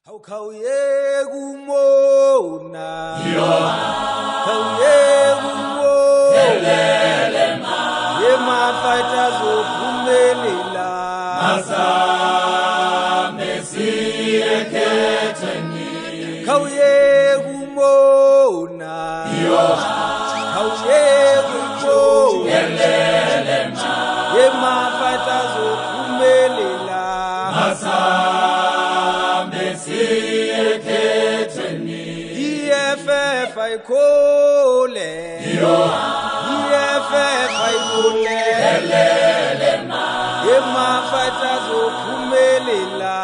Awukawuyekubona kawuyekubona yemafatha zophumelela asamesiyekhetheni kawuyekubona kawuyekubona yemafatha zophumelela EFF ayikhole EFF ayikhole yemafatha zophumelela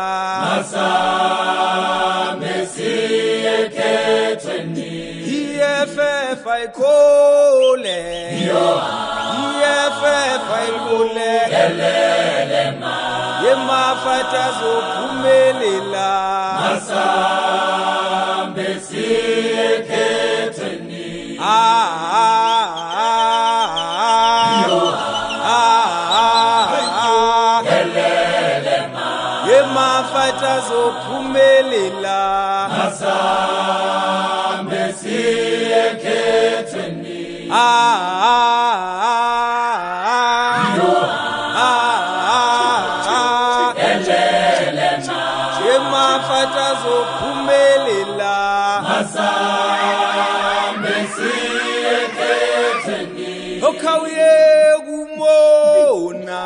EFF ayikhole EFF ayikhole yemafatha zophumelela yemafatha zophumelela yemafatha zophumelela okawuyekubona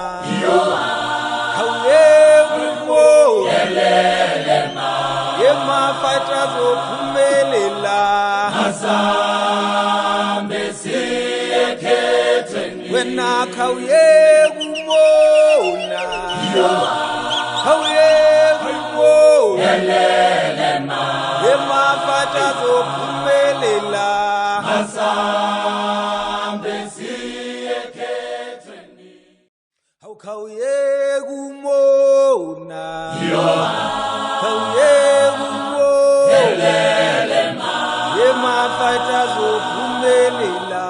kawuyekubona yemafatha zophumelela wena kawuyekubona kawuyekubona yemafatha zophumelela awukawuyekubona kawuyekubona yemafatha zophumelela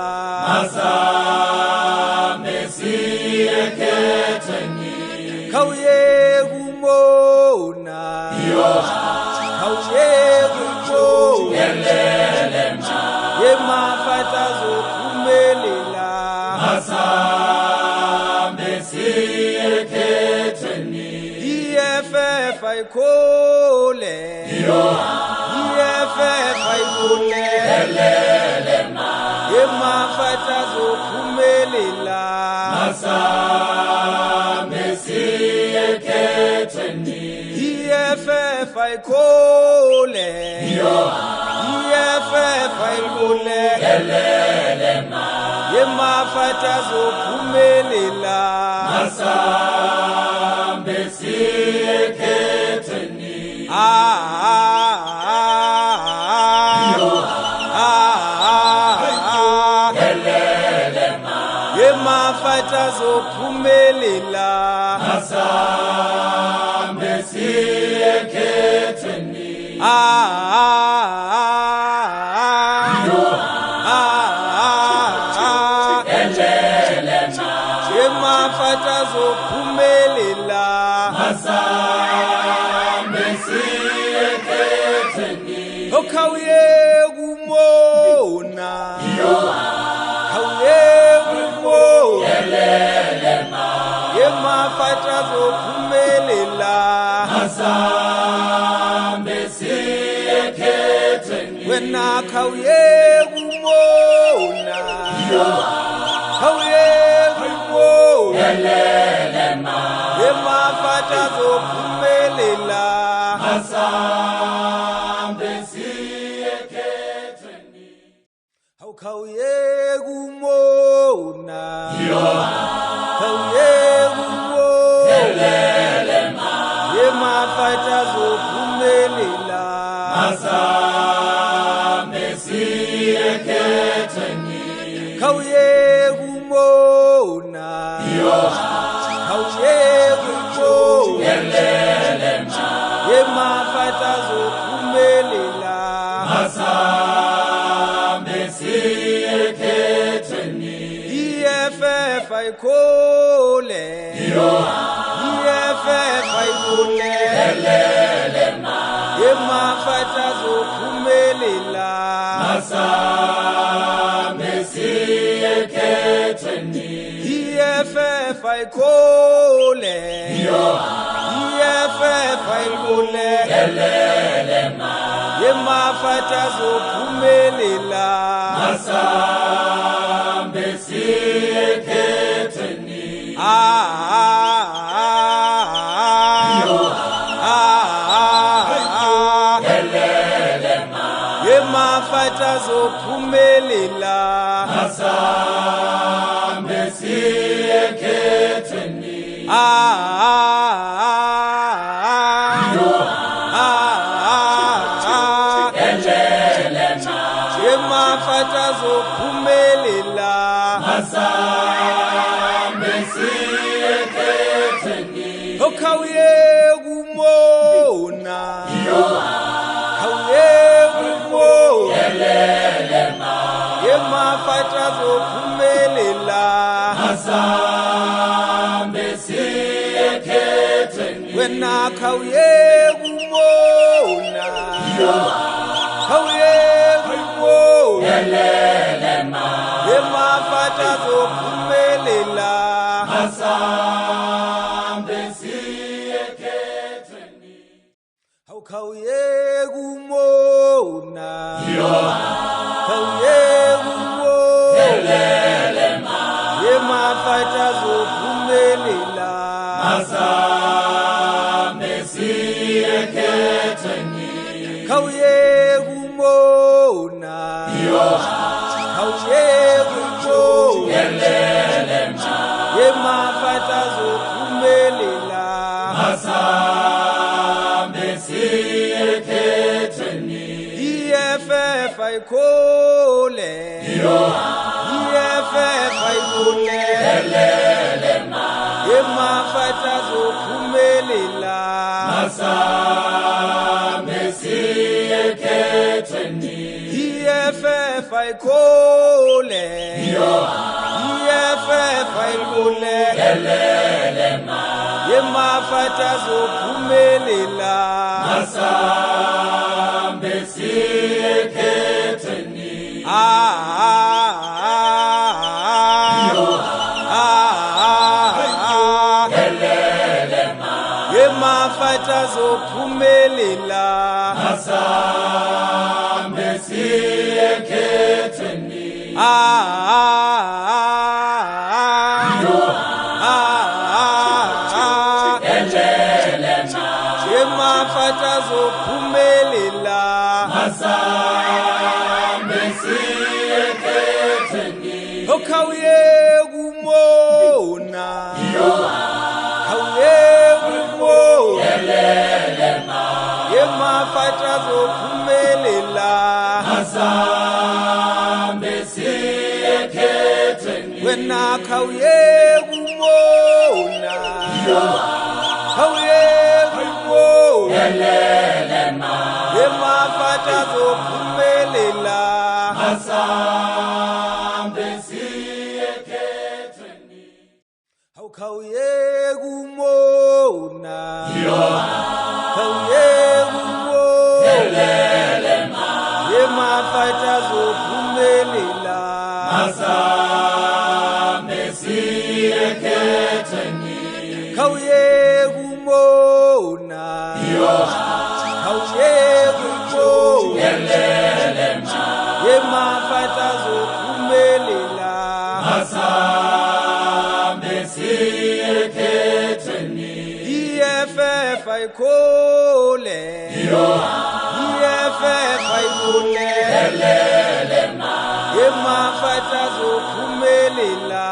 kawuyekubona kawuyekubona yemafatha zophumelela EFF ayikhole EFF ayikhole yemafatha zophumelela EFF ayikhole EFF ayikhole yemafatha zophumelela yemafatha zophumelela yemafatha zophumelela okawuyekubona kawuyekubona yemafatha zophumelela wena kawuyekubona kawuyekubona yemafatha zophumelela awukawuyekubona kawuyekubona yemafatha zophumelela kawuyekubona kawuyekubona yemafatha zophumelela EFF ayikhole EFF ayikhole yemafata zophumelela masambe siyekhethweni EFF ayikhole EFF ayikhole yemafata zophumelela masambe siyekhethweni yemafata zophumelela masambe siyekhethweni yemafata zophumelela masambe siyekhethweni okhawuye kumona khawuye kumona yemafata zophumelela masambe siyekhethweni wena khawuye kumona khawuye kumona yemafata zophumelela masambe siyekhethweni khawuye kumona khawuye kumona yemafata zophumelela masambe siyekhethweni khawuye kumona khawuye kumona yemafata zophumelela masambe siyekhethweni EFF ayikhole EFF ayikhole yemafata zophumelela masambe siyekhethweni EFF ayikhole EFF ayikhole yemafata zophumelela masambe siyekhethweni yemafata zophumelela masambe siyekhethweni yemafata zophumelela masambe siyekhethweni okhawuye kumona khawuye kumona yemafata zophumelela masambe siyekhethweni wena khawuye kumona khawuye kumona yemafata zophumelela masambe siyekhethweni khawuye kumona khawuye kumona yemafata zophumelela masambe siyekhethweni khawuye kumona khawuye kumona yemafata zophumelela masambe siyekhethweni EFF ayikhole EFF ayikhole yemafata zophumelela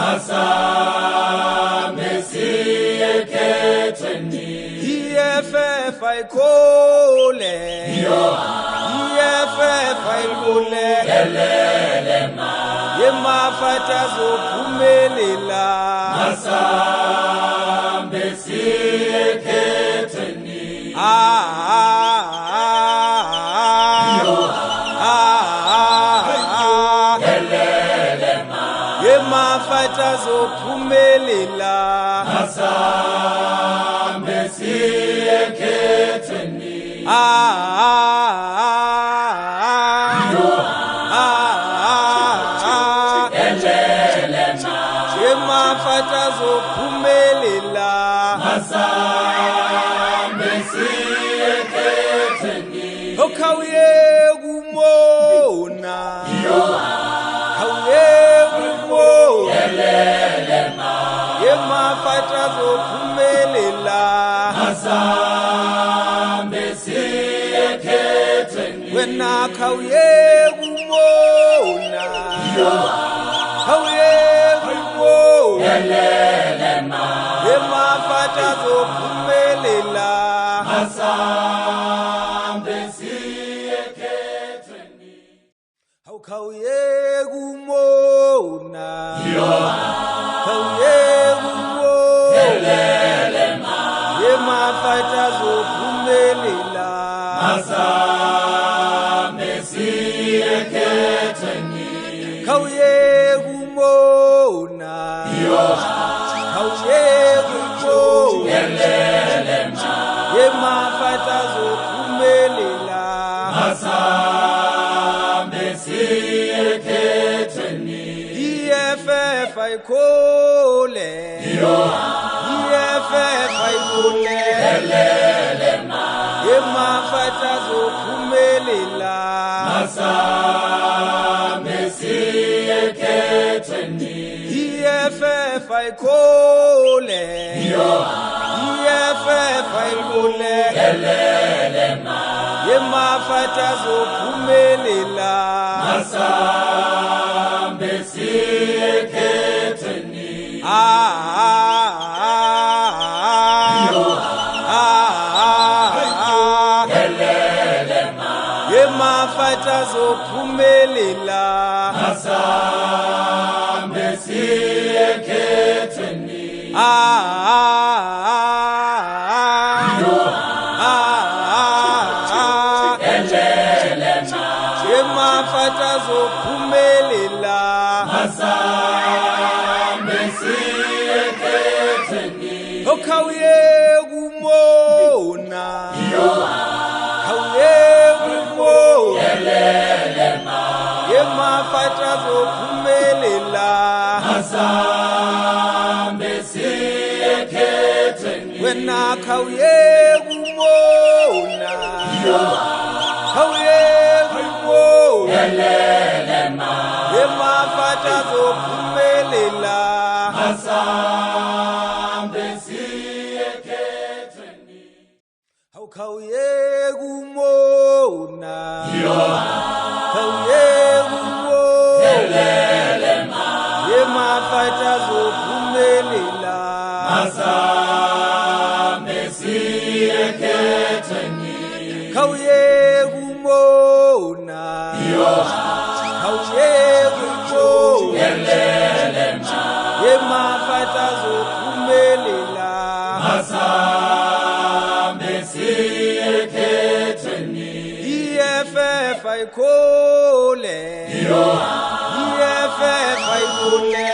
masambe siyekhethweni EFF ayikhole EFF ayikhole yemafata zophumelela masambe siyekhethweni yemafata zophumelela masambe siyekhethweni Mafata zophumelela Okawuye kumona Kawuye kumona Mafata zophumelela Wena kawuye kumona Kawuye kumona Mafata zophumelela Kawuye kumona Kawuye kumona Mafata zophumelela Kawuye kumona Kawuye kumona Mafata zophumelela EFF ayikole EFF ayikole Mafata zophumelela EFF ayikole EFF ayikole Mafata zophumelela Mafata zophumelela Mafata zophumelela Okawuye kumona Kawuye kumona Mafata zophumelela Wena kawuye kumona Kawuye kumona Mafata zophumelela Kawuye kumona Kawuye kumona Mafata zophumelela Kawuye kumona Kawuye kumona Mafata zophumelela EFF ayikole EFF ayikole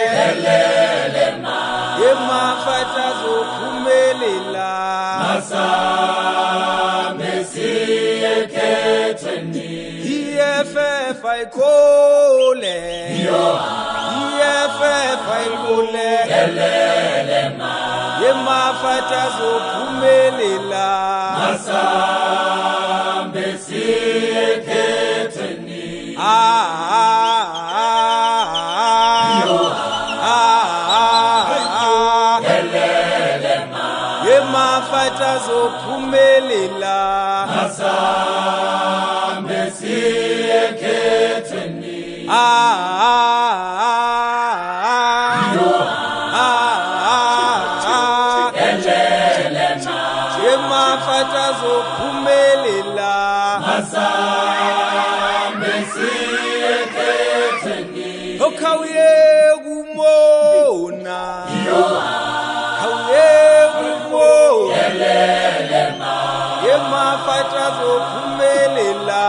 Mafata zophumelela EFF ayikole EFF ayikole Mafata zophumelela Mafata zophumelela Mafata zophumelela Okawuye kumona Kawuye kumona Mafata zophumelela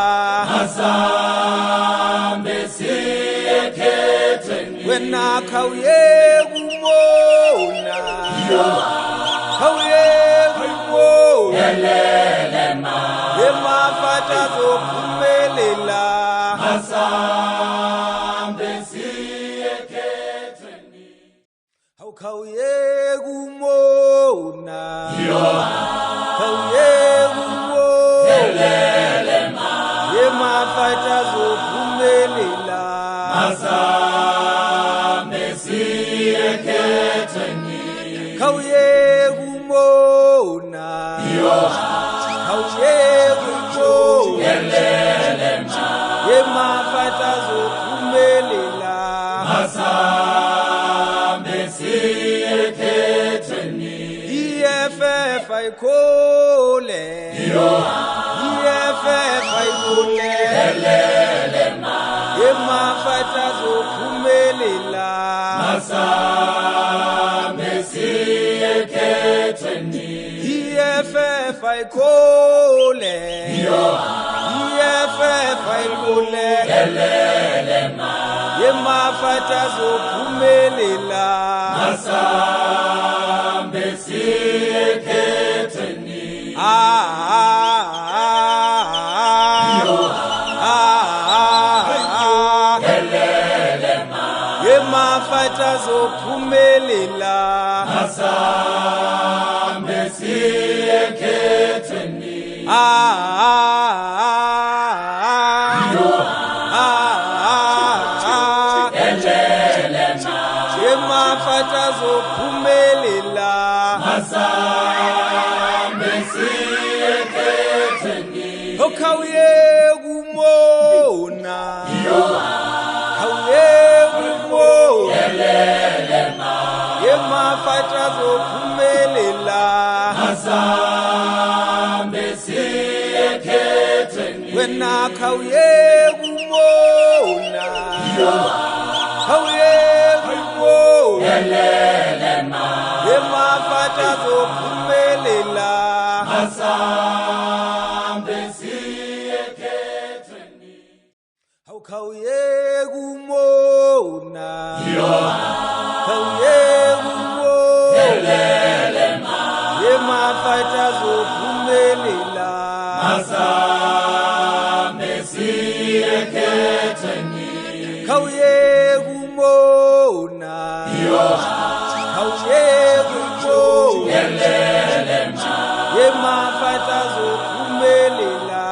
Wena kawuye kumona Kawuye kumona Yemafata zophumelela Khawuyeka umona Khawuyeka umona Yemafata zophumelela Khawuyeka umona Khawuyeka umona Yemafata zophumelela EFF ayikhole EFF ayikhole Yemafata zophumelela EFF ayikhole EFF ayikhole Yemafata zophumelela Yemafata zophumelela Yemafata zophumelela Khawuyeka umona Khawuyeka umona Yemafata zophumelela Wena khawuyeka umona Khawuyeka umona Yemafata zophumelela Khawuyeka umona Khawuyeka umona Yemafata zophumelela Khawuyeka umona Khawuyeka umona Yemafata zophumelela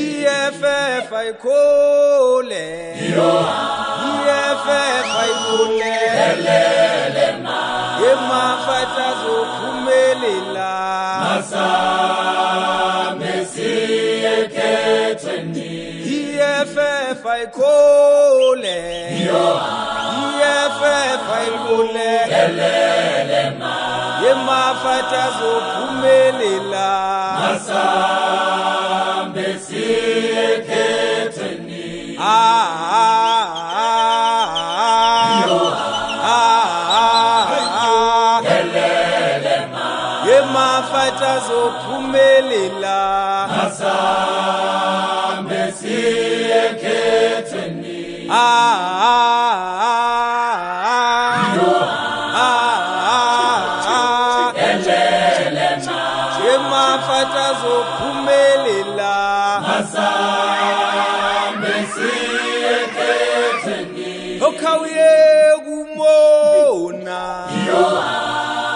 EFF ayikhole EFF ayikhole Yemafata zophumelela EFF ayikhole EFF ayikhole Yemafata zophumelela Yemafata zophumelela Yemafata zophumelela Khawuyeka umona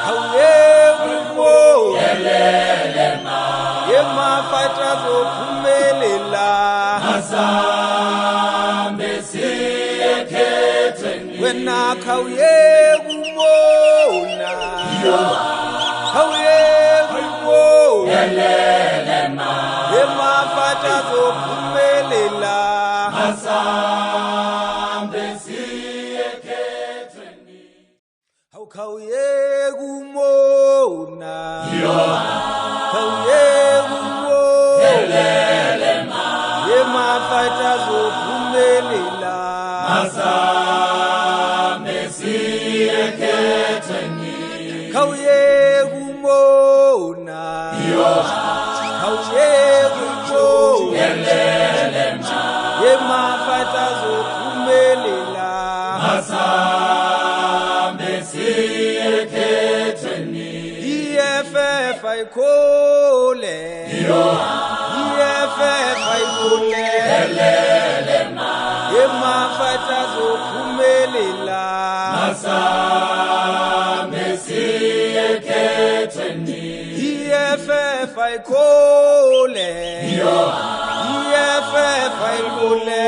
Khawuyeka umona Yemafata zophumelela Wena khawuyeka umona Khawuyeka umona Yemafata zophumelela Khawuyeka umona Khawuyeka umona Yemafata zophumelela Khawuyeka umona Khawuyeka umona Yemafata zophumelela EFF ayibule yemafata zophumelela EFF ayikhole EFF ayibule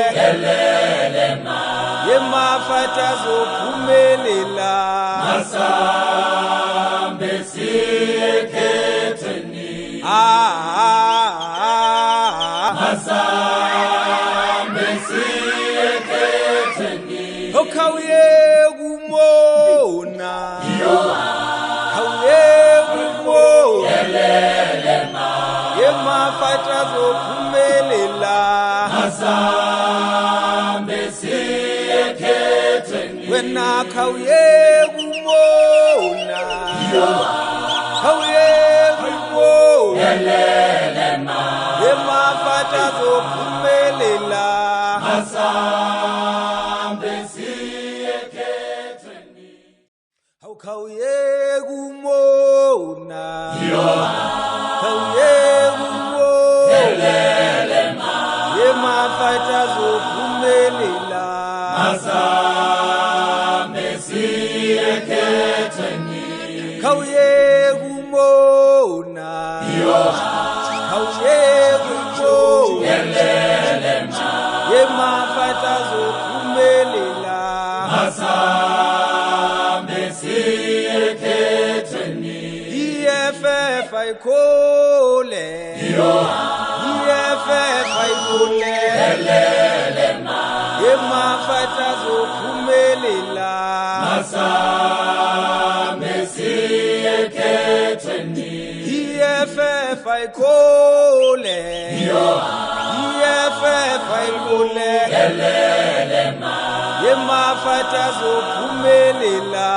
yemafata zophumelela Okawuye kumona yemafata zophumelela wena khawuye kumona yemafata zophumelela khawuye kumona yemafata zophumelela khawuye kumona yemafata zophumelela EFF ayikhole EFF ayibule yemafata zophumelela EFF ayikhole EFF ayibule yemafata zophumelela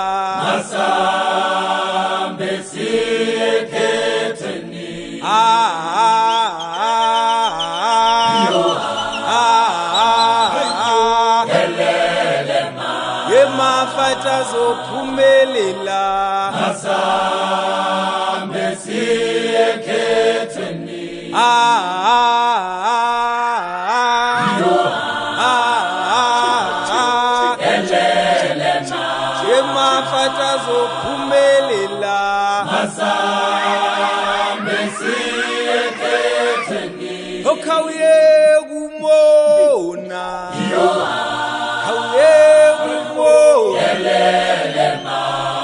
yemafata zophumelela yemafata zophumelela okawuye kumona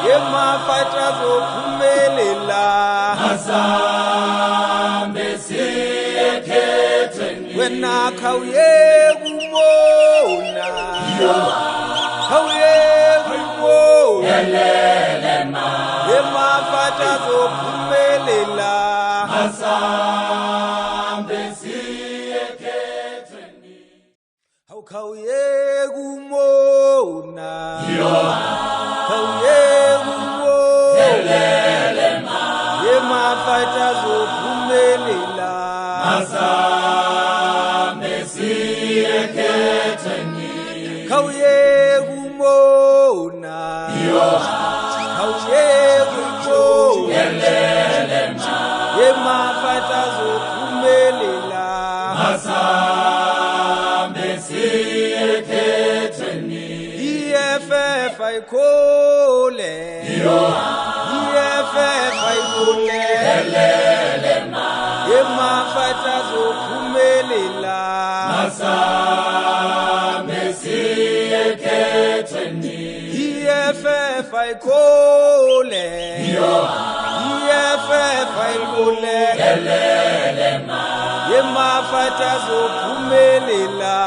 yemafata zophumelela wena khawuye kumona yemafata zophumelela khawuye kumona yemafata zophumelela khawuye kumona yemafata zophumelela EFF ayikhole EFF ayibule yemafata zophumelela EFF ayikhole EFF ayibule yemafata zophumelela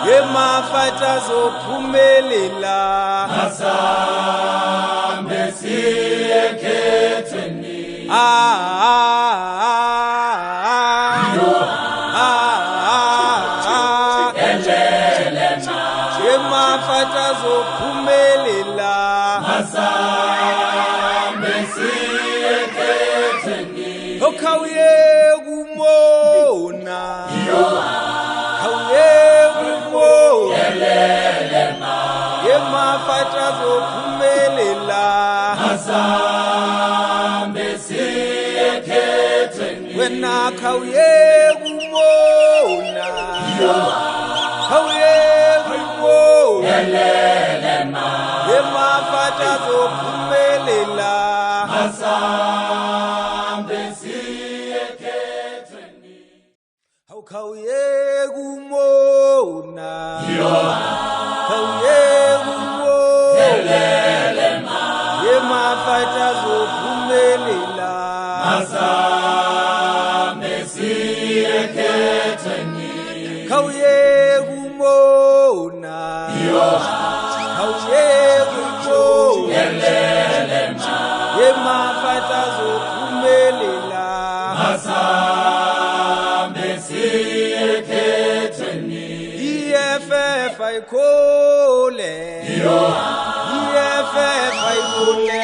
yemafata zophumelela yemafata zophumelela okawuye kumona azophumelela asambe siyekhethweni wena khawuye kumona khawuye kumona emafata azophumelela asambe siyekhethweni khawuye kumona khawuye kumona emafata azophumelela asambe siyekhethweni khawuye kumona khawuye kumona emafata azophumelela asambe siyekhethweni EFF ayikhole EFF ayikhole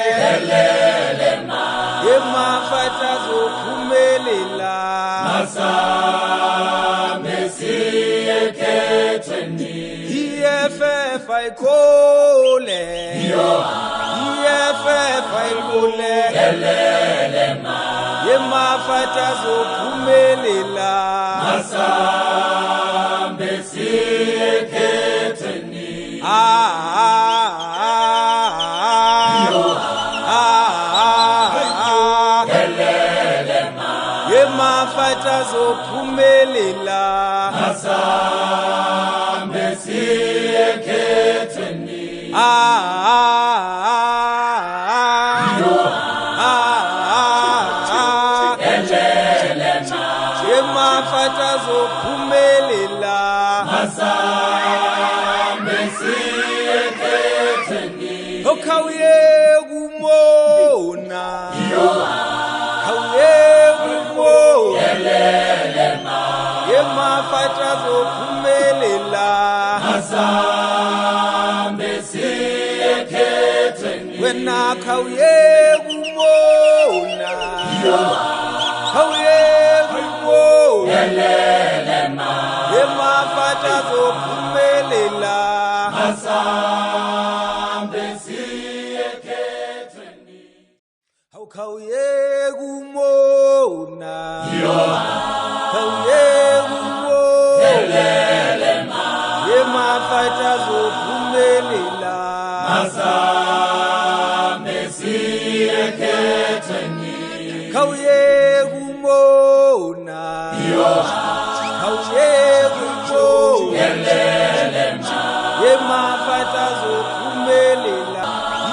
emafata azophumelela asambe siyekhethweni EFF ayikhole EFF ayikhole emafata azophumelela asambe siyekhethweni emafata azophumelela asambe siyekhethweni emafata azophumelela asambe siyekhethweni khawuye kumona khawuye kumona emafata azophumelela asambe siyekhethweni wena khawuye kumona khawuye kumona emafata azophumelela asambe siyekhethweni khawuye kumona khawuye kumona emafata azophumelela asambe siyekhethweni khawuye kumona khawuye kumona emafata azophumelela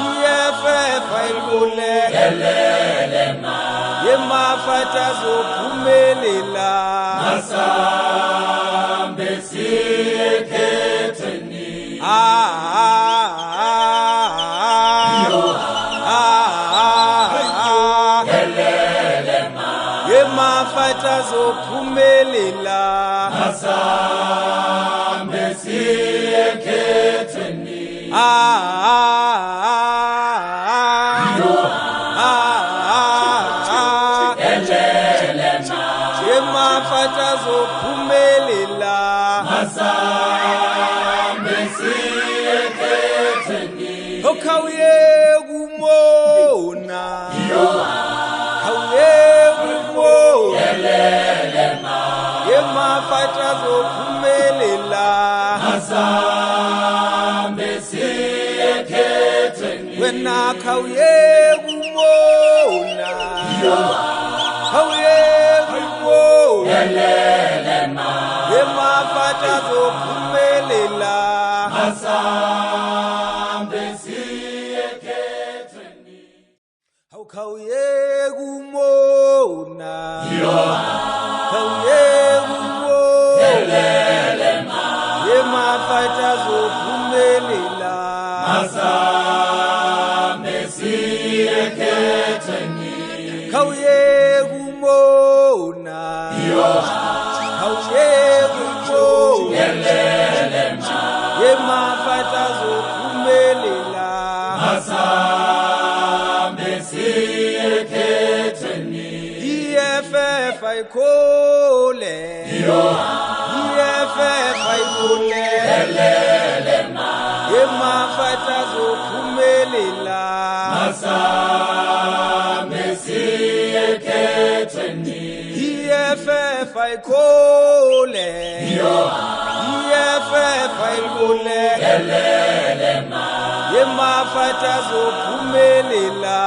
EFF ayikhole emafata azophumelela asambe siyekhethweni emafata azophumelela asambe siyekhethweni emafata azophumelela asambe siyekhethweni khawuye kumona khawuye kumona emafata azophumelela asambe siyekhethweni wena khawuye kumona khawuye kumona emafata azophumelela asambe siyekhethweni khawuye kumona khawuye kumona emafata azophumelela asambe siyekhethweni khawuye kumona khawuye kumona emafata azophumelela asambe siyekhethweni EFF ayikhole EFF ayikhole emafata azophumelela uphumelela EFF ayikhole EFF ayikhole yemafata zophumelela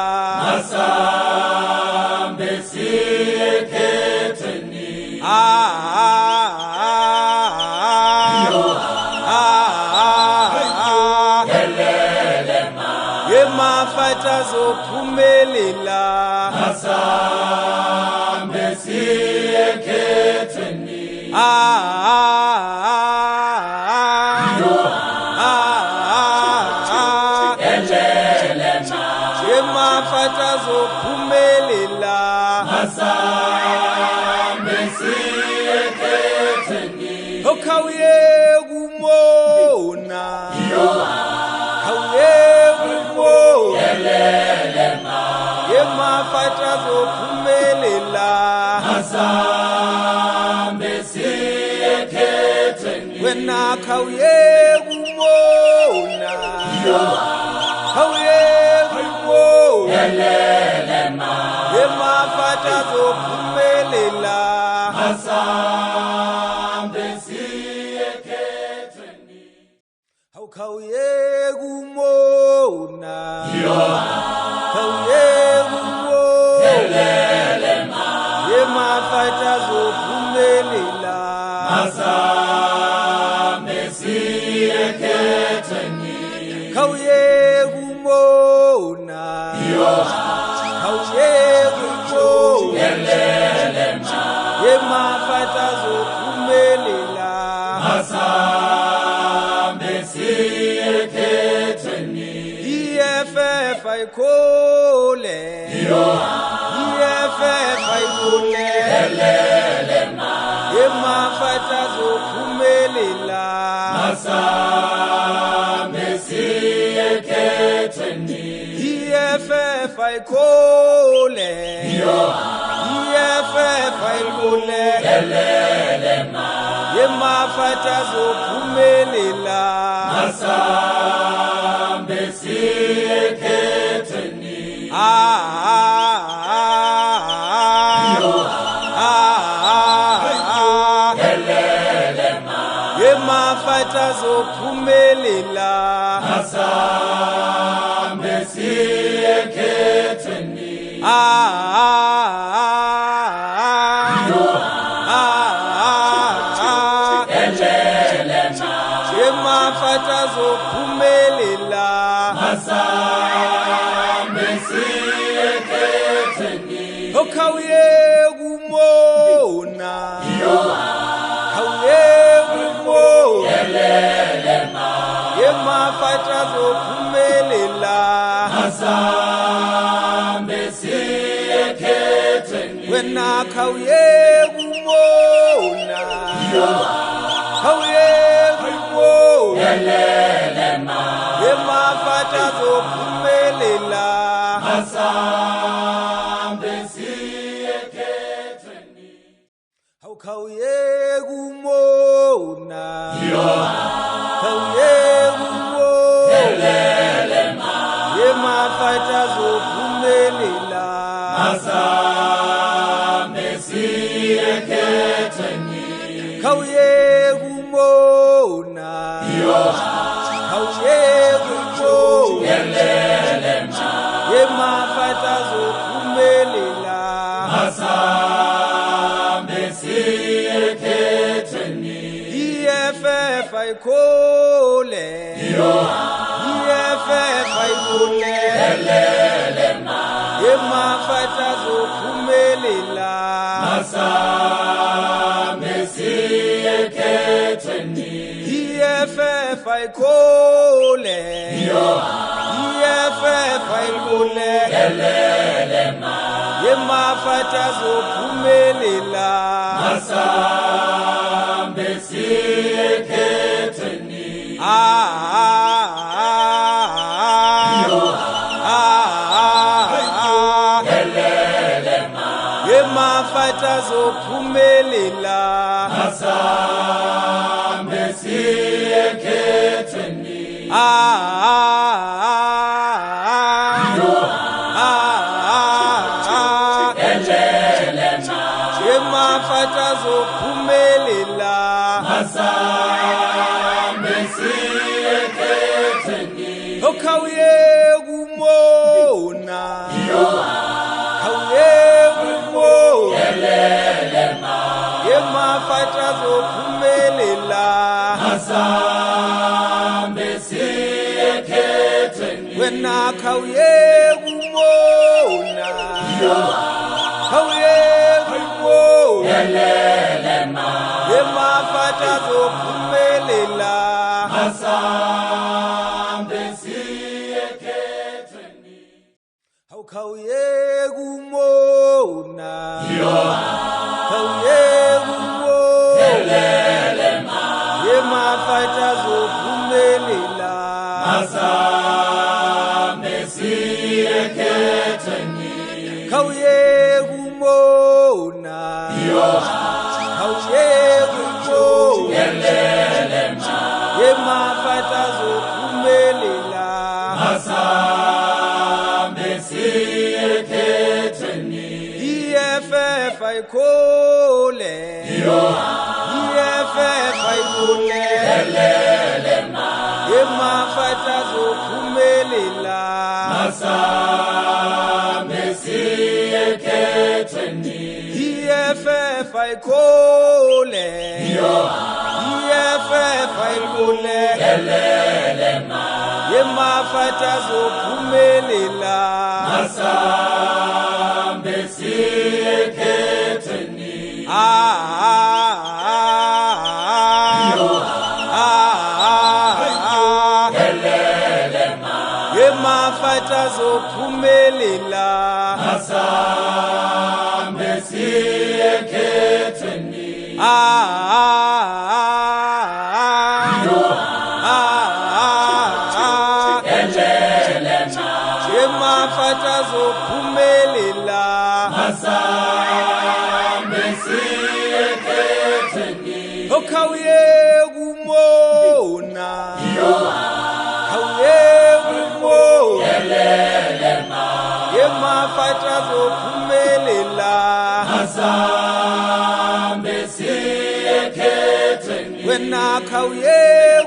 yemafata zophumelela yemafata zophumelela okhawuye kumona yemafata zophumelela wena khawuye kumona khawuye kumona yemafata zophumelela khawuye kumona khawuye kumona yemafata zophumelela khawuye kumona khawuye kumona yemafata zophumelela EFF ayikhole EFF ayikhole yemafata zophumelela EFF ayikhole EFF ayikhole yemafata zophumelela yemafata zophumelela yemafata zophumelela okhawuye kumona khawuye kumona yemafata zophumelela wena khawuye kumona khawuye kumona yemafata zophumelela khawuye kumona khawuye kumona yemafata zophumelela khawuye kumona khawuye kumona yemafata zophumelela EFF ayikhole EFF ayikhole yemafata zophumelela EFF ayikhole EFF ayikhole yemafata zophumelela yemafata zophumelela Asambe siyeketheni Okauye kumona Kauye kumona Yemafata zophumelela Asambe siyeketheni Wena kauye kumona Kauye kumona Yemafata zophumelela Asambe siyeketheni Kauye kumona Kauye kumona Yemafata zophumelela Asambe siyeketheni Kauye kumona Kauye kumona Yemafata zophumelela Asambe siyeketheni EFF ayikhole EFF ayikhole Yemafata zophumelela Asambe siyeketheni EFF ayikhole EFF ayikhole Yemafata zophumelela Asambe siyeketheni Yemafata zophumelela Asambe siyeketheni Yemafata zophumelela Asambe siyeketheni Okauye kumona Kauye kumona Yemafata zophumelela Asambe siyeketheni Wena kauye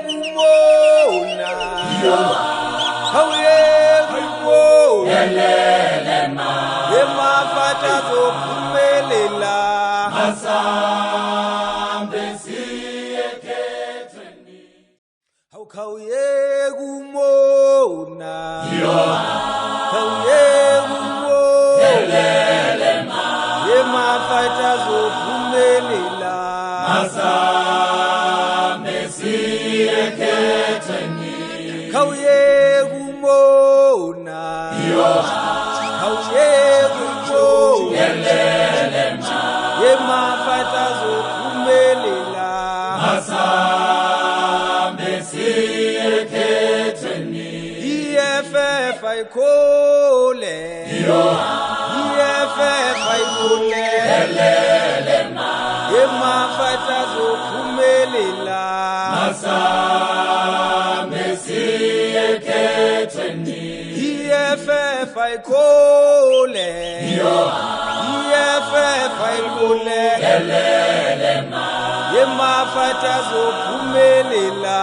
kumona Kauye kumona Yemafata zophumelela Asambe siyeketheni Kauye kumona Kauye kumona Yemafata zophumelela Asambe siyeketheni Kauye kumona Kauye kumona Yemafata zophumelela Asambe siyeketheni EFF ayikhole EFF ayikhole Yemafata zophumelela Asambe siyeketheni EFF ayikhole EFF ayikhole Yemafata zophumelela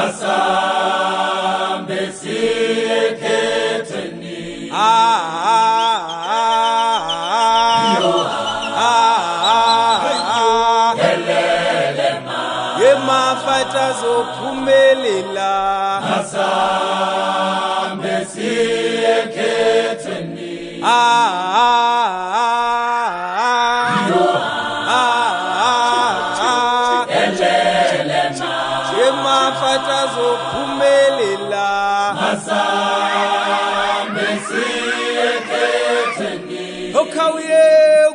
Asambe siyeketheni Yemafata zophumelela Asambe siyeketheni Yemafata zophumelela Asambe siyeketheni Okauye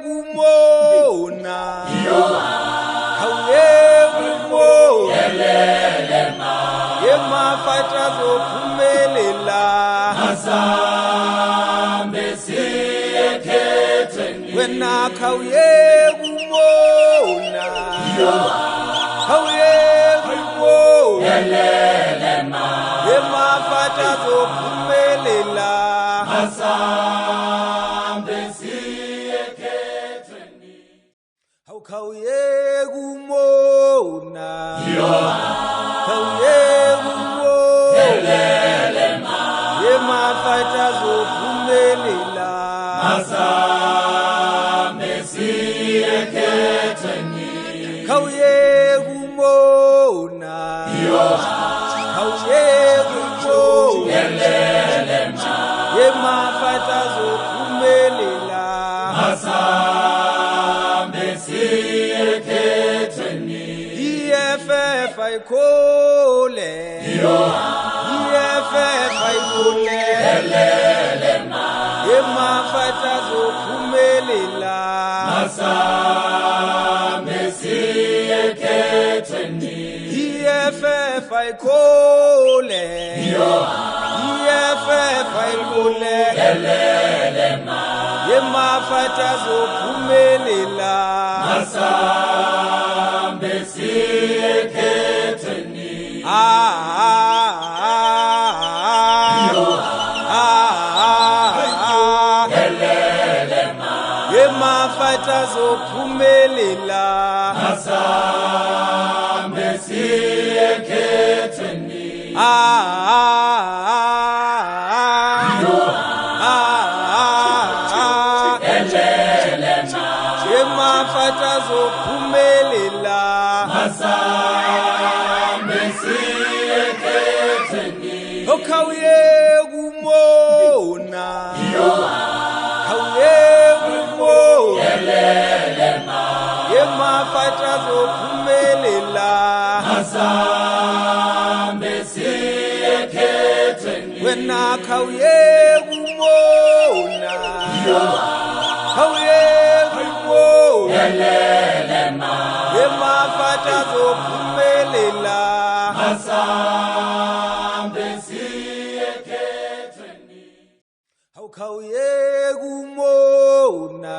kumona Kauye kumona Yemafata zophumelela Asambe siyeketheni Wena kauye kumona Kauye kumona Yemafata zophumelela Asambe siyeketheni Kauye kumona EFF I call EFF I call Yema fighters of Pumelila EFF I call EFF I call Yema fighters of Pumelila Yema fighters of Pumelila Yema fighters of Pumelila Okauye gumona Yema fighters of Pumelila When I kauye gumona kauye gumona Yema fighters of Pumelila kauye gumona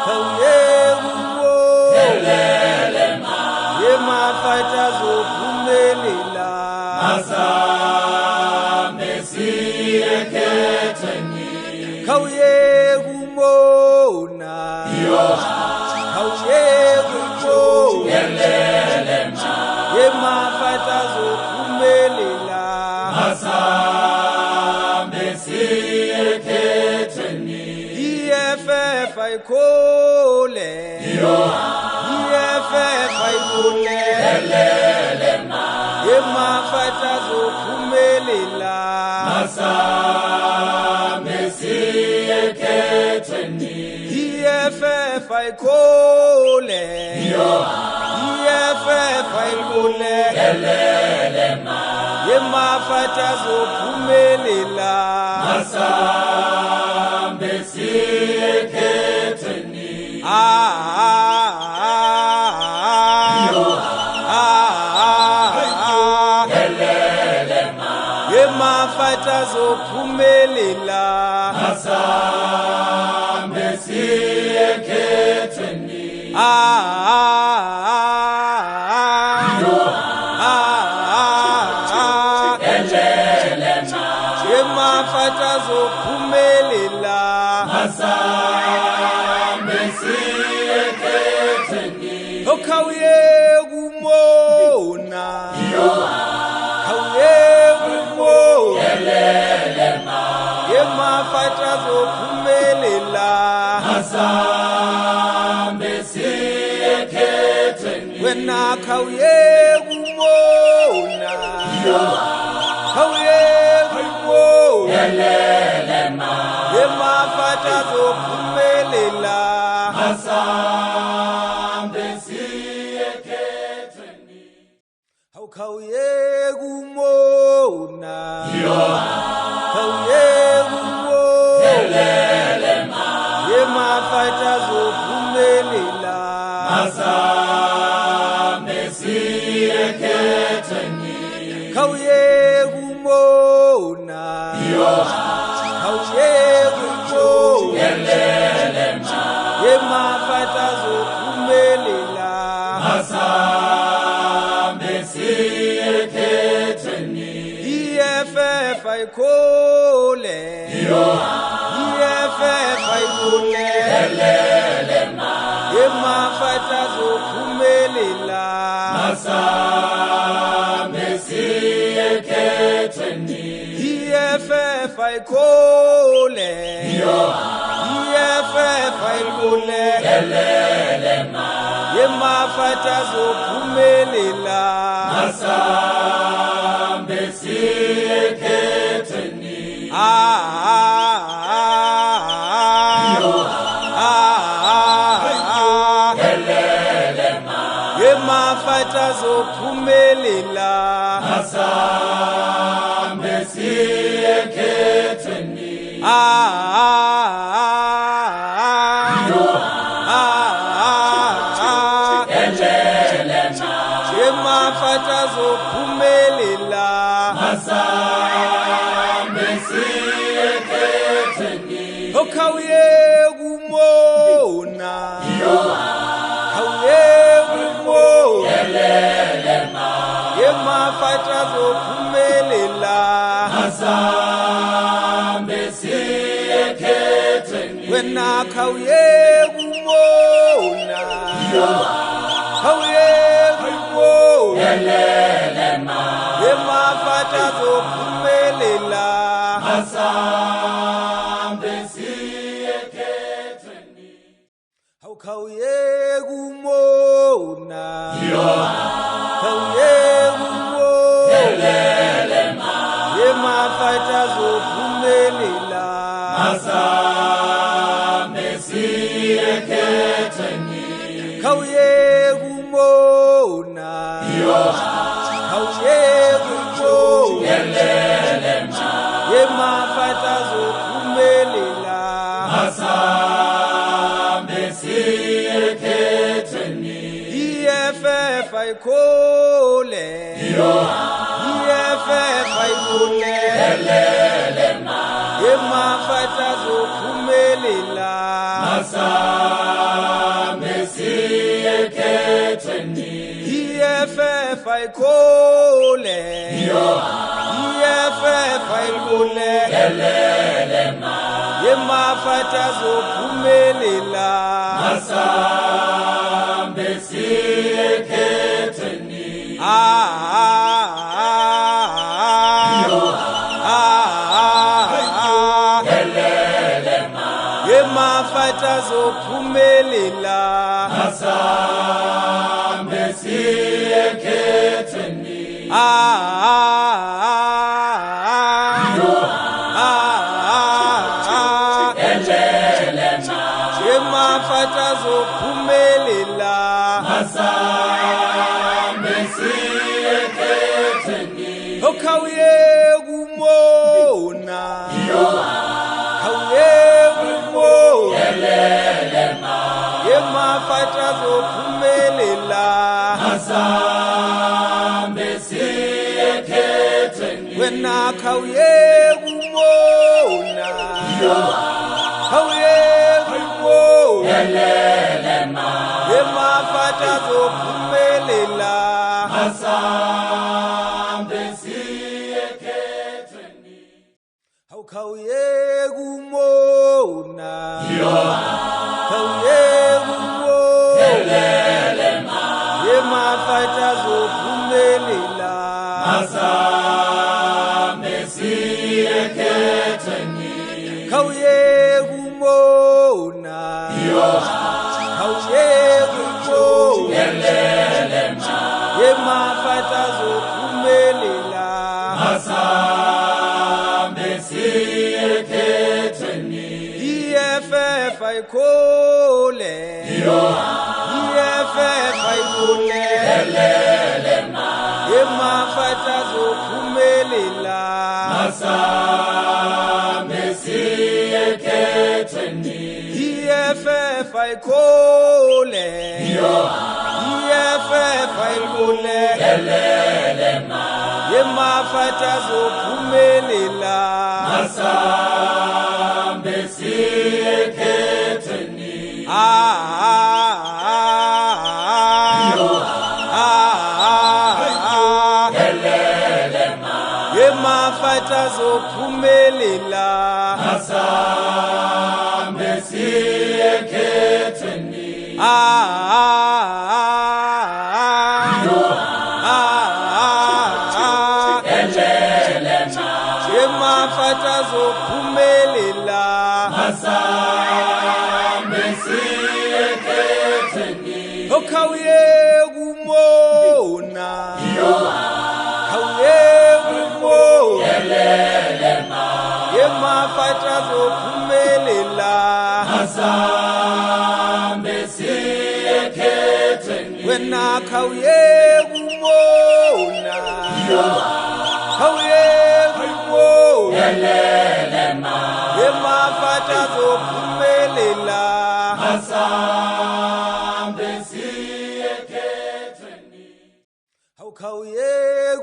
kauye gumona Yema fighters of Pumelila kauye gumona kauye gumona Yema fighters of Pumelila EFF I call EFF I call Yema fighters of Pumelila EFF I call EFF I call Yema fighters of Pumelila Yema fighters of Pumelila Yema fighters of Pumelila Okauye gumona kauye gumona Yema fighters of Pumelila When I kauye gumona kauye gumona Yema fighters of Pumelila kauye gumona kauye gumona Yema fighters of Pumelila kauye gumona kauye gumona Yema fighters of Pumelila EFF I call EFF I call Yema fighters of Pumelila EFF ayikole EFF ayikole yemafata zophumelela yemafata zophumelela yemafata zophumelela okhawuye kumona yemafata zophumelela wena khawuye kumona khawuye kumona yemafata zophumelela khawuye kumona khawuye kumona yemafata zophumelela khawuye kumona khawuye kumona yemafata zophumelela EFF ayikole EFF ayikole yemafata zophumelela EFF ayikole EFF ayikole yemafata zophumelela yemafata zophumelela yemafata zophumelela okhawuye kumona khawuye kumona yemafata zophumelela wena khawuye kumona khawuye kumona yemafata zophumelela khawuye kumona khawuye kumona yemafata zophumelela khawuye kumona khawuye kumona yemafata zophumelela EFF ayikole EFF ayikole yemafata zophumelela EFF ayikole EFF ayikole yemafata zophumelela yemafata zophumelela Ah Yemafata zophumelela Khawuye kumona Khawuye kumona Yemafata zophumelela Wena khawuye kumona Khawuye kumona Yemafata zophumelela Khawuye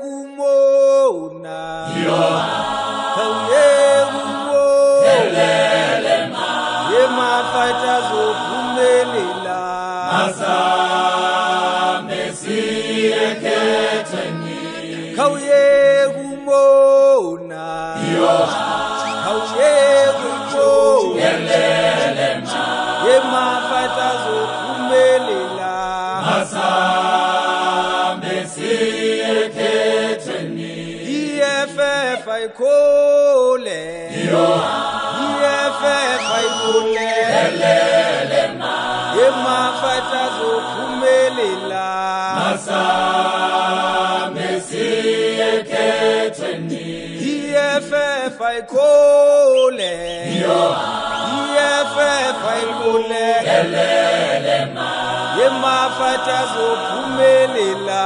kumona Khawuye kumona Yemafata zophumelela Khawuye kumona Khawuye kumona Yemafata zophumelela EFF ayikole EFF ayikole Yemafata zophumelela EFF ayikole EFF ayikole Yemafata zophumelela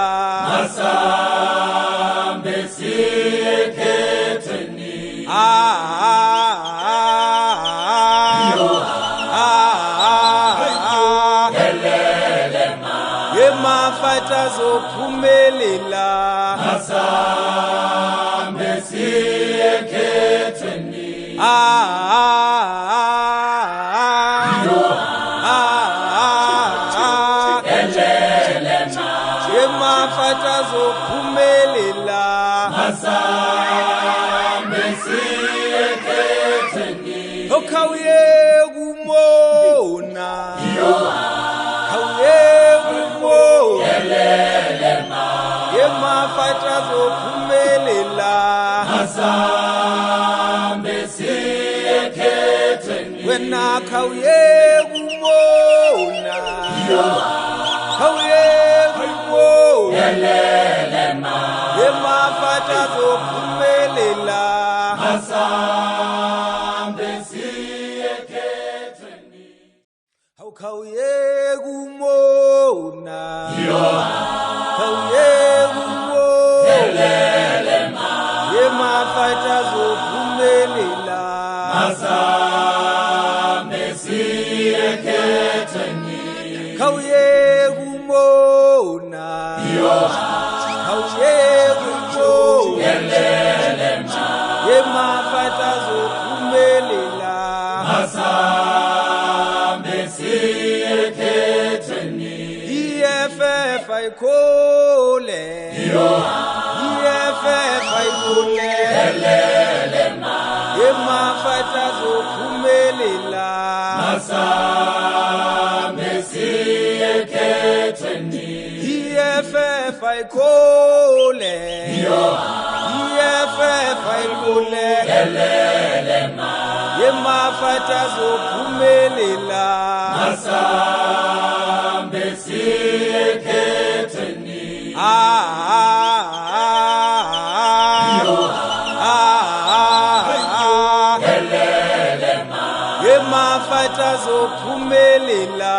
Yemafata zophumelela Yemafata zophumelela Khawuye kumona Khawuye kumona Yemafata zophumelela Wena khawuye kumona Khawuye kumona Yemafata zophumelela Khawuye kumona Khawuye kumona Yemafata zophumelela Khawuye kumona Khawuye kumona Yemafata zophumelela EFF ayikole EFF ayikole Yemafata zophumelela EFF ayikole EFF ayikole Yemafata zophumelela Yemafata zophumelela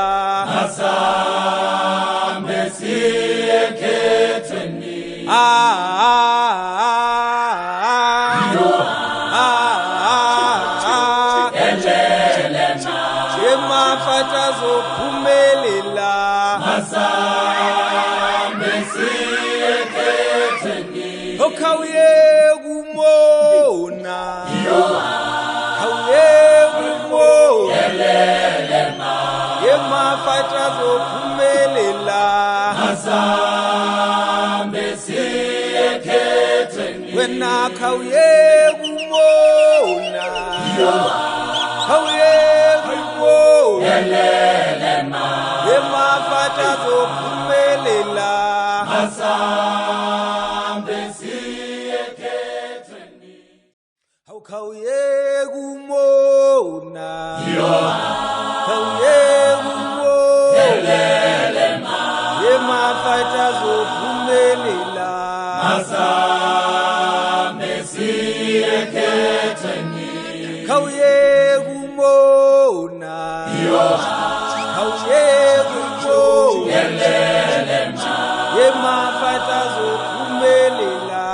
Yemafata zophumelela Khawuye kumona Khawuye kumona Yemafata zophumelela Wena khawuye kumona Khawuye kumona Yemafata zophumelela Awukawuyeki umona Awukawuyeki umona Yema fighters ophumelela Masambe siyeketheni Awukawuyeki umona Awukawuyeki umona Yema fighters ophumelela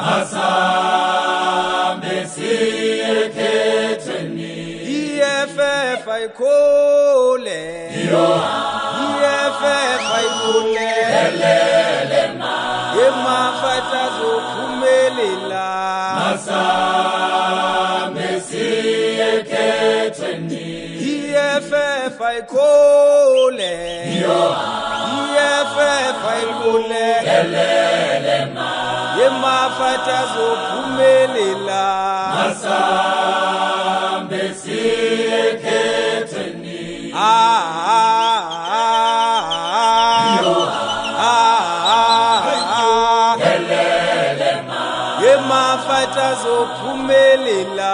Masambe siyeketheni EFF ayikhole EFF ayikhole Yema fighters ophumelela Masambe siyeketheni EFF ayikhole EFF ayikhole Yema fighters ophumelela Masambe siyeketheni Yema fighters ophumelela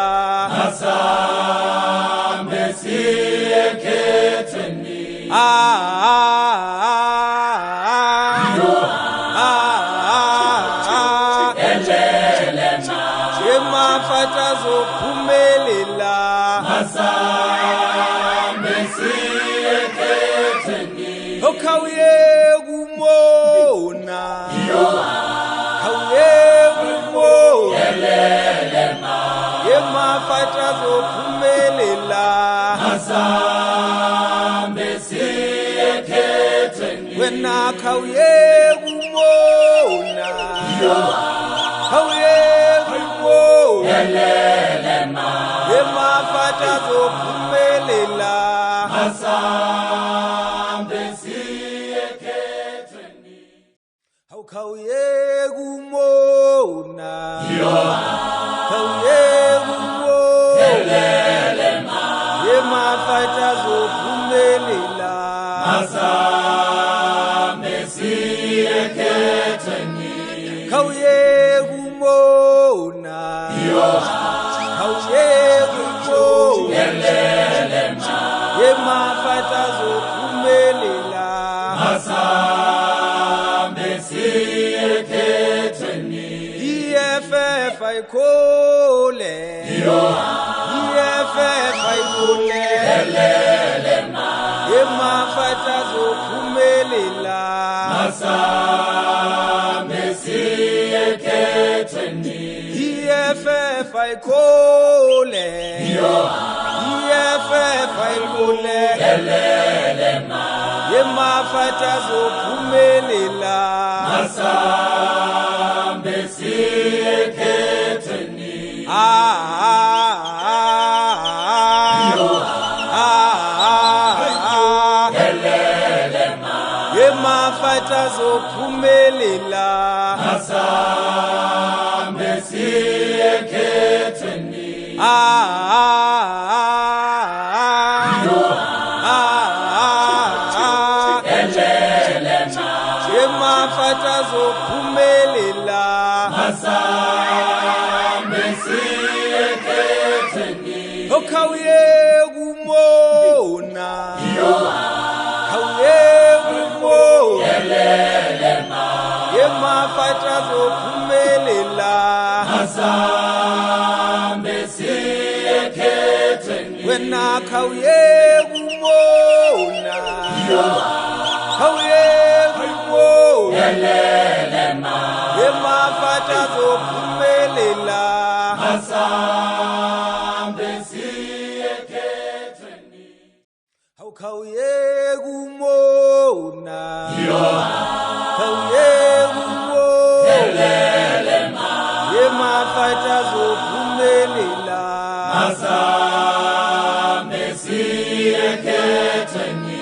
Masambe siyeketheni Yema fighters ophumelela Masambe siyeketheni Awukawuyeki umona Awukawuyeki umona Yema fighters ophumelela Masambe siyeketheni Wena awukawuyeki umona Awukawuyeki umona Yema fighters ophumelela Masambe siyeketheni Awukawuyeki umona Awukawuyeki umona Yema fighters ophumelela Masambe siyeketheni Awukawuyeki umona Awukawuyeki umona Yema fighters ophumelela Masambe siyeketheni EFF ayikhole EFF ayikhole Yema fighters ophumelela Masambe siyeketheni EFF ayikhole EFF ayikhole Yema fighters ophumelela Masambe siyeketheni Yema fighters ophumelela Masambe siyeketheni Yema fighters ophumelela Masambe siyeketheni Awukawuyeki umona Awukawuyeki umona Yema fighters ophumelela Masambe siyeketheni Wena awukawuyeki umona Awukawuyeki umona Yema fighters ophumelela Masambe siyeketheni Awukawuyeki umona Awukawuyeki umona Yema fighters ophumelela Masambe siyeketheni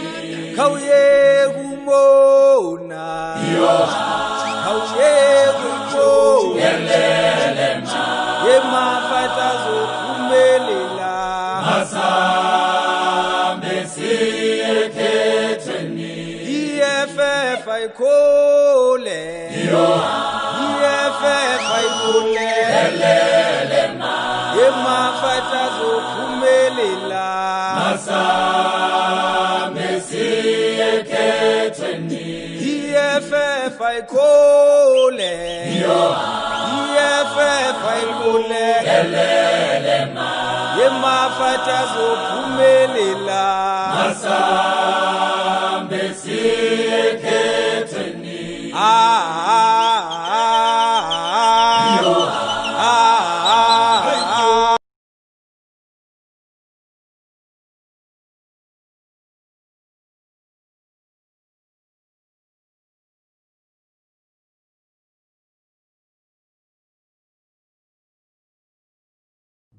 Awukawuyeki umona Awukawuyeki umona Yema fighters ophumelela Masambe siyeketheni EFF ayikhole EFF ayikhole Yema mafata zophumelela EFF ayikhole EFF ayikhole yemafata zophumelela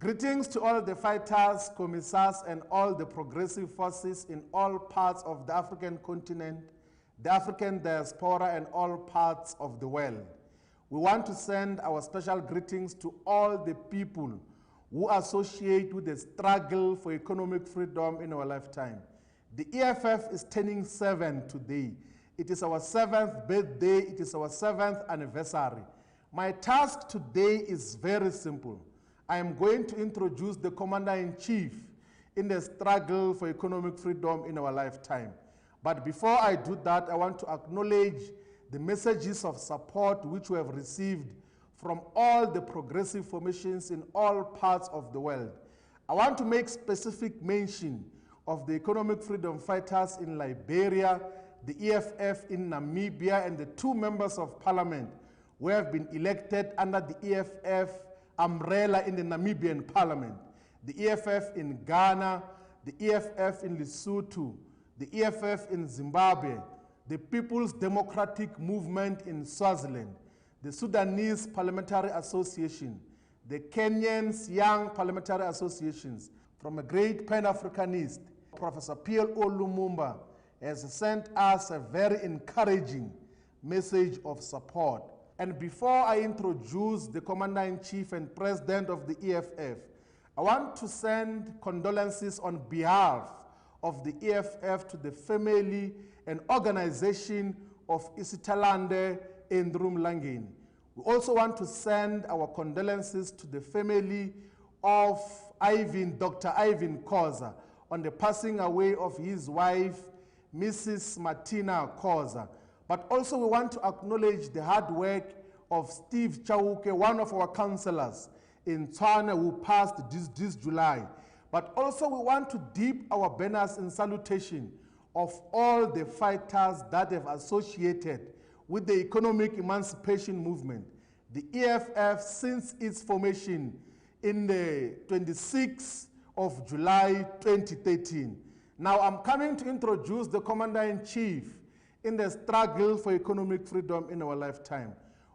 Greetings to all the fighters, commissars, and all the progressive forces in all parts of the African continent, the African diaspora, and all parts of the world. We want to send our special greetings to all the people who associate with the struggle for economic freedom in our lifetime. The EFF is turning 7 today. It is our 7th birthday. It is our 7th anniversary. My task today is very simple. I am going to introduce the Commander-in-Chief in the struggle for economic freedom in our lifetime. But before I do that, I want to acknowledge the messages of support which we have received from all the progressive formations in all parts of the world. I want to make specific mention of the economic freedom fighters in Liberia, the EFF in Namibia, and the 2 members of parliament who have been elected under the EFF umbrella in the Namibian parliament, the EFF in Ghana, the EFF in Lesotho, the EFF in Zimbabwe, the People's Democratic Movement in Swaziland, the Sudanese Parliamentary Association, the Kenyans Young Parliamentary Associations. From a great Pan-Africanist, Professor P.L.O. Lumumba has sent us a very encouraging message of support. And before I introduce the Commander-in-Chief and President of the EFF, I want to send condolences on behalf of the EFF to the family and organization of Isitalande Endrum Langeni. We also want to send our condolences to the family of Dr. Ivan Khoza on the passing away of his wife, Mrs. Martina Khoza. But also we want to acknowledge the hard work of Steve Chauke, one of our councillors in Tshwane who passed this July. But also we want to dip our banners in salutation of all the fighters that have associated with the economic emancipation movement. The EFF, since its formation in the 26th of July 2013. Now I'm coming to introduce the Commander-in-Chief in the struggle for economic freedom in our lifetime.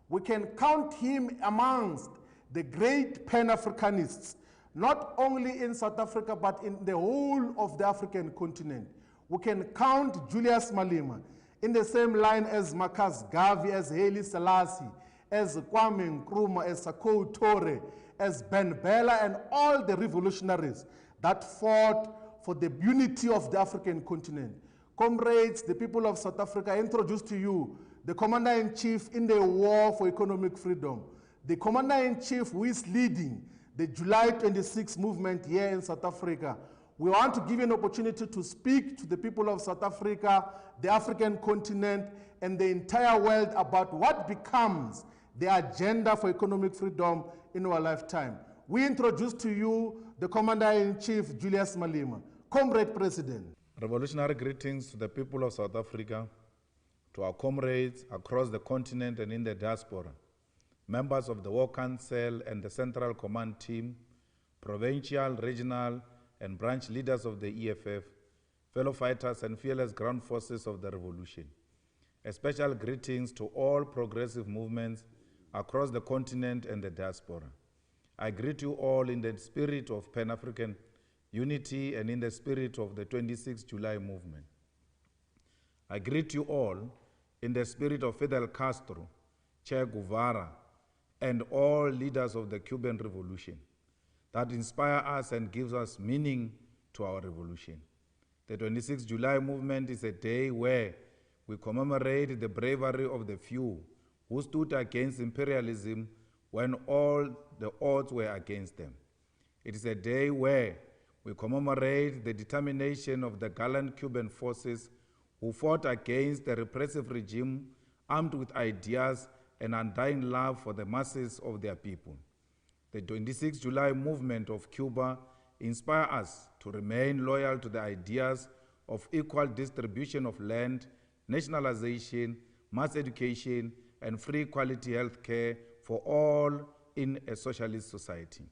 We can count him amongst the great Pan-Africanists, not only in South Africa, but in the whole of the African continent. We can count Julius Malema in the same line as Marcus Garvey, as Haile Selassie, as Kwame Nkrumah, as Sakou Toure, as Ben Bella, and all the revolutionaries that fought for the unity of the African continent. Comrades, the people of South Africa, I introduce to you the Commander-in-Chief in the war for economic freedom. The Commander-in-Chief who is leading the July 26 movement here in South Africa. We want to give you an opportunity to speak to the people of South Africa, the African continent, and the entire world about what becomes the agenda for economic freedom in our lifetime. We introduce to you the Commander-in-Chief, Julius Malema. Comrade President. Revolutionary greetings to the people of South Africa, to our comrades across the continent and in the diaspora, members of the War Council and the Central Command Team, provincial, regional, and branch leaders of the EFF, fellow fighters and fearless ground forces of the revolution. A special greetings to all progressive movements across the continent and the diaspora. I greet you all in the spirit of Pan-African unity and in the spirit of the 26th July movement. I greet you all in the spirit of Fidel Castro, Che Guevara, and all leaders of the Cuban Revolution that inspire us and gives us meaning to our revolution. The 26th July movement is a day where we commemorate the bravery of the few who stood against imperialism when all the odds were against them. It is a day where we commemorate the determination of the gallant Cuban forces who fought against the repressive regime armed with ideas and undying love for the masses of their people. The 26 July movement of Cuba inspires us to remain loyal to the ideas of equal distribution of land, nationalization, mass education, and free quality health care for all in a socialist society.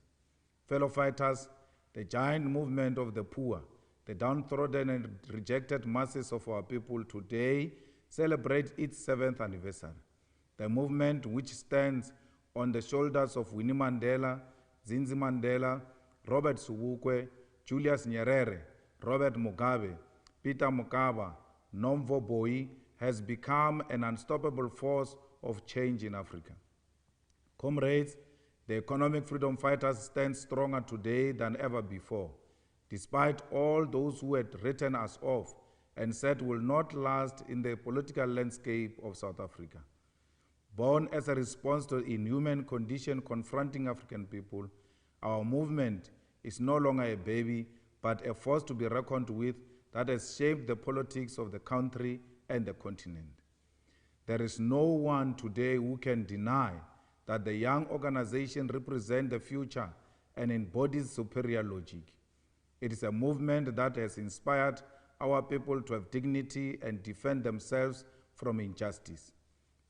Fellow fighters, the giant movement of the poor, the downtrodden and rejected masses of our people today celebrate its 7th anniversary. The movement, which stands on the shoulders of Winnie Mandela, Zinzi Mandela, Robert Sobukwe, Julius Nyerere, Robert Mugabe, Peter Mokaba, Nomvo Boi, has become an unstoppable force of change in Africa. Comrades, the economic freedom fighters stand stronger today than ever before, despite all those who had written us off and said will not last in the political landscape of South Africa. Born as a response to the inhuman condition confronting African people, our movement is no longer a baby, but a force to be reckoned with that has shaped the politics of the country and the continent. There is no one today who can deny that the young organization represents the future and embodies superior logic. It is a movement that has inspired our people to have dignity and defend themselves from injustice.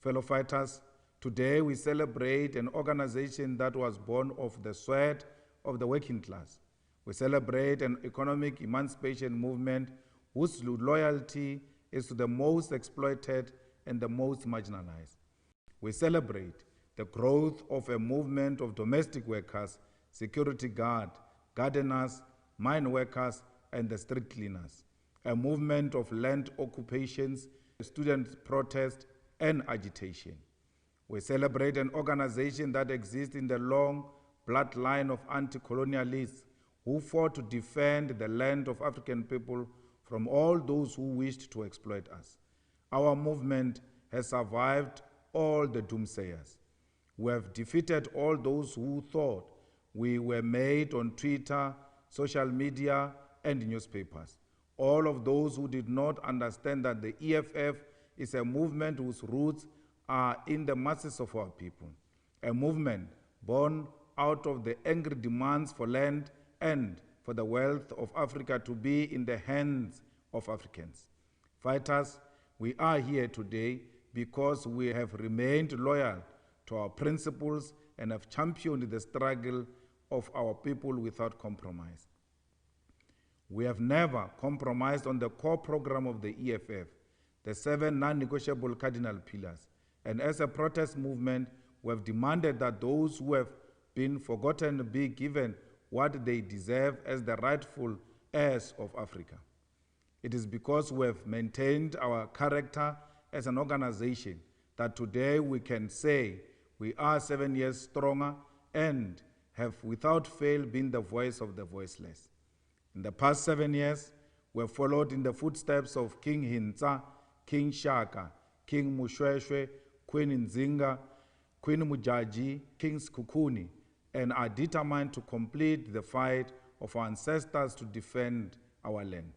Fellow fighters, today we celebrate an organization that was born of the sweat of the working class. We celebrate an economic emancipation movement whose loyalty is to the most exploited and the most marginalized. We celebrate the growth of a movement of domestic workers, security guard, gardeners, mine workers, and the street cleaners, a movement of land occupations, student protest, and agitation. We celebrate an organization that exists in the long bloodline of anti-colonialists who fought to defend the land of African people from all those who wished to exploit us. Our movement has survived all the doomsayers. We have defeated all those who thought we were made on Twitter, social media, and newspapers. All of those who did not understand that the EFF is a movement whose roots are in the masses of our people, a movement born out of the angry demands for land and for the wealth of Africa to be in the hands of Africans. Fighters, we are here today because we have remained loyal to our principles and have championed the struggle of our people without compromise. We have never compromised on the core program of the EFF, the 7 non-negotiable cardinal pillars. And as a protest movement, we have demanded that those who have been forgotten be given what they deserve as the rightful heirs of Africa. It is because we have maintained our character as an organization that today we can say we are 7 years stronger and have without fail been the voice of the voiceless. In the past 7 years, we have followed in the footsteps of King Hintsa, King Shaka, King Mushweshwe, Queen Nzinga, Queen Mujaji, King Skukuni, and are determined to complete the fight of our ancestors to defend our land.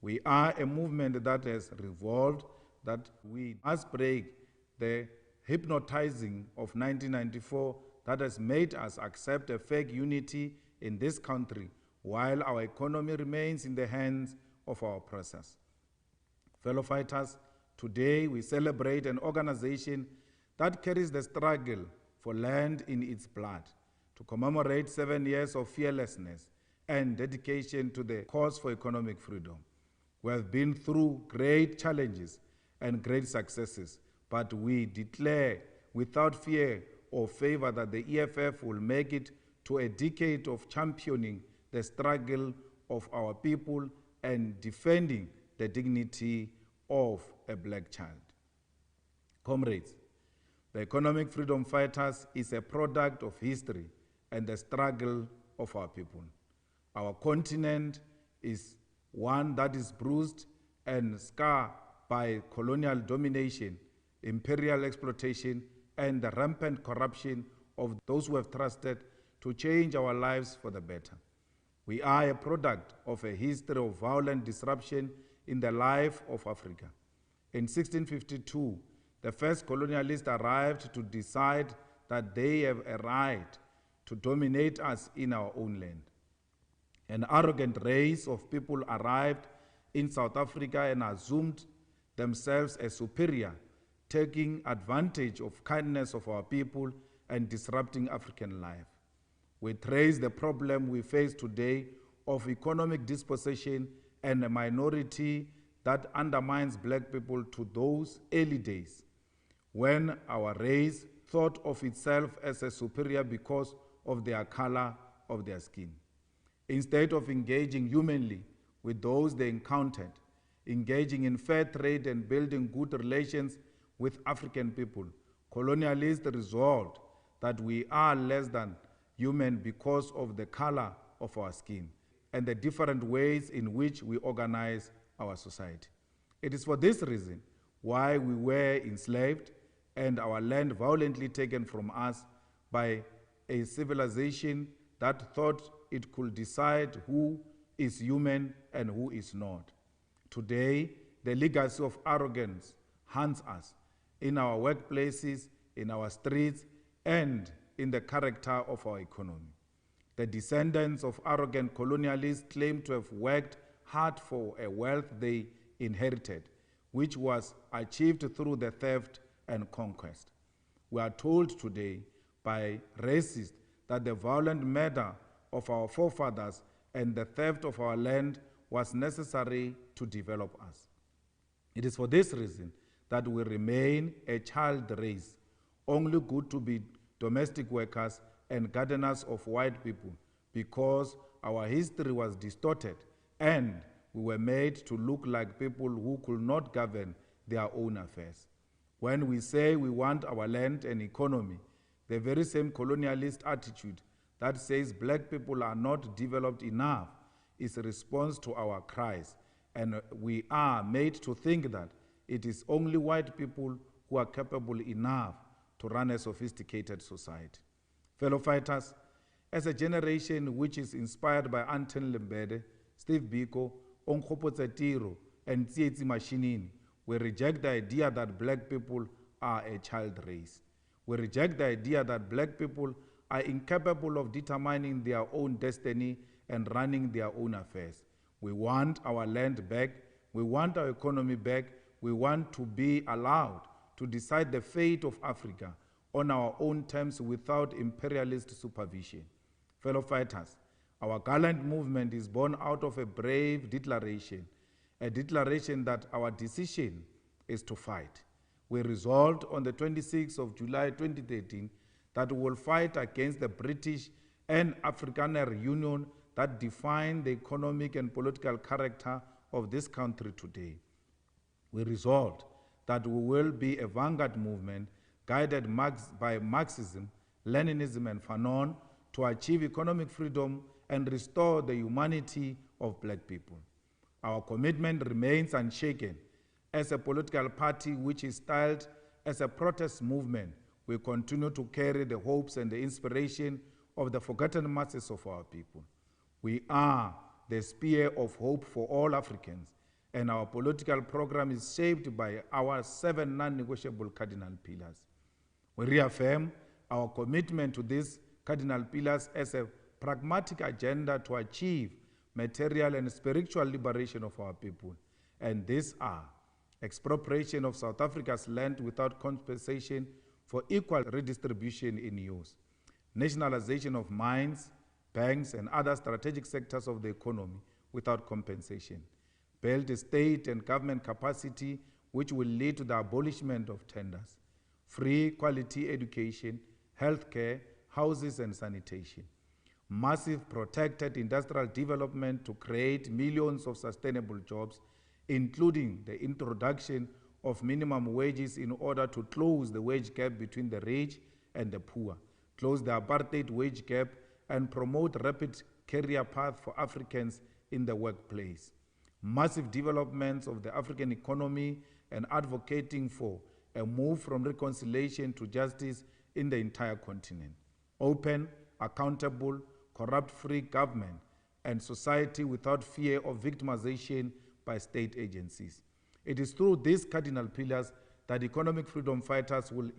We are a movement that has revolved that we must break the hypnotizing of 1994 that has made us accept a fake unity in this country while our economy remains in the hands of our oppressors. Fellow fighters, today we celebrate an organization that carries the struggle for land in its blood to commemorate 7 years of fearlessness and dedication to the cause for economic freedom. We have been through great challenges and great successes, but we declare without fear or favor that the EFF will make it to a decade of championing the struggle of our people and defending the dignity of a black child. Comrades, the economic freedom fighters is a product of history and the struggle of our people. Our continent is one that is bruised and scarred by colonial domination, imperial exploitation, and the rampant corruption of those who have trusted to change our lives for the better. We are a product of a history of violent disruption in the life of Africa. In 1652, the first colonialists arrived to decide that they have a right to dominate us in our own land. An arrogant race of people arrived in South Africa and assumed themselves as superior, taking advantage of kindness of our people and disrupting African life. We trace the problem we face today of economic dispossession and a minority that undermines black people to those early days when our race thought of itself as a superior because of their color of their skin. Instead of engaging humanly with those they encountered, engaging in fair trade and building good relations with African people, colonialists resolved that we are less than human because of the color of our skin and the different ways in which we organize our society. It is for this reason why we were enslaved and our land violently taken from us by a civilization that thought it could decide who is human and who is not. Today, the legacy of arrogance haunts us in our workplaces, in our streets, and in the character of our economy. The descendants of arrogant colonialists claim to have worked hard for a wealth they inherited, which was achieved through the theft and conquest. We are told today by racists that the violent murder of our forefathers and the theft of our land was necessary to develop us. It is for this reason that we remain a child race, only good to be domestic workers and gardeners of white people, because our history was distorted and we were made to look like people who could not govern their own affairs. When we say we want our land and economy, the very same colonialist attitude that says black people are not developed enough is a response to our cries, and we are made to think that it is only white people who are capable enough to run a sophisticated society. Fellow fighters, as a generation which is inspired by Anton Lembede, Steve Biko, Onkgopotse Tiro, and Tsietsi Mashinini, we reject the idea that black people are a child race. We reject the idea that black people are incapable of determining their own destiny and running their own affairs. We want our land back. We want our economy back. We want to be allowed to decide the fate of Africa on our own terms without imperialist supervision. Fellow fighters, our gallant movement is born out of a brave declaration, a declaration that our decision is to fight. We resolved on the 26th of July 2013 that we will fight against the British and Afrikaner Union that define the economic and political character of this country today. We resolved that we will be a vanguard movement guided by Marxism, Leninism, and Fanon to achieve economic freedom and restore the humanity of black people. Our commitment remains unshaken. As a political party which is styled as a protest movement, we continue to carry the hopes and the inspiration of the forgotten masses of our people. We are the spear of hope for all Africans, and our political program is shaped by our 7 non-negotiable cardinal pillars. We reaffirm our commitment to these cardinal pillars as a pragmatic agenda to achieve material and spiritual liberation of our people. And these are expropriation of South Africa's land without compensation for equal redistribution in use, nationalization of mines, banks, and other strategic sectors of the economy without compensation, build a state and government capacity which will lead to the abolishment of tenders, free quality education, healthcare, houses, and sanitation, massive protected industrial development to create millions of sustainable jobs, including the introduction of minimum wages in order to close the wage gap between the rich and the poor, close the apartheid wage gap, and promote rapid career path for Africans in the workplace. Massive developments of the African economy and advocating for a move from reconciliation to justice in the entire continent. Open, accountable, corrupt-free government, and society without fear of victimization by state agencies. It is through these cardinal pillars that economic freedom fighters will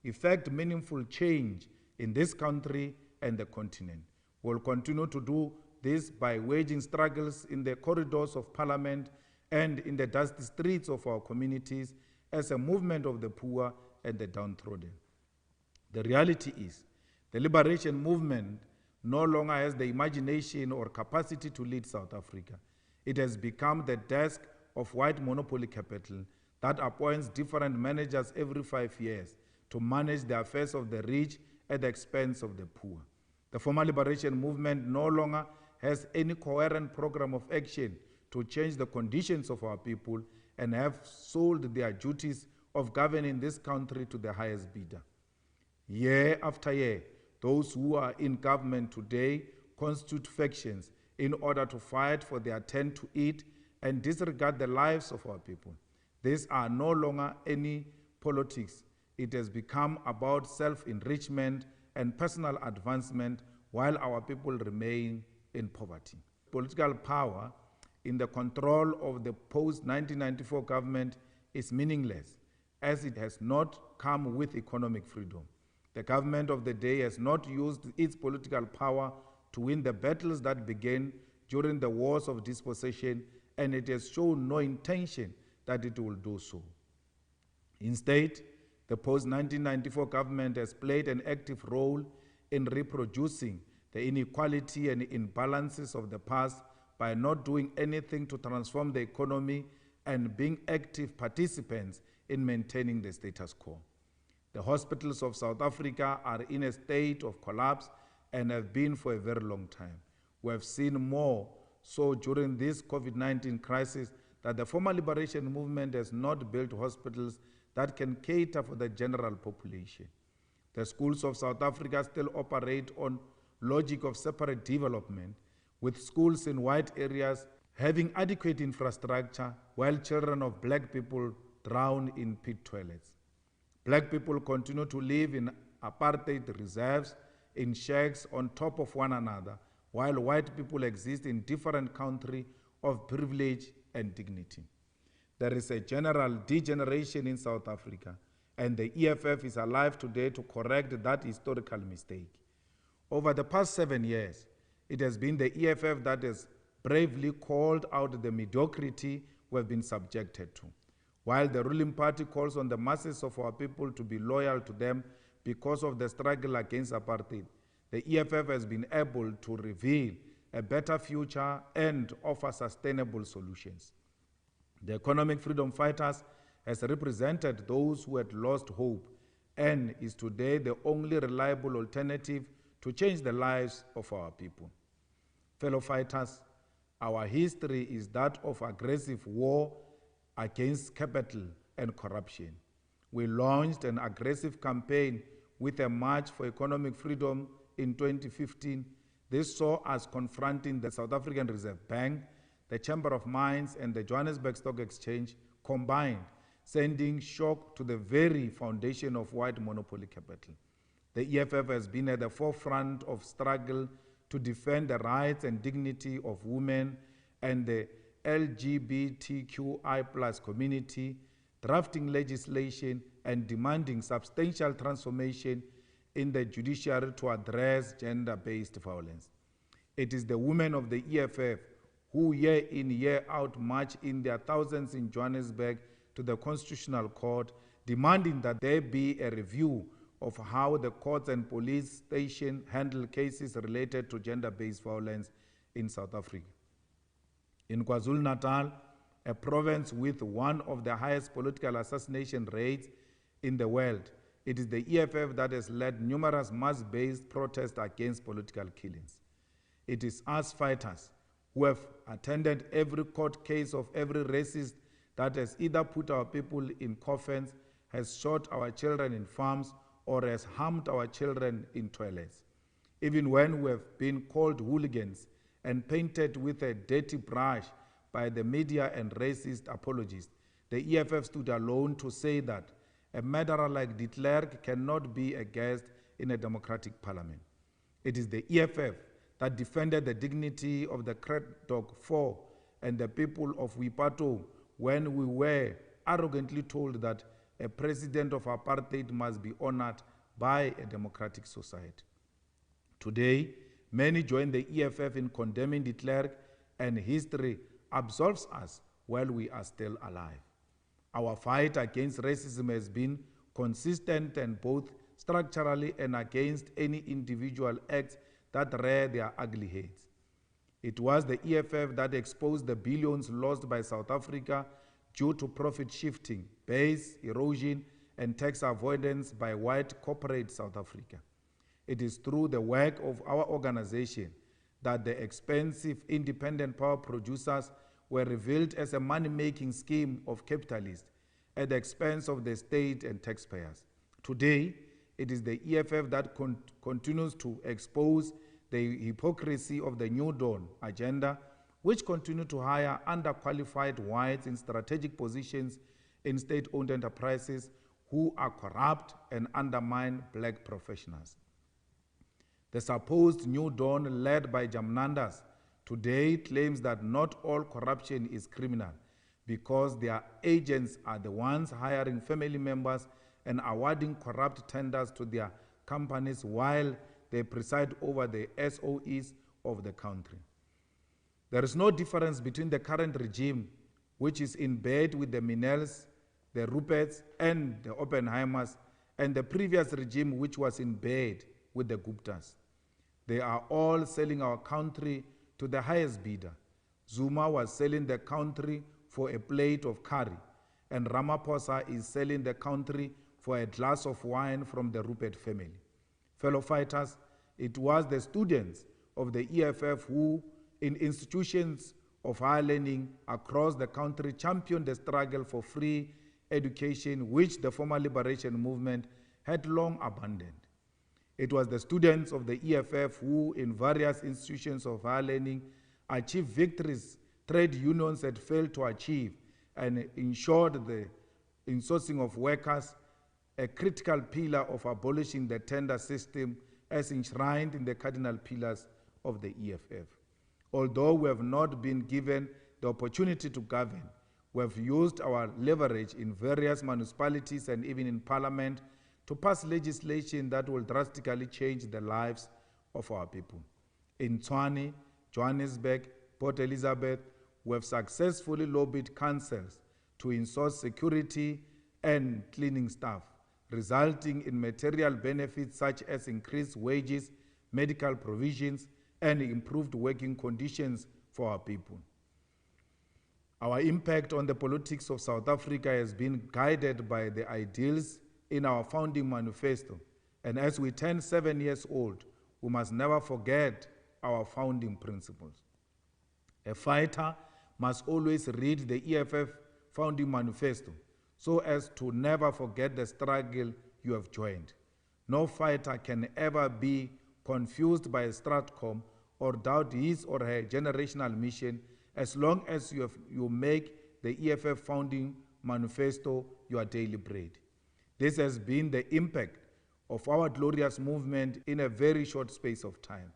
effect meaningful change in this country and the continent. We will continue to do this by waging struggles in the corridors of parliament and in the dusty streets of our communities as a movement of the poor and the downtrodden. The reality is, the liberation movement no longer has the imagination or capacity to lead South Africa. It has become the desk of white monopoly capital that appoints different managers every 5 years to manage the affairs of the rich at the expense of the poor. The former liberation movement no longer has any coherent program of action to change the conditions of our people and have sold their duties of governing this country to the highest bidder. Year after year, those who are in government today constitute factions in order to fight for their turn to eat and disregard the lives of our people. These are no longer any politics. It has become about self-enrichment and personal advancement while our people remain in poverty. Political power in the control of the post-1994 government is meaningless, as it has not come with economic freedom. The government of the day has not used its political power to win the battles that began during the wars of dispossession, and it has shown no intention that it will do so. Instead, the post-1994 government has played an active role in reproducing the inequality and imbalances of the past by not doing anything to transform the economy and being active participants in maintaining the status quo. The hospitals of South Africa are in a state of collapse and have been for a very long time. We have seen more so during this COVID-19 crisis that the former liberation movement has not built hospitals that can cater for the general population. The schools of South Africa still operate on logic of separate development, with schools in white areas having adequate infrastructure while children of black people drown in pit toilets. Black people continue to live in apartheid reserves, in shacks on top of one another, while white people exist in different countries of privilege and dignity. There is a general degeneration in South Africa, and the EFF is alive today to correct that historical mistake. Over the past 7 years, it has been the EFF that has bravely called out the mediocrity we have been subjected to. While the ruling party calls on the masses of our people to be loyal to them because of the struggle against apartheid, the EFF has been able to reveal a better future and offer sustainable solutions. The economic freedom fighters has represented those who had lost hope and is today the only reliable alternative to change the lives of our people. Fellow fighters, our history is that of aggressive war against capital and corruption. We launched an aggressive campaign with a March for Economic Freedom in 2015. This saw us confronting the South African Reserve Bank, the Chamber of Mines, and the Johannesburg Stock Exchange combined, sending shock to the very foundation of white monopoly capital. The EFF has been at the forefront of struggle to defend the rights and dignity of women and the LGBTQI+ community, drafting legislation and demanding substantial transformation in the judiciary to address gender-based violence. It is the women of the EFF who year in, year out march in their thousands in Johannesburg to the Constitutional Court, demanding that there be a review of how the courts and police station handle cases related to gender-based violence in South Africa. In KwaZulu-Natal, a province with one of the highest political assassination rates in the world, it is the EFF that has led numerous mass-based protests against political killings. It is us fighters who have attended every court case of every racist that has either put our people in coffins, has shot our children in farms, or has harmed our children in toilets. Even when we have been called hooligans and painted with a dirty brush by the media and racist apologists, the EFF stood alone to say that a murderer like de Klerk cannot be a guest in a democratic parliament. It is the EFF that defended the dignity of the Kretdog 4 and the people of Wipato when we were arrogantly told that a president of apartheid must be honored by a democratic society. Today, many join the EFF in condemning de Klerk, and history absolves us while we are still alive. Our fight against racism has been consistent and both structurally and against any individual acts that rear their ugly heads. It was the EFF that exposed the billions lost by South Africa due to profit shifting, base erosion, and tax avoidance by white corporate South Africa. It is through the work of our organization that the expensive independent power producers were revealed as a money-making scheme of capitalists at the expense of the state and taxpayers. Today, it is the EFF that continues to expose the hypocrisy of the New Dawn agenda, which continue to hire underqualified whites in strategic positions in state-owned enterprises who are corrupt and undermine black professionals. The supposed New Dawn, led by Jamnandas, today claims that not all corruption is criminal because their agents are the ones hiring family members and awarding corrupt tenders to their companies while they preside over the SOEs of the country. There is no difference between the current regime, which is in bed with the Minels, the Ruperts, and the Oppenheimers, and the previous regime, which was in bed with the Guptas. They are all selling our country to the highest bidder. Zuma was selling the country for a plate of curry, and Ramaphosa is selling the country for a glass of wine from the Rupert family. Fellow fighters, it was the students of the EFF who, in institutions of higher learning across the country, championed the struggle for free education, which the former liberation movement had long abandoned. It was the students of the EFF who, in various institutions of higher learning, achieved victories trade unions had failed to achieve and ensured the insourcing of workers, a critical pillar of abolishing the tender system as enshrined in the cardinal pillars of the EFF. Although we have not been given the opportunity to govern, we have used our leverage in various municipalities and even in parliament to pass legislation that will drastically change the lives of our people. In Tshwane, Johannesburg, Port Elizabeth, we have successfully lobbied councils to insource security and cleaning staff, resulting in material benefits such as increased wages, medical provisions, and improved working conditions for our people. Our impact on the politics of South Africa has been guided by the ideals in our founding manifesto, and as we turn 7 years old, we must never forget our founding principles. A fighter must always read the EFF founding manifesto so as to never forget the struggle you have joined. No fighter can ever be confused by a Stratcom or doubt his or her generational mission as long as you make the EFF founding manifesto your daily bread. This has been the impact of our glorious movement in a very short space of time.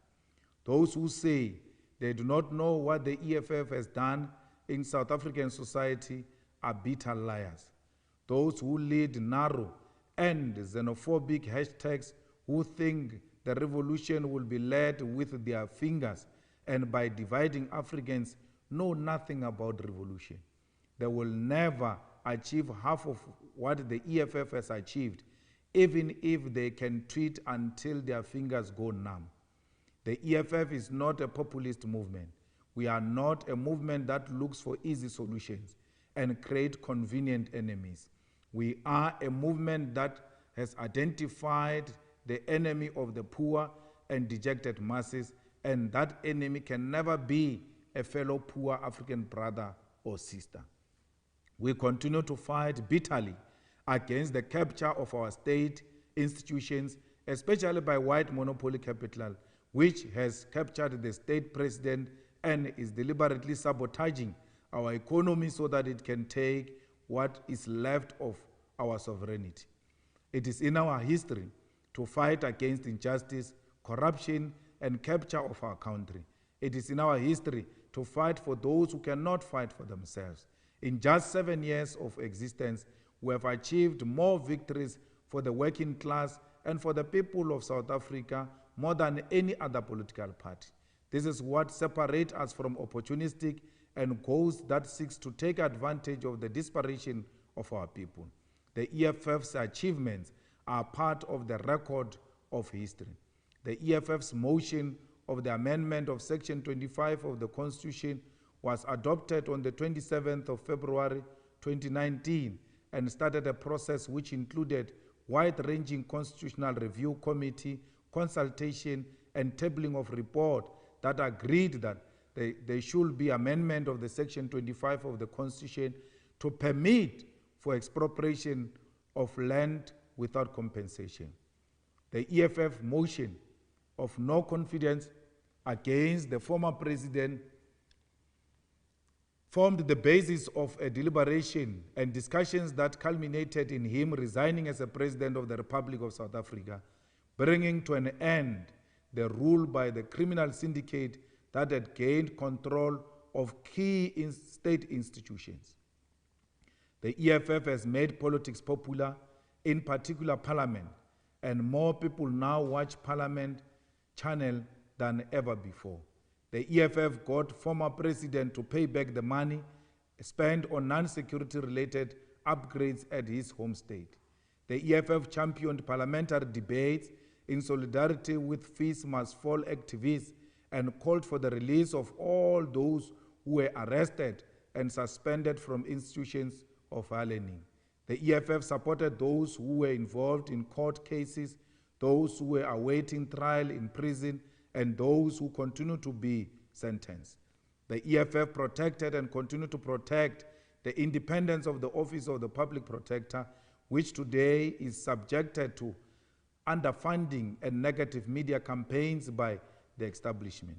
Those who say they do not know what the EFF has done in South African society are bitter liars. Those who lead narrow and xenophobic hashtags who think the revolution will be led with their fingers and by dividing Africans know nothing about revolution. They will never achieve half of what the EFF has achieved, even if they can tweet until their fingers go numb. The EFF is not a populist movement. We are not a movement that looks for easy solutions and create convenient enemies. We are a movement that has identified the enemy of the poor and dejected masses, and that enemy can never be a fellow poor African brother or sister. We continue to fight bitterly against the capture of our state institutions, especially by white monopoly capital, which has captured the state president and is deliberately sabotaging our economy so that it can take what is left of our sovereignty. It is in our history to fight against injustice corruption, and capture of our country. It is in our history to fight for those who cannot fight for themselves. In just 7 years of existence, we have achieved more victories for the working class and for the people of South Africa more than any other political party. This is what separates us from opportunistic and goals that seeks to take advantage of the desperation of our people. The EFF's achievements are part of the record of history. The EFF's motion of the amendment of Section 25 of the Constitution was adopted on the 27th of February 2019 and started a process which included wide-ranging constitutional review committee, consultation, and tabling of report that agreed that there should be amendment of the Section 25 of the Constitution to permit for expropriation of land without compensation. The EFF motion of no confidence against the former president formed the basis of a deliberation and discussions that culminated in him resigning as a president of the Republic of South Africa, bringing to an end the rule by the criminal syndicate that had gained control of key state institutions. The EFF has made politics popular, in particular Parliament, and more people now watch Parliament channel than ever before. The EFF got former president to pay back the money spent on non-security related upgrades at his home state. The EFF championed parliamentary debates in solidarity with Fees Must Fall activists and called for the release of all those who were arrested and suspended from institutions of higher learning. The EFF supported those who were involved in court cases, those who were awaiting trial in prison, and those who continue to be sentenced. The EFF protected and continue to protect the independence of the Office of the Public Protector, which today is subjected to underfunding and negative media campaigns by the establishment.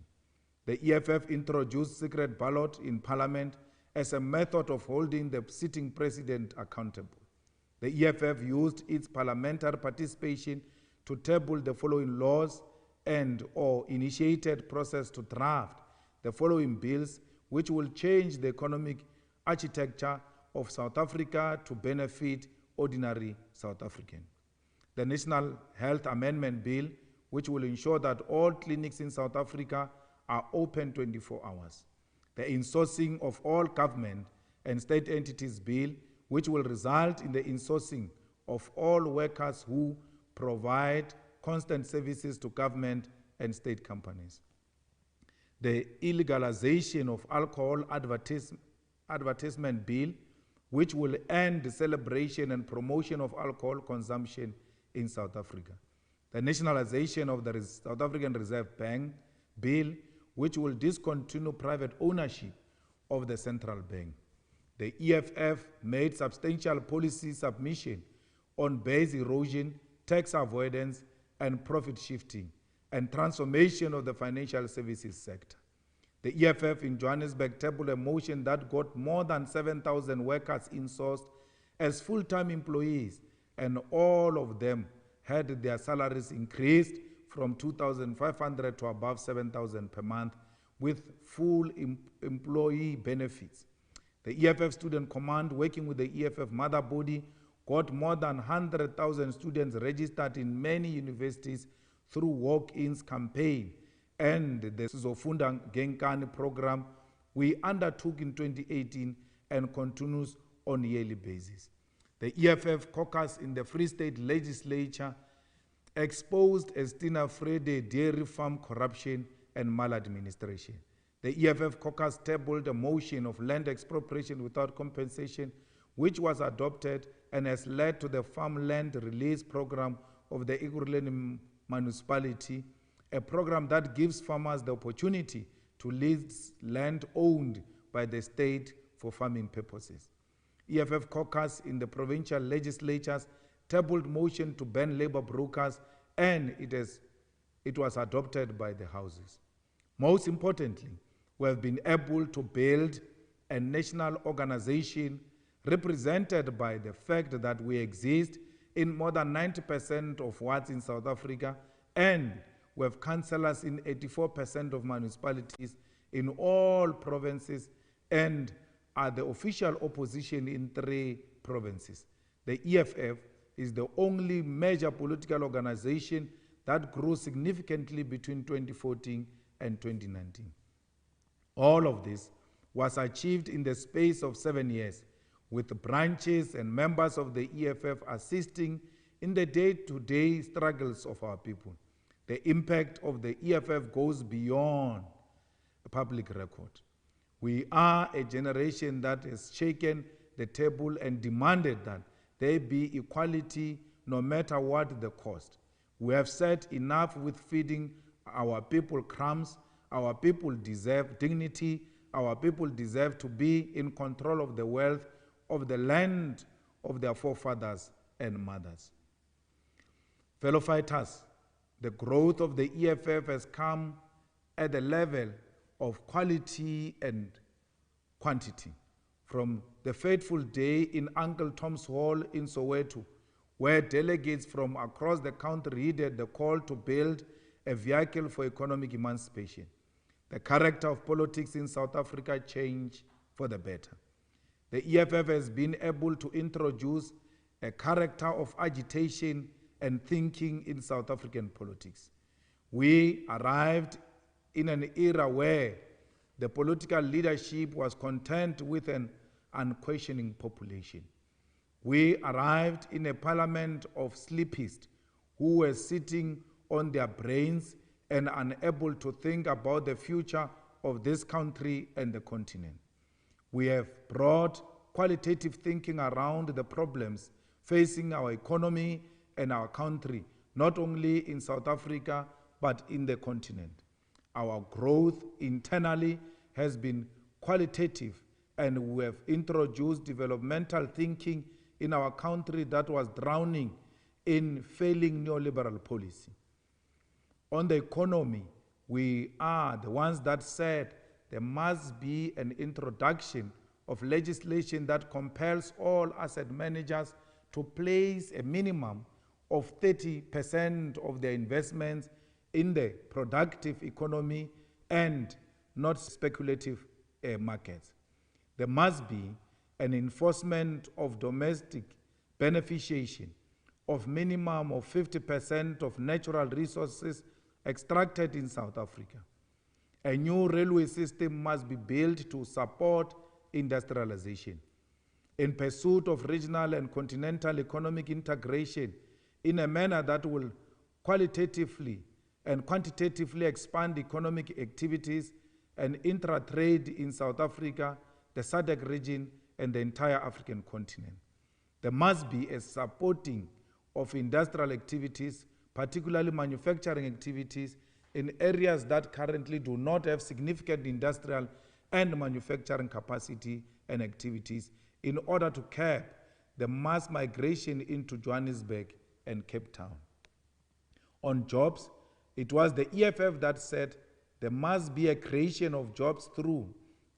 The EFF introduced secret ballot in Parliament as a method of holding the sitting president accountable. The EFF used its parliamentary participation to table the following laws and/or initiated process to draft the following bills which will change the economic architecture of South Africa to benefit ordinary South Africans. The National Health Amendment Bill, which will ensure that all clinics in South Africa are open 24 hours. The Insourcing of All Government and State Entities Bill, which will result in the insourcing of all workers who provide constant services to government and state companies. The illegalization of alcohol advertisement bill, which will end the celebration and promotion of alcohol consumption in South Africa. The nationalization of the South African Reserve Bank bill, which will discontinue private ownership of the central bank. The EFF made substantial policy submission on base erosion, tax avoidance, and profit shifting, and transformation of the financial services sector. The EFF in Johannesburg tabled a motion that got more than 7,000 workers insourced as full-time employees, and all of them had their salaries increased from 2,500 to above 7,000 per month with full employee benefits. The EFF Student Command, working with the EFF mother body, got more than 100,000 students registered in many universities through walk-ins campaign, and the Sizofunda Genkani program we undertook in 2018 and continues on a yearly basis. The EFF caucus in the Free State Legislature exposed Estina Frede dairy farm corruption and maladministration. The EFF caucus tabled a motion of land expropriation without compensation, which was adopted and has led to the farmland release program of the Ekurhuleni municipality, a program that gives farmers the opportunity to lease land owned by the state for farming purposes. EFF caucus in the provincial legislatures tabled motion to ban labor brokers, and it was adopted by the houses. Most importantly, we have been able to build a national organization represented by the fact that we exist in more than 90% of wards in South Africa, and We have councillors in 84% of municipalities in all provinces and are the official opposition in 3 provinces. The EFF is the only major political organization that grew significantly between 2014 and 2019. All of this was achieved in the space of 7 years, with branches and members of the EFF assisting in the day-to-day struggles of our people. The impact of the EFF goes beyond a public record. We are a generation that has shaken the table and demanded that there be equality no matter what the cost. We have said enough with feeding our people crumbs. Our people deserve dignity. Our people deserve to be in control of the wealth of the land of their forefathers and mothers. Fellow fighters, the growth of the EFF has come at the level of quality and quantity. From the fateful day in Uncle Tom's Hall in Soweto, where delegates from across the country heeded the call to build a vehicle for economic emancipation, the character of politics in South Africa changed for the better. The EFF has been able to introduce a character of agitation and thinking in South African politics. We arrived in an era where the political leadership was content with an unquestioning population. We arrived in a parliament of sleepists who were sitting on their brains and unable to think about the future of this country and the continent. We have brought qualitative thinking around the problems facing our economy and our country, not only in South Africa, but in the continent. Our growth internally has been qualitative, and we have introduced developmental thinking in our country that was drowning in failing neoliberal policy. On the economy, we are the ones that said there must be an introduction of legislation that compels all asset managers to place a minimum of 30% of their investments in the productive economy and not speculative markets. There must be an enforcement of domestic beneficiation of minimum of 50% of natural resources extracted in South Africa. A new railway system must be built to support industrialization. In pursuit of regional and continental economic integration in a manner that will qualitatively and quantitatively expand economic activities and intra-trade in South Africa, the SADC region, and the entire African continent. There must be a supporting of industrial activities, particularly manufacturing activities, in areas that currently do not have significant industrial and manufacturing capacity and activities in order to curb the mass migration into Johannesburg and Cape Town. On jobs, it was the EFF that said there must be a creation of jobs through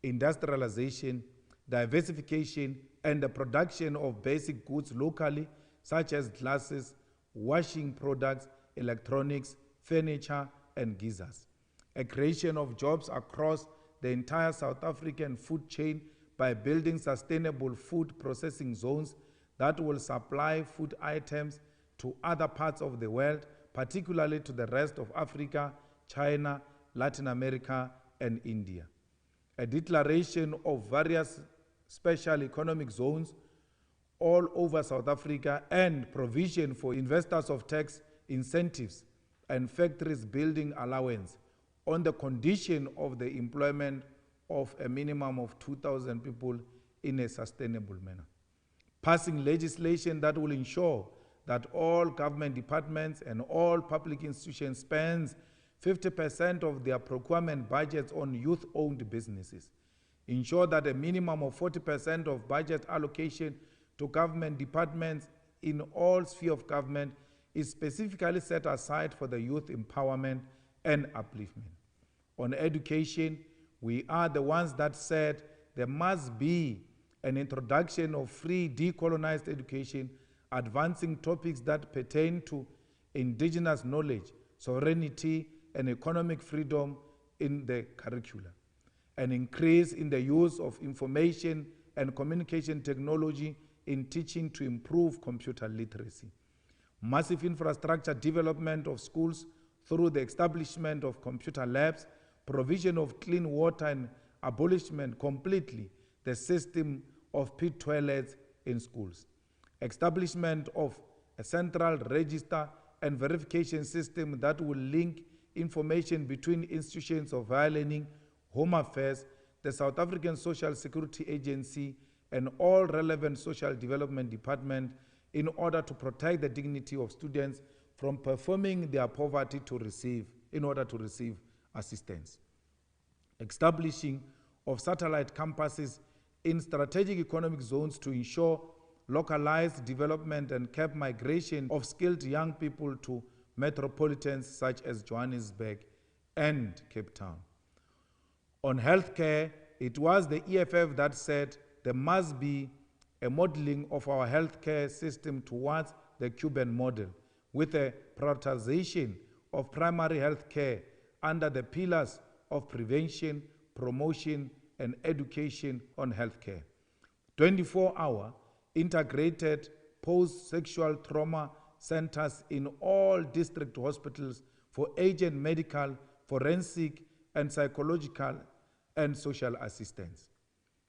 industrialization, diversification, and the production of basic goods locally, such as glasses, washing products, electronics, furniture, and geysers. A creation of jobs across the entire South African food chain by building sustainable food processing zones that will supply food items to other parts of the world, particularly to the rest of Africa, China, Latin America, and India. A declaration of various special economic zones all over South Africa and provision for investors of tax incentives and factories building allowance on the condition of the employment of a minimum of 2,000 people in a sustainable manner. Passing legislation that will ensure that all government departments and all public institutions spend 50% of their procurement budgets on youth-owned businesses. Ensure that a minimum of 40% of budget allocation to government departments in all spheres of government is specifically set aside for the youth empowerment and upliftment. On education, we are the ones that said there must be an introduction of free decolonized education, advancing topics that pertain to indigenous knowledge, sovereignty, and economic freedom in the curricula. An increase in the use of information and communication technology in teaching to improve computer literacy. Massive infrastructure development of schools through the establishment of computer labs, provision of clean water, and abolishment completely the system of pit toilets in schools. Establishment of a central register and verification system that will link information between institutions of higher learning, Home Affairs, the South African Social Security Agency, and all relevant social development departments in order to protect the dignity of students from performing their poverty in order to receive assistance. Establishing of satellite campuses in strategic economic zones to ensure localized development and cap migration of skilled young people to metropolitans such as Johannesburg and Cape Town. On healthcare, it was the EFF that said there must be a modeling of our healthcare system towards the Cuban model, with a prioritization of primary healthcare under the pillars of prevention, promotion, and education on healthcare. 24-hour integrated post-sexual trauma centers in all district hospitals for aged medical, forensic, and psychological and social assistance.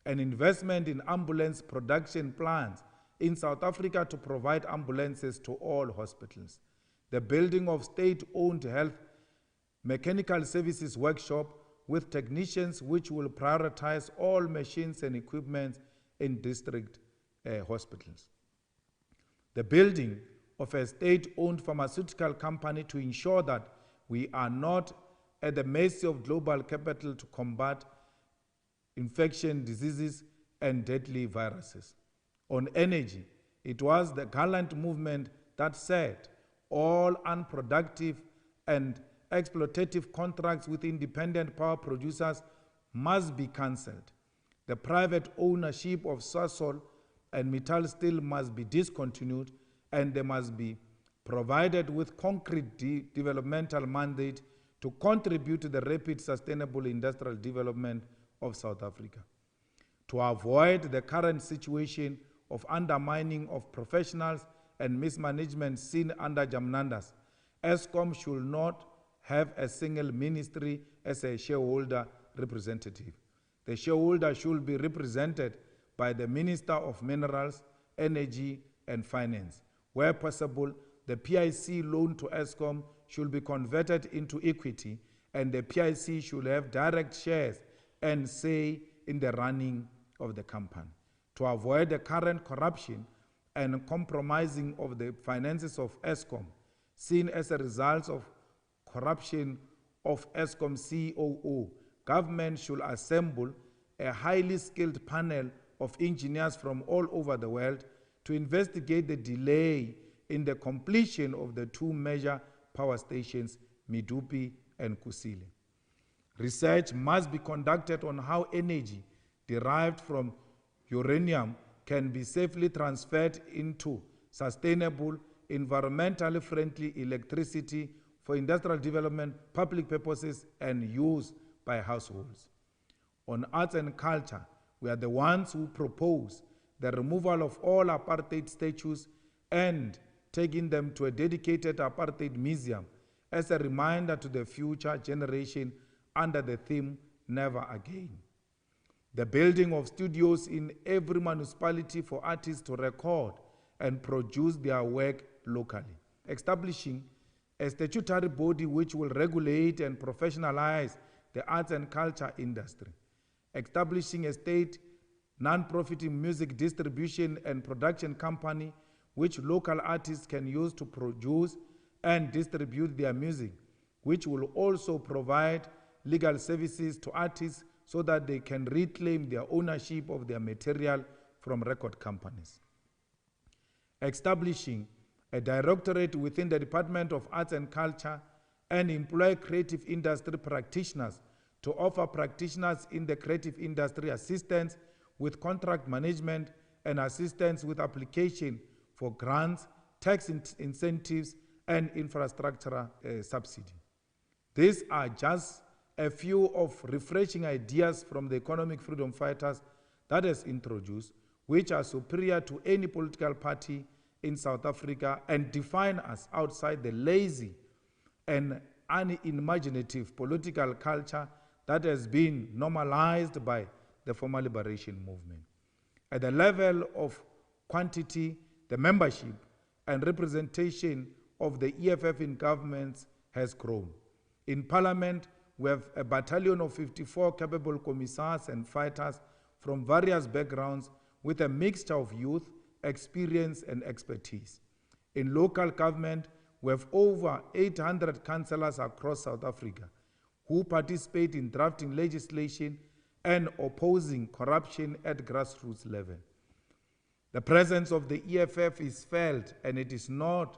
An investment in ambulance production plants in South Africa to provide ambulances to all hospitals. The building of state-owned health mechanical services workshop with technicians which will prioritize all machines and equipment in district hospitals. The building of a state-owned pharmaceutical company to ensure that we are not at the mercy of global capital to combat infection diseases and deadly viruses. On energy, it was the gallant movement that said all unproductive and exploitative contracts with independent power producers must be cancelled. The private ownership of Sasol and Metal Steel must be discontinued, and they must be provided with concrete developmental mandate to contribute to the rapid sustainable industrial development of South Africa. To avoid the current situation of undermining of professionals and mismanagement seen under Jamnandas, Eskom should not have a single ministry as a shareholder representative. The shareholder should be represented by the Minister of Minerals, Energy and Finance. Where possible, the PIC loan to Eskom should be converted into equity, and the PIC should have direct shares and say in the running of the company. To avoid the current corruption and compromising of the finances of Eskom, seen as a result of corruption of Eskom COO, government should assemble a highly skilled panel of engineers from all over the world to investigate the delay in the completion of the two major power stations, Medupi and Kusile. Research must be conducted on how energy derived from uranium can be safely transferred into sustainable, environmentally friendly electricity for industrial development, public purposes, and use by households. On arts and culture, we are the ones who propose the removal of all apartheid statues and taking them to a dedicated apartheid museum as a reminder to the future generation under the theme, Never Again. The building of studios in every municipality for artists to record and produce their work locally. Establishing a statutory body which will regulate and professionalize the arts and culture industry. Establishing a state non-profit music distribution and production company which local artists can use to produce and distribute their music, which will also provide legal services to artists so that they can reclaim their ownership of their material from record companies. Establishing a directorate within the Department of Arts and Culture and employ creative industry practitioners to offer practitioners in the creative industry assistance with contract management and assistance with application for grants, tax incentives, and infrastructure subsidy. These are just a few of refreshing ideas from the economic freedom fighters that has introduced, which are superior to any political party in South Africa and define us outside the lazy and unimaginative political culture that has been normalized by the former liberation movement. At the level of quantity, the membership and representation of the EFF in governments has grown. In Parliament, we have a battalion of 54 capable commissars and fighters from various backgrounds with a mixture of youth, experience, and expertise. In local government, we have over 800 councillors across South Africa who participate in drafting legislation and opposing corruption at grassroots level. The presence of the EFF is felt, and it is not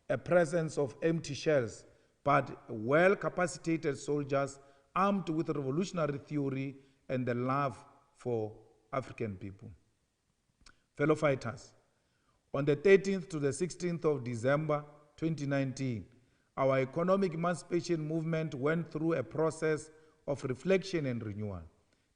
a presence of empty shells, but well-capacitated soldiers armed with revolutionary theory and the love for African people. Fellow fighters, on the 13th to the 16th of December 2019, our economic emancipation movement went through a process of reflection and renewal.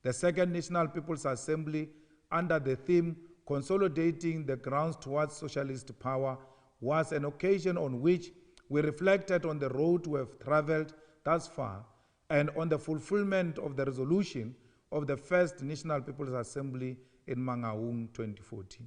The Second National People's Assembly, under the theme Consolidating the Grounds Towards Socialist Power, was an occasion on which we reflected on the road we have traveled thus far and on the fulfillment of the resolution of the First National People's Assembly in Mangaung 2014.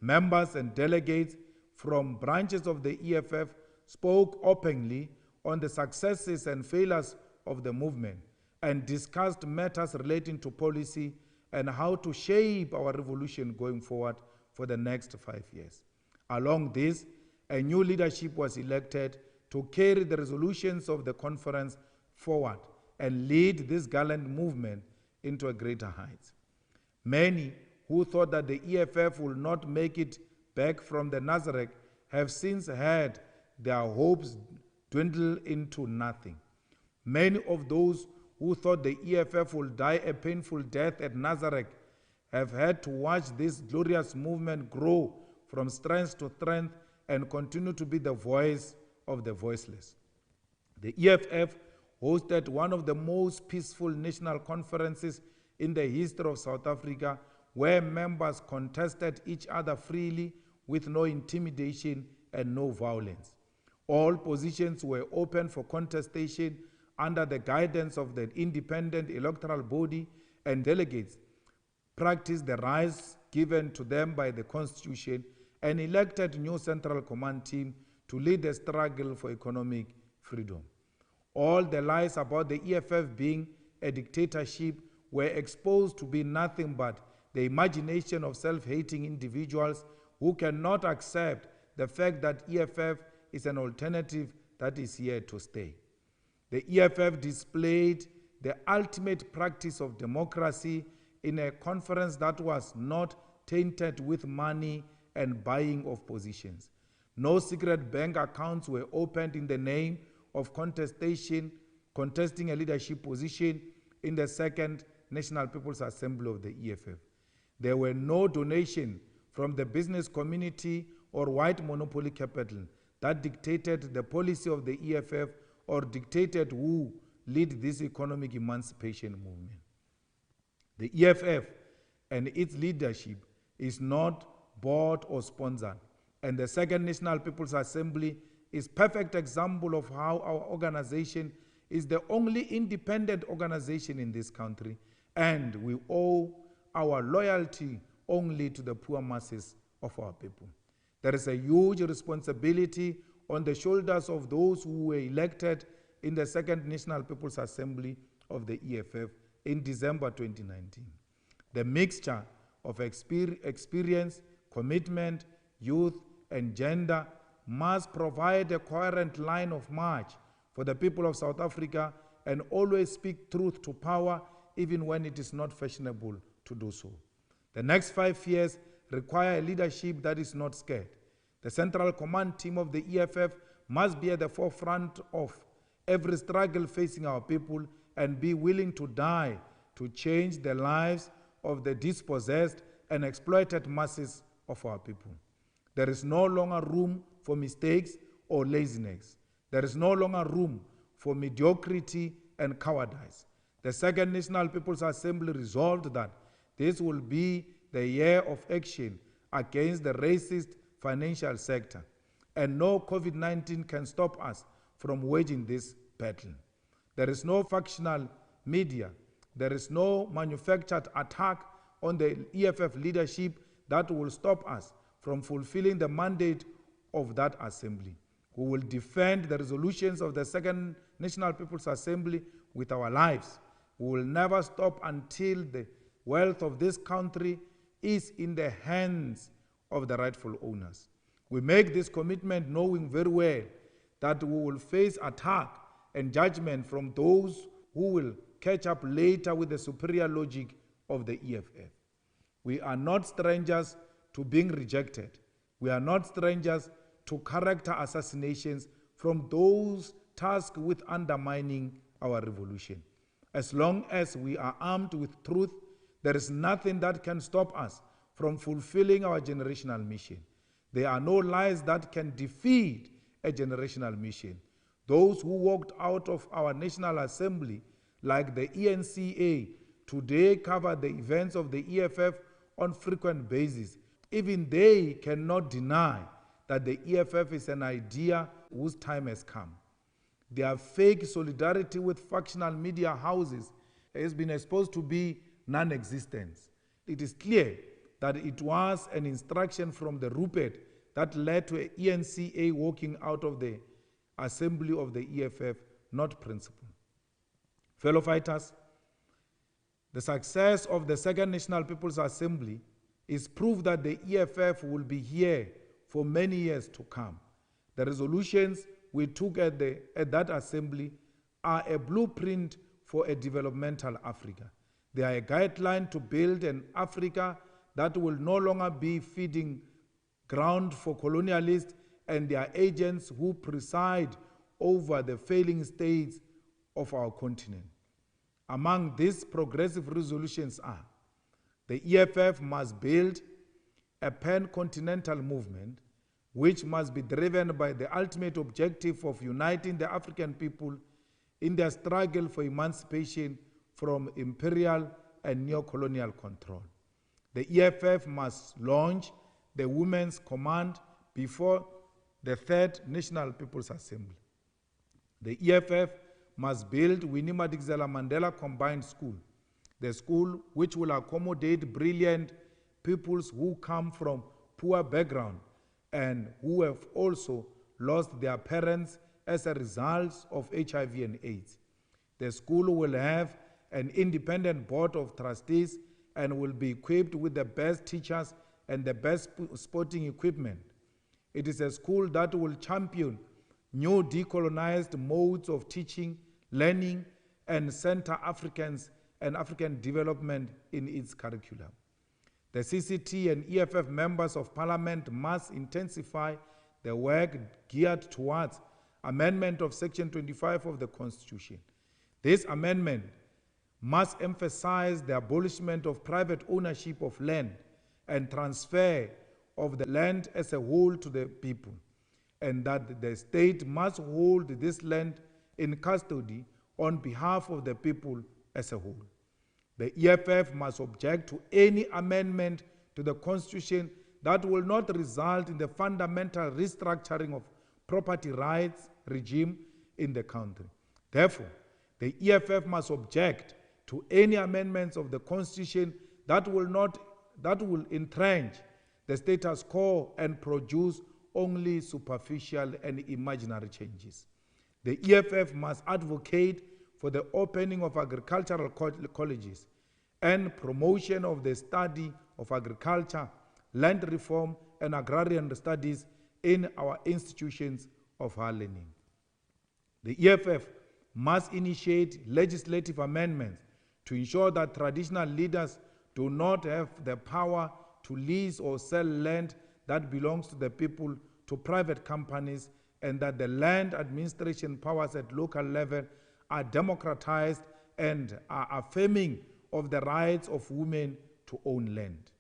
Members and delegates from branches of the EFF spoke openly on the successes and failures of the movement and discussed matters relating to policy and how to shape our revolution going forward for the next 5 years. Along this, a new leadership was elected to carry the resolutions of the conference forward and lead this gallant movement into a greater heights. Many who thought that the EFF will not make it back from the Nazareth have since had their hopes dwindle into nothing. Many of those who thought the EFF will die a painful death at Nazareth have had to watch this glorious movement grow from strength to strength and continue to be the voice of the voiceless. The EFF hosted one of the most peaceful national conferences in the history of South Africa, where members contested each other freely with no intimidation and no violence. All positions were open for contestation under the guidance of the independent electoral body, and delegates practiced the rights given to them by the Constitution and elected new Central Command team to lead the struggle for economic freedom. All the lies about the EFF being a dictatorship were exposed to be nothing but the imagination of self-hating individuals who cannot accept the fact that EFF is an alternative that is here to stay. The EFF displayed the ultimate practice of democracy in a conference that was not tainted with money and buying of positions. No secret bank accounts were opened in the name of contesting a leadership position in the Second National People's Assembly of the EFF. There were no donations from the business community or white monopoly capital that dictated the policy of the EFF or dictated who lead this economic emancipation movement. The EFF and its leadership is not bought or sponsored, and the Second National People's Assembly is a perfect example of how our organization is the only independent organization in this country, and we owe our loyalty only to the poor masses of our people. There is a huge responsibility on the shoulders of those who were elected in the Second National People's Assembly of the EFF in December 2019. The mixture of experience, commitment, youth, and gender must provide a coherent line of march for the people of South Africa and always speak truth to power even when it is not fashionable to do so. The next 5 years require a leadership that is not scared. The Central Command team of the EFF must be at the forefront of every struggle facing our people and be willing to die to change the lives of the dispossessed and exploited masses of our people. There is no longer room for mistakes or laziness. There is no longer room for mediocrity and cowardice. The Second National People's Assembly resolved that this will be the year of action against the racist financial sector, and no COVID-19 can stop us from waging this battle. There is no factional media. There is no manufactured attack on the EFF leadership that will stop us from fulfilling the mandate of that assembly. We will defend the resolutions of the Second National People's Assembly with our lives. We will never stop until the wealth of this country is in the hands of the rightful owners. We make this commitment knowing very well that we will face attack and judgment from those who will catch up later with the superior logic of the EFF. We are not strangers to being rejected. We are not strangers to character assassinations from those tasked with undermining our revolution. As long as we are armed with truth, there is nothing that can stop us from fulfilling our generational mission. There are no lies that can defeat a generational mission. Those who walked out of our National Assembly, like the ENCA, today cover the events of the EFF on frequent basis. Even they cannot deny that the EFF is an idea whose time has come. Their fake solidarity with factional media houses has been exposed to be non-existent. It is clear that it was an instruction from the Rupert that led to ENCA walking out of the assembly of the EFF, not principle. Fellow fighters, the success of the Second National People's Assembly is proof that the EFF will be here for many years to come. The resolutions we took at that assembly are a blueprint for a developmental Africa. They are a guideline to build an Africa that will no longer be feeding ground for colonialists and their agents who preside over the failing states of our continent. Among these progressive resolutions are: the EFF must build a pan-continental movement which must be driven by the ultimate objective of uniting the African people in their struggle for emancipation from imperial and neo-colonial control. The EFF must launch the Women's Command before the Third National People's Assembly. The EFF must build Winnie Madikizela Mandela Combined School, the school which will accommodate brilliant pupils who come from poor background and who have also lost their parents as a result of HIV and AIDS. The school will have an independent board of trustees and will be equipped with the best teachers and the best sporting equipment. It is a school that will champion new decolonized modes of teaching, learning, and center Africans and African development in its curriculum. The CCT and EFF members of Parliament must intensify the work geared towards amendment of Section 25 of the Constitution. This amendment must emphasize the abolishment of private ownership of land and transfer of the land as a whole to the people, and that the state must hold this land in custody on behalf of the people as a whole. The EFF must object to any amendment to the Constitution that will not result in the fundamental restructuring of property rights regime in the country. Therefore, the EFF must object to any amendments of the Constitution that will entrench the status quo and produce only superficial and imaginary changes. The EFF must advocate for the opening of agricultural colleges and promotion of the study of agriculture, land reform, and agrarian studies in our institutions of higher learning. The EFF must initiate legislative amendments to ensure that traditional leaders do not have the power to lease or sell land that belongs to the people to private companies, and that the land administration powers at local level are democratized and are affirming of the rights of women to own land.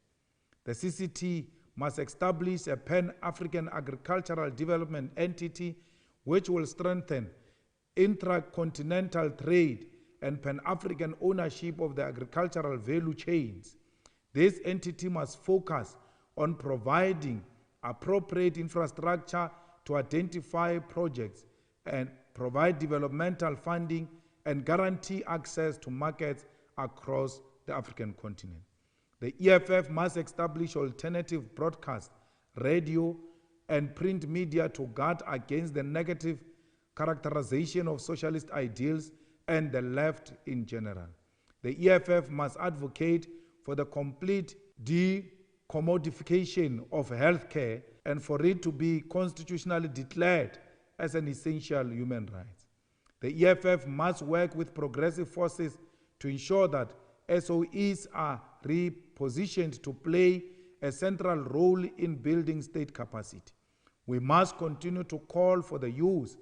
The CCT must establish a Pan-African agricultural development entity which will strengthen intra-continental trade and Pan-African ownership of the agricultural value chains. This entity must focus on providing appropriate infrastructure to identify projects and provide developmental funding and guarantee access to markets across the African continent. The EFF must establish alternative broadcast, radio, and print media to guard against the negative characterization of socialist ideals and the left in general. The EFF must advocate for the complete decommodification of healthcare and for it to be constitutionally declared as an essential human right. The EFF must work with progressive forces to ensure that SOEs are repositioned to play a central role in building state capacity. We must continue to call for the use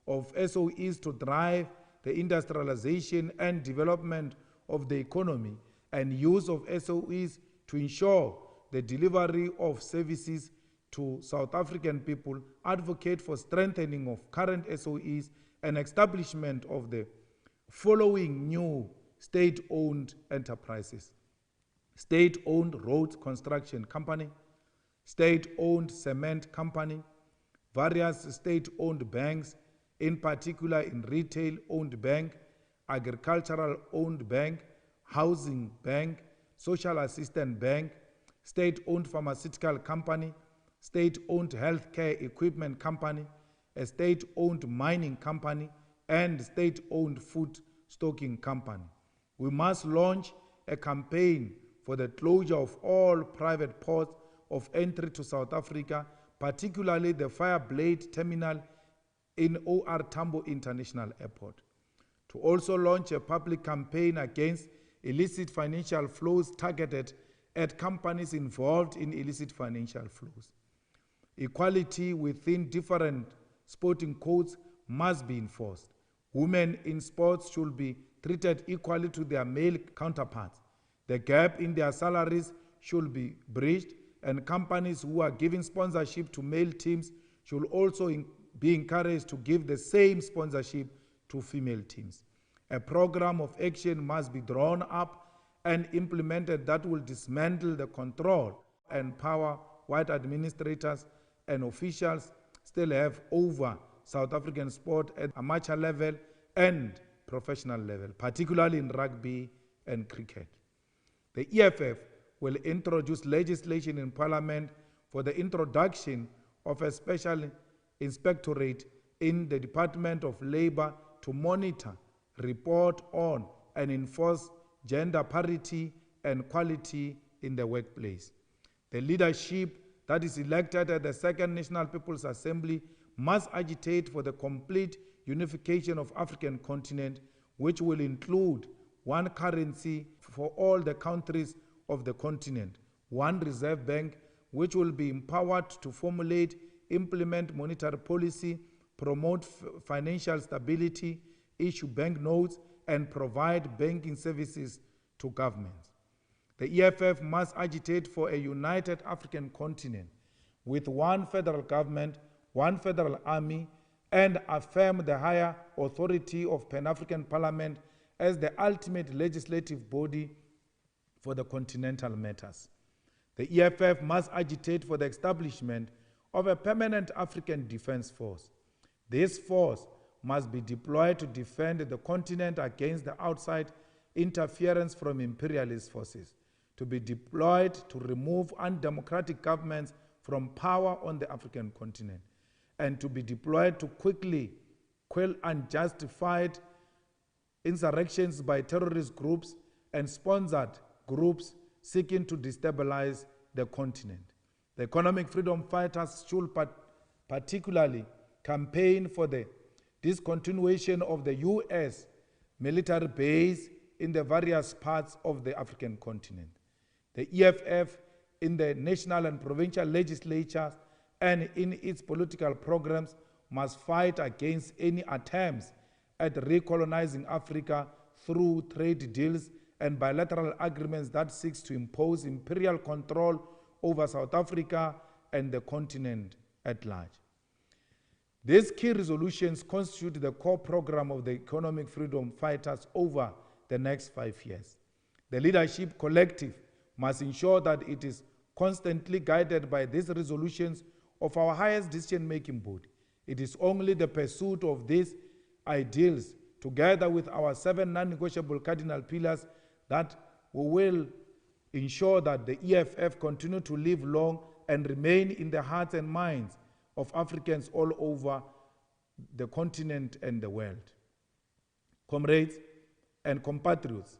of SOEs to drive the industrialization and development of the economy and use of SOEs to ensure the delivery of services to South African people, advocate for strengthening of current SOEs and establishment of the following new state-owned enterprises: state-owned road construction company, state-owned cement company, various state-owned banks, in particular in retail-owned bank, agricultural-owned bank, housing bank, social assistance bank, state-owned pharmaceutical company, state-owned healthcare equipment company, a state-owned mining company, and state-owned food stocking company. We must launch a campaign for the closure of all private ports of entry to South Africa, particularly the Fireblade terminal in OR Tambo International Airport. To also launch a public campaign against illicit financial flows targeted at companies involved in illicit financial flows. Equality within different sporting codes must be enforced. Women in sports should be treated equally to their male counterparts. The gap in their salaries should be bridged, and companies who are giving sponsorship to male teams should also be encouraged to give the same sponsorship to female teams. A program of action must be drawn up and implemented that will dismantle the control and power white administrators and officials still have over South African sport at amateur level and professional level, particularly in rugby and cricket. The EFF will introduce legislation in Parliament for the introduction of a special inspectorate in the Department of Labour to monitor, report on, and enforce gender parity and equality in the workplace. The leadership that is elected at the Second National People's Assembly must agitate for the complete unification of African continent, which will include one currency for all the countries of the continent, one reserve bank which will be empowered to formulate, implement monetary policy, promote financial stability, issue bank notes, and provide banking services to governments. The EFF must agitate for a united African continent with one federal government, one federal army, and affirm the higher authority of Pan-African Parliament as the ultimate legislative body for the continental matters. The EFF must agitate for the establishment of a permanent African Defense Force. This force must be deployed to defend the continent against the outside interference from imperialist forces, to be deployed to remove undemocratic governments from power on the African continent, and to be deployed to quickly quell unjustified insurrections by terrorist groups and sponsored groups seeking to destabilize the continent. The economic freedom fighters should particularly campaign for the discontinuation of the US military base in the various parts of the African continent. The EFF in the national and provincial legislatures and in its political programs must fight against any attempts at recolonizing Africa through trade deals and bilateral agreements that seeks to impose imperial control over South Africa and the continent at large. These key resolutions constitute the core program of the economic freedom fighters over the next 5 years. The leadership collective must ensure that it is constantly guided by these resolutions of our highest decision-making body. It is only the pursuit of these ideals, together with our 7 non-negotiable cardinal pillars, that we will ensure that the EFF continue to live long and remain in the hearts and minds of Africans all over the continent and the world. Comrades and compatriots,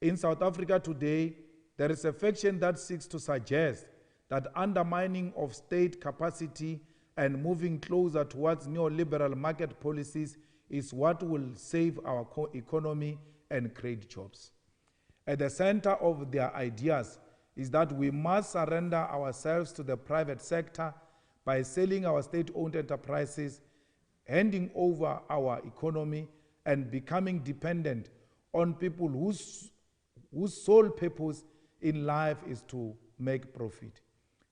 in South Africa today, there is a faction that seeks to suggest that undermining of state capacity and moving closer towards neoliberal market policies is what will save our economy and create jobs. At the center of their ideas is that we must surrender ourselves to the private sector by selling our state-owned enterprises, handing over our economy, and becoming dependent on people whose sole purpose in life is to make profit.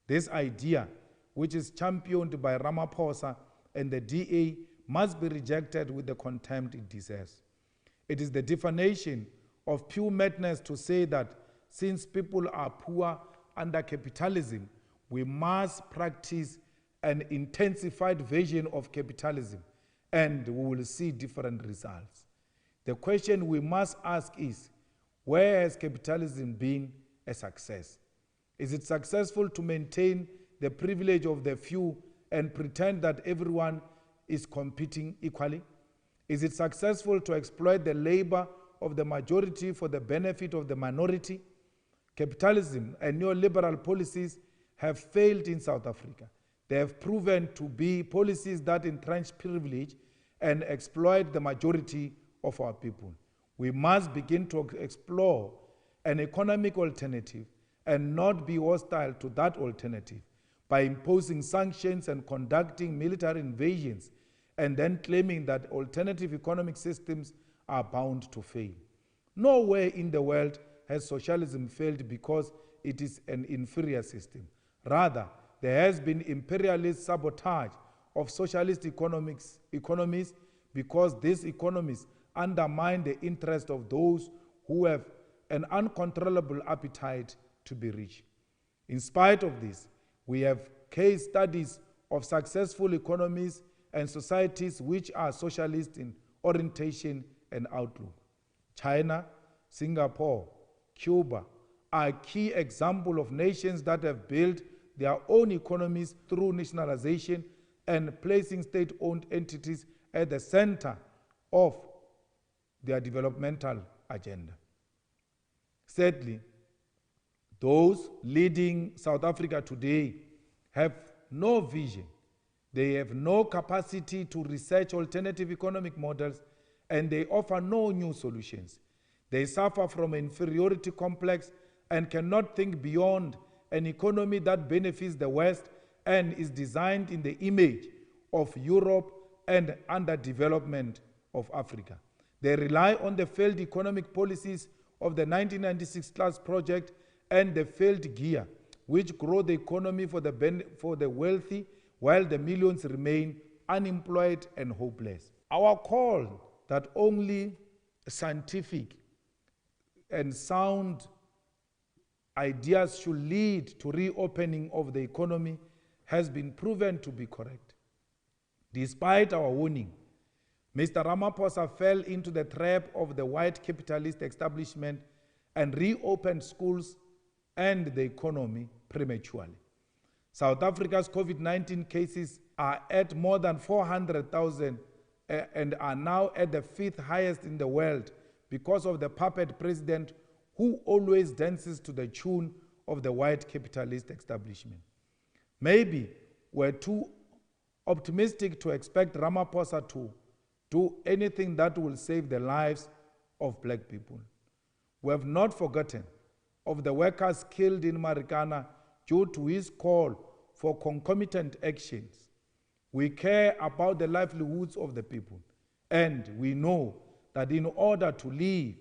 This idea, which is championed by Ramaphosa and the DA, must be rejected with the contempt it deserves. It is the definition of pure madness to say that since people are poor under capitalism, we must practice an intensified version of capitalism, and we will see different results. The question we must ask is, where has capitalism been a success? Is it successful to maintain the privilege of the few and pretend that everyone is competing equally? Is it successful to exploit the labor of the majority for the benefit of the minority? Capitalism and neoliberal policies have failed in South Africa. They have proven to be policies that entrench privilege and exploit the majority of our people. We must begin to explore an economic alternative and not be hostile to that alternative by imposing sanctions and conducting military invasions and then claiming that alternative economic systems are bound to fail. Nowhere in the world has socialism failed because it is an inferior system. Rather, there has been imperialist sabotage of socialist economies because these economies undermine the interest of those who have an uncontrollable appetite to be rich. In spite of this, we have case studies of successful economies and societies which are socialist in orientation and outlook. China, Singapore, Cuba are key examples of nations that have built their own economies through nationalization and placing state-owned entities at the center of their developmental agenda. Sadly, those leading South Africa today have no vision. They have no capacity to research alternative economic models, and they offer no new solutions. They suffer from an inferiority complex and cannot think beyond an economy that benefits the West and is designed in the image of Europe and underdevelopment of Africa. They rely on the failed economic policies of the 1996 class project and the failed GEAR, which grow the economy for the wealthy while the millions remain unemployed and hopeless. Our call that only scientific and sound ideas should lead to reopening of the economy has been proven to be correct. Despite our warning, Mr. Ramaphosa fell into the trap of the white capitalist establishment and reopened schools and the economy prematurely. South Africa's COVID-19 cases are at more than 400,000 and are now at the 5th highest in the world because of the puppet president who always dances to the tune of the white capitalist establishment. Maybe we're too optimistic to expect Ramaphosa to do anything that will save the lives of black people. We have not forgotten of the workers killed in Marikana due to his call for concomitant actions. We care about the livelihoods of the people, and we know that in order to live,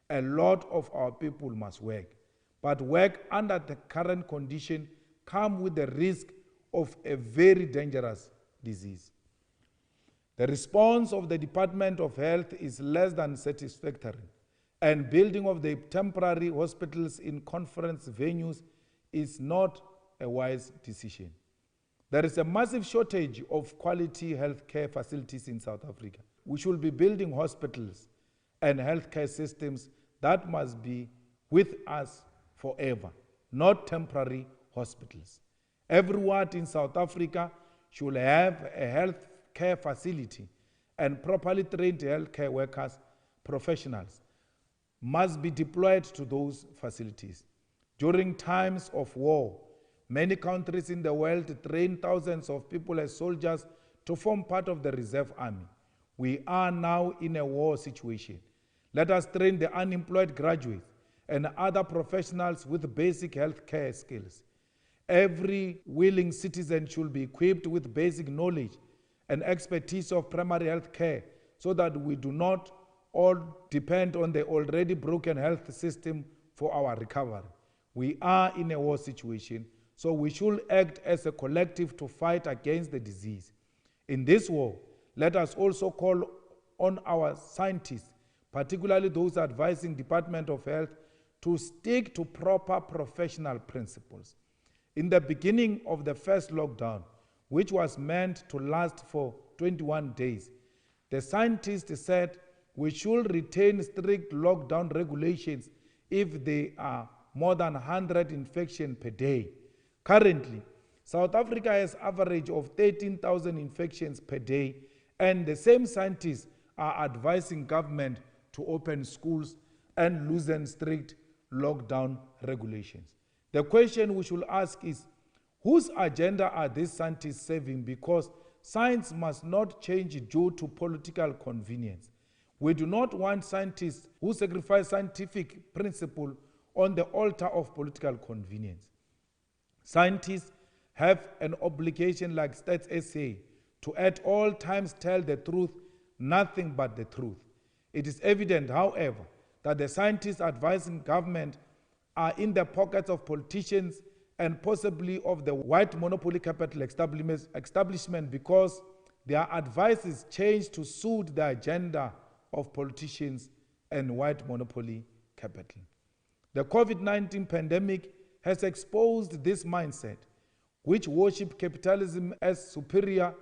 a lot of our people must work. But work under the current condition come with the risk of a very dangerous disease. The response of the Department of Health is less than satisfactory, and building of the temporary hospitals in conference venues is not a wise decision. There is a massive shortage of quality healthcare facilities in South Africa. We should be building hospitals and healthcare systems that must be with us forever, not temporary hospitals. Every ward in South Africa should have a healthcare facility, and properly trained healthcare workers, professionals, must be deployed to those facilities. During times of war, many countries in the world train thousands of people as soldiers to form part of the reserve army. We are now in a war situation. Let us train the unemployed graduates and other professionals with basic healthcare skills. Every willing citizen should be equipped with basic knowledge and expertise of primary health care so that we do not all depend on the already broken health system for our recovery. We are in a war situation, so we should act as a collective to fight against the disease. In this war, let us also call on our scientists, particularly those advising Department of Health, to stick to proper professional principles. In the beginning of the first lockdown, which was meant to last for 21 days, the scientists said we should retain strict lockdown regulations if there are more than 100 infections per day. Currently, South Africa has an average of 13,000 infections per day, and the same scientists are advising government to open schools and loosen strict lockdown regulations. The question we should ask is, whose agenda are these scientists serving? Because science must not change due to political convenience. We do not want scientists who sacrifice scientific principle on the altar of political convenience. Scientists have an obligation like Stats SA to at all times tell the truth, nothing but the truth. It is evident, however, that the scientists advising government are in the pockets of politicians and possibly of the white monopoly capital establishment because their advice is changed to suit the agenda of politicians and white monopoly capital. The COVID-19 pandemic has exposed this mindset, which worship capitalism as superior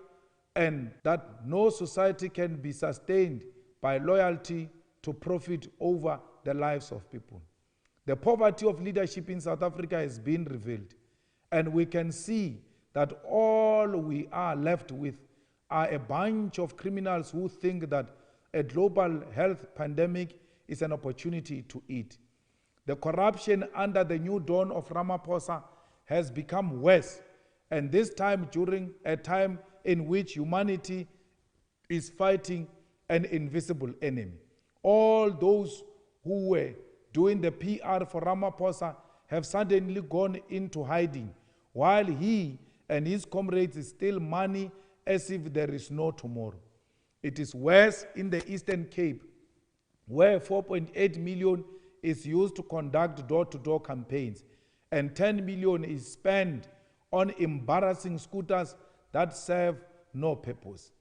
and that no society can be sustained by loyalty to profit over the lives of people. The poverty of leadership in South Africa has been revealed, and we can see that all we are left with are a bunch of criminals who think that a global health pandemic is an opportunity to eat. The corruption under the new dawn of Ramaphosa has become worse, and this time during a time in which humanity is fighting an invisible enemy. All those who were doing the PR for Ramaphosa have suddenly gone into hiding, while he and his comrades steal money as if there is no tomorrow. It is worse in the Eastern Cape, where 4.8 million is used to conduct door-to-door campaigns, and 10 million is spent on embarrassing scooters that serve no purpose.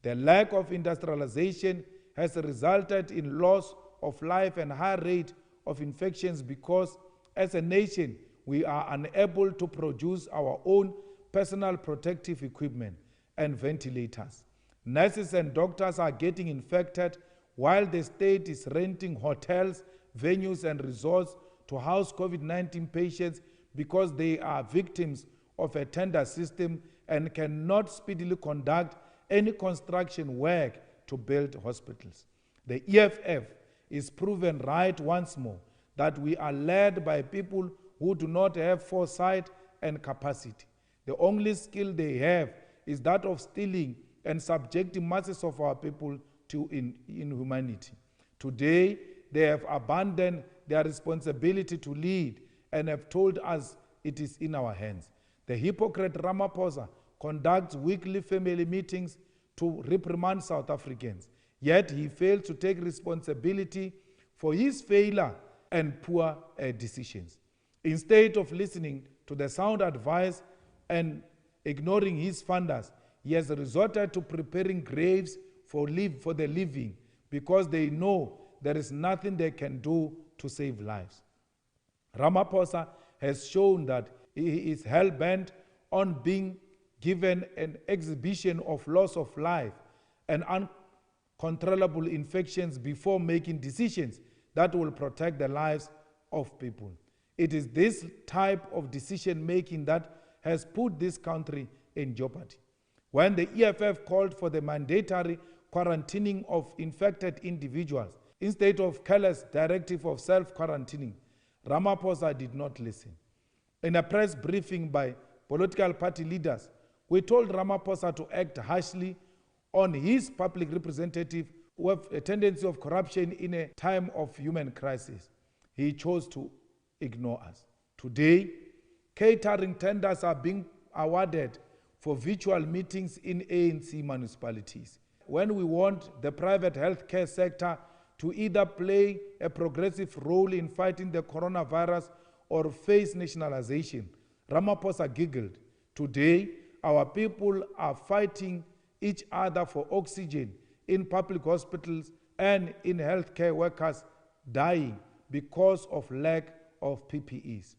The lack of industrialization has resulted in loss of life and high rate of infections because as a nation, we are unable to produce our own personal protective equipment and ventilators. Nurses and doctors are getting infected while the state is renting hotels, venues, and resorts to house COVID-19 patients because they are victims of a tender system and cannot speedily conduct any construction work to build hospitals. The EFF is proven right once more that we are led by people who do not have foresight and capacity. The only skill they have is that of stealing and subjecting masses of our people to inhumanity. Today, they have abandoned their responsibility to lead and have told us it is in our hands. The hypocrite Ramaphosa conducts weekly family meetings to reprimand South Africans, yet he fails to take responsibility for his failure and poor decisions. Instead of listening to the sound advice and ignoring his funders, he has resorted to preparing graves for the living because they know there is nothing they can do to save lives. Ramaphosa has shown that he is hell-bent on being given an exhibition of loss of life and uncontrollable infections before making decisions that will protect the lives of people. It is this type of decision-making that has put this country in jeopardy. When the EFF called for the mandatory quarantining of infected individuals instead of careless directive of self-quarantining, Ramaphosa did not listen. In a press briefing by political party leaders, we told Ramaphosa to act harshly on his public representative who have a tendency of corruption in a time of human crisis. He chose to ignore us. Today, catering tenders are being awarded for virtual meetings in ANC municipalities. When we want the private healthcare sector to either play a progressive role in fighting the coronavirus or face nationalization, Ramaphosa giggled. Today, our people are fighting each other for oxygen in public hospitals and in healthcare workers dying because of lack of PPEs.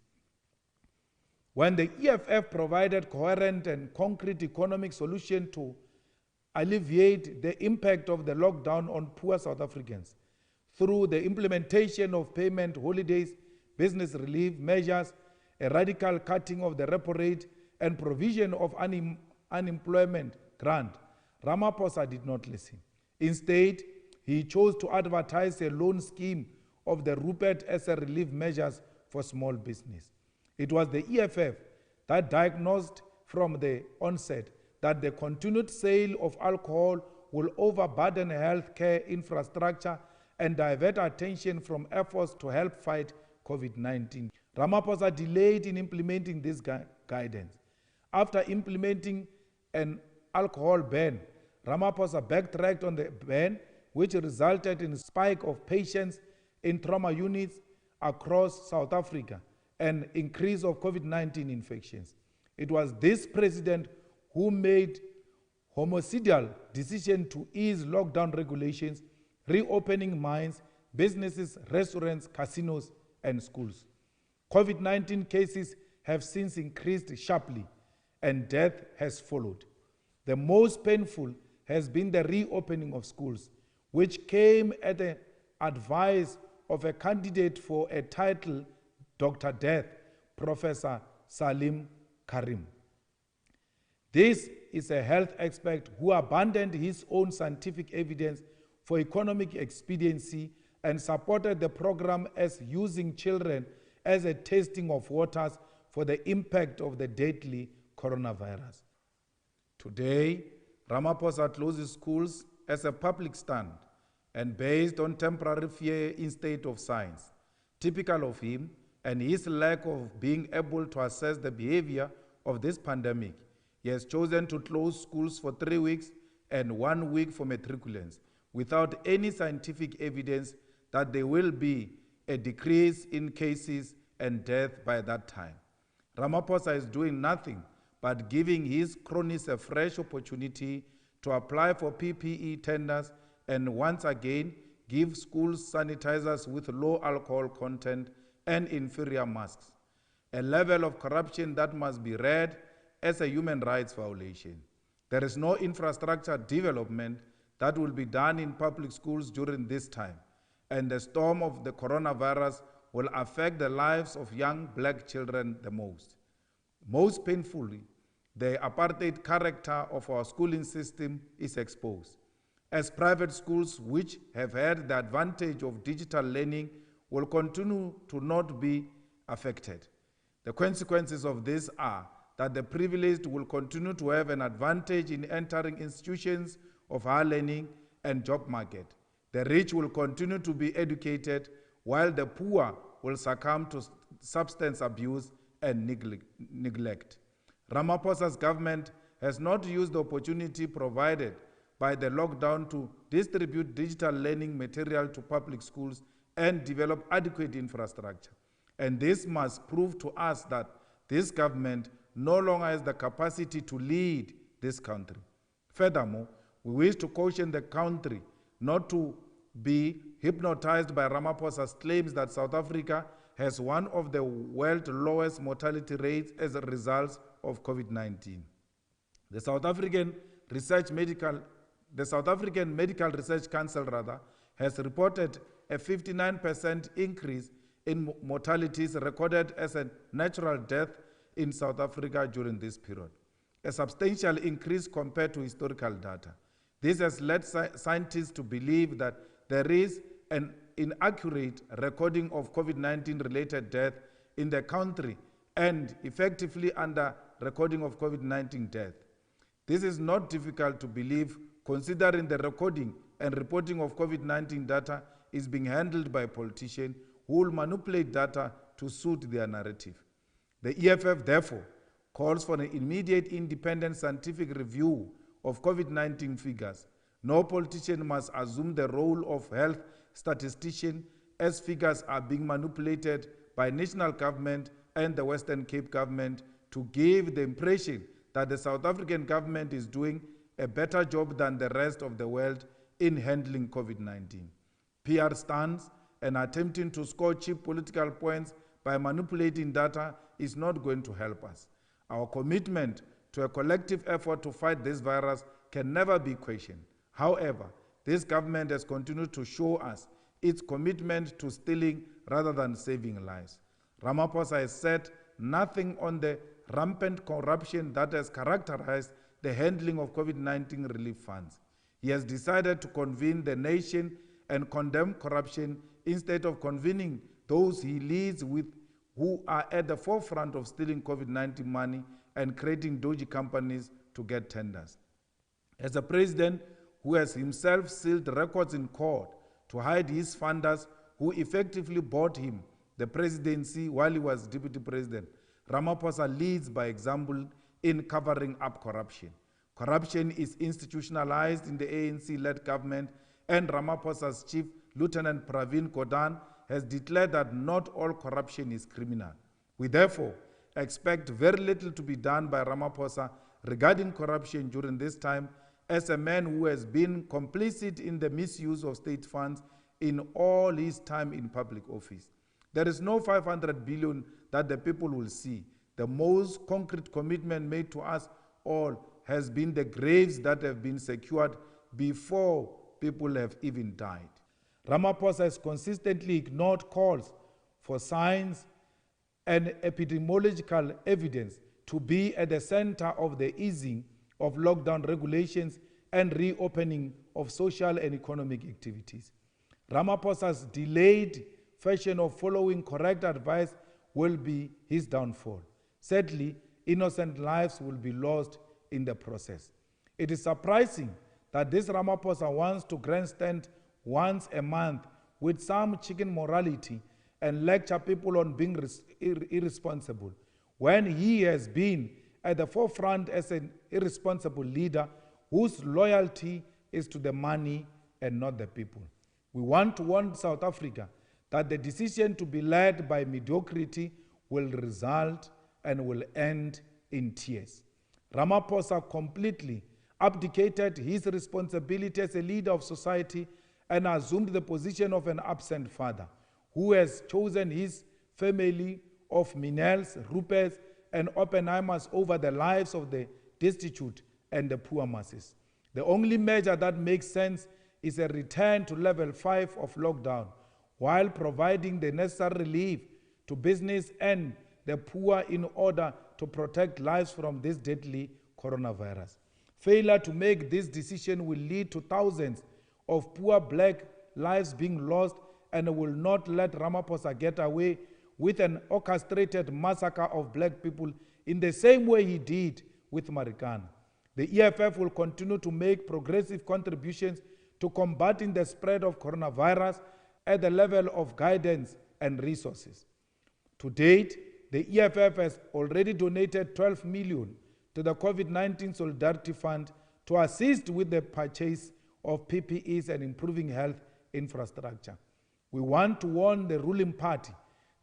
When the EFF provided coherent and concrete economic solution to alleviate the impact of the lockdown on poor South Africans through the implementation of payment holidays, business relief measures, a radical cutting of the repo rate, and provision of unemployment grant, Ramaphosa did not listen. Instead, he chose to advertise a loan scheme of the Rupert as a relief measures for small business. It was the EFF that diagnosed from the onset that the continued sale of alcohol will overburden healthcare infrastructure and divert attention from efforts to help fight COVID-19. Ramaphosa delayed in implementing this guidance. After implementing an alcohol ban, Ramaphosa backtracked on the ban, which resulted in a spike of patients in trauma units across South Africa and increase of COVID-19 infections. It was this president who made homicidal decision to ease lockdown regulations, reopening mines, businesses, restaurants, casinos, and schools. COVID-19 cases have since increased sharply, and death has followed. The most painful has been the reopening of schools, which came at the advice of a candidate for a title, Dr. Death, Professor Salim Karim. This is a health expert who abandoned his own scientific evidence for economic expediency and supported the program as using children as a testing of waters for the impact of the deadly coronavirus. Today, Ramaphosa closes schools as a public stand and based on temporary fear instead of science. Typical of him and his lack of being able to assess the behavior of this pandemic, he has chosen to close schools for 3 weeks and 1 week for matriculants without any scientific evidence that there will be a decrease in cases and death by that time. Ramaphosa is doing nothing but giving his cronies a fresh opportunity to apply for PPE tenders and once again give schools sanitizers with low alcohol content and inferior masks, a level of corruption that must be read as a human rights violation. There is no infrastructure development that will be done in public schools during this time, and the storm of the coronavirus will affect the lives of young black children the most. Most painfully, the apartheid character of our schooling system is exposed, as private schools which have had the advantage of digital learning will continue to not be affected. The consequences of this are that the privileged will continue to have an advantage in entering institutions of higher learning and job market. The rich will continue to be educated while the poor will succumb to substance abuse and neglect. Ramaphosa's government has not used the opportunity provided by the lockdown to distribute digital learning material to public schools and develop adequate infrastructure. And this must prove to us that this government no longer has the capacity to lead this country. Furthermore, we wish to caution the country not to be hypnotized by Ramaphosa's claims that South Africa has one of the world's lowest mortality rates as a result of COVID-19. The South African Medical Research Council has reported a 59% increase in mortalities recorded as a natural death in South Africa during this period, a substantial increase compared to historical data. This has led scientists to believe that there is an inaccurate recording of COVID-19 related death in the country and effectively under recording of COVID-19 death. This is not difficult to believe considering the recording and reporting of COVID-19 data is being handled by politicians who will manipulate data to suit their narrative. The EFF, therefore, calls for an immediate independent scientific review of COVID-19 figures. No politician must assume the role of health statistician as figures are being manipulated by national government and the Western Cape government to give the impression that the South African government is doing a better job than the rest of the world in handling COVID-19. PR stunts and attempting to score cheap political points by manipulating data is not going to help us. Our commitment to a collective effort to fight this virus can never be questioned. However, this government has continued to show us its commitment to stealing rather than saving lives. Ramaphosa has said nothing on the rampant corruption that has characterized the handling of COVID-19 relief funds. He has decided to convene the nation and condemn corruption instead of convening those he leads with who are at the forefront of stealing COVID-19 money and creating dodgy companies to get tenders. As a president who has himself sealed records in court to hide his funders who effectively bought him the presidency while he was deputy president, Ramaphosa leads by example in covering up corruption. Corruption is institutionalized in the ANC-led government, and Ramaphosa's chief, Lieutenant Pravin Gordhan, has declared that not all corruption is criminal. We therefore expect very little to be done by Ramaphosa regarding corruption during this time, as a man who has been complicit in the misuse of state funds in all his time in public office. There is no 500 billion that the people will see. The most concrete commitment made to us all has been the graves that have been secured before people have even died. Ramaphosa has consistently ignored calls for science and epidemiological evidence to be at the center of the easing of lockdown regulations and reopening of social and economic activities. Ramaphosa's delayed fashion of following correct advice will be his downfall. Sadly, innocent lives will be lost in the process. It is surprising that this Ramaphosa wants to grandstand once a month with some chicken morality and lecture people on being irresponsible, when he has been at the forefront as an irresponsible leader whose loyalty is to the money and not the people. We want to warn South Africa that the decision to be led by mediocrity will result and will end in tears. Ramaphosa completely abdicated his responsibility as a leader of society and assumed the position of an absent father who has chosen his family of Minels, Ruppers, and Oppenheimers over the lives of the destitute and the poor masses. The only measure that makes sense is a return to level 5 of lockdown, while providing the necessary relief to business and the poor in order to protect lives from this deadly coronavirus. Failure to make this decision will lead to thousands of poor black lives being lost and will not let Ramaphosa get away with an orchestrated massacre of black people in the same way he did with Marikana. The EFF will continue to make progressive contributions to combating the spread of coronavirus at the level of guidance and resources. To date, the EFF has already donated 12 million to the COVID-19 Solidarity Fund to assist with the purchase of PPEs and improving health infrastructure. We want to warn the ruling party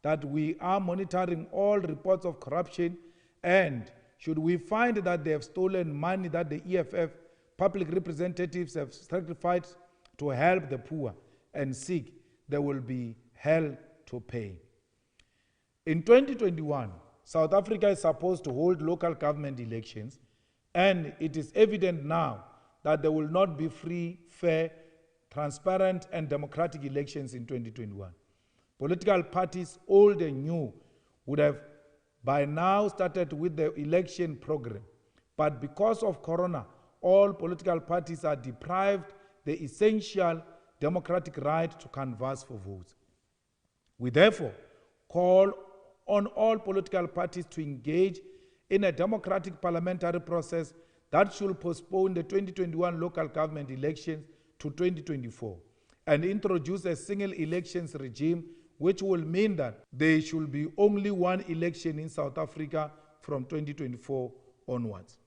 that we are monitoring all reports of corruption, and should we find that they have stolen money that the EFF public representatives have sacrificed to help the poor and sick, they will be held to pay. In 2021, South Africa is supposed to hold local government elections, and it is evident now that there will not be free, fair, transparent, and democratic elections in 2021. Political parties, old and new, would have by now started with the election program. But because of Corona, all political parties are deprived the essential democratic right to canvass for votes. We therefore call on all political parties to engage in a democratic parliamentary process that should postpone the 2021 local government elections to 2024 and introduce a single elections regime, which will mean that there should be only one election in South Africa from 2024 onwards.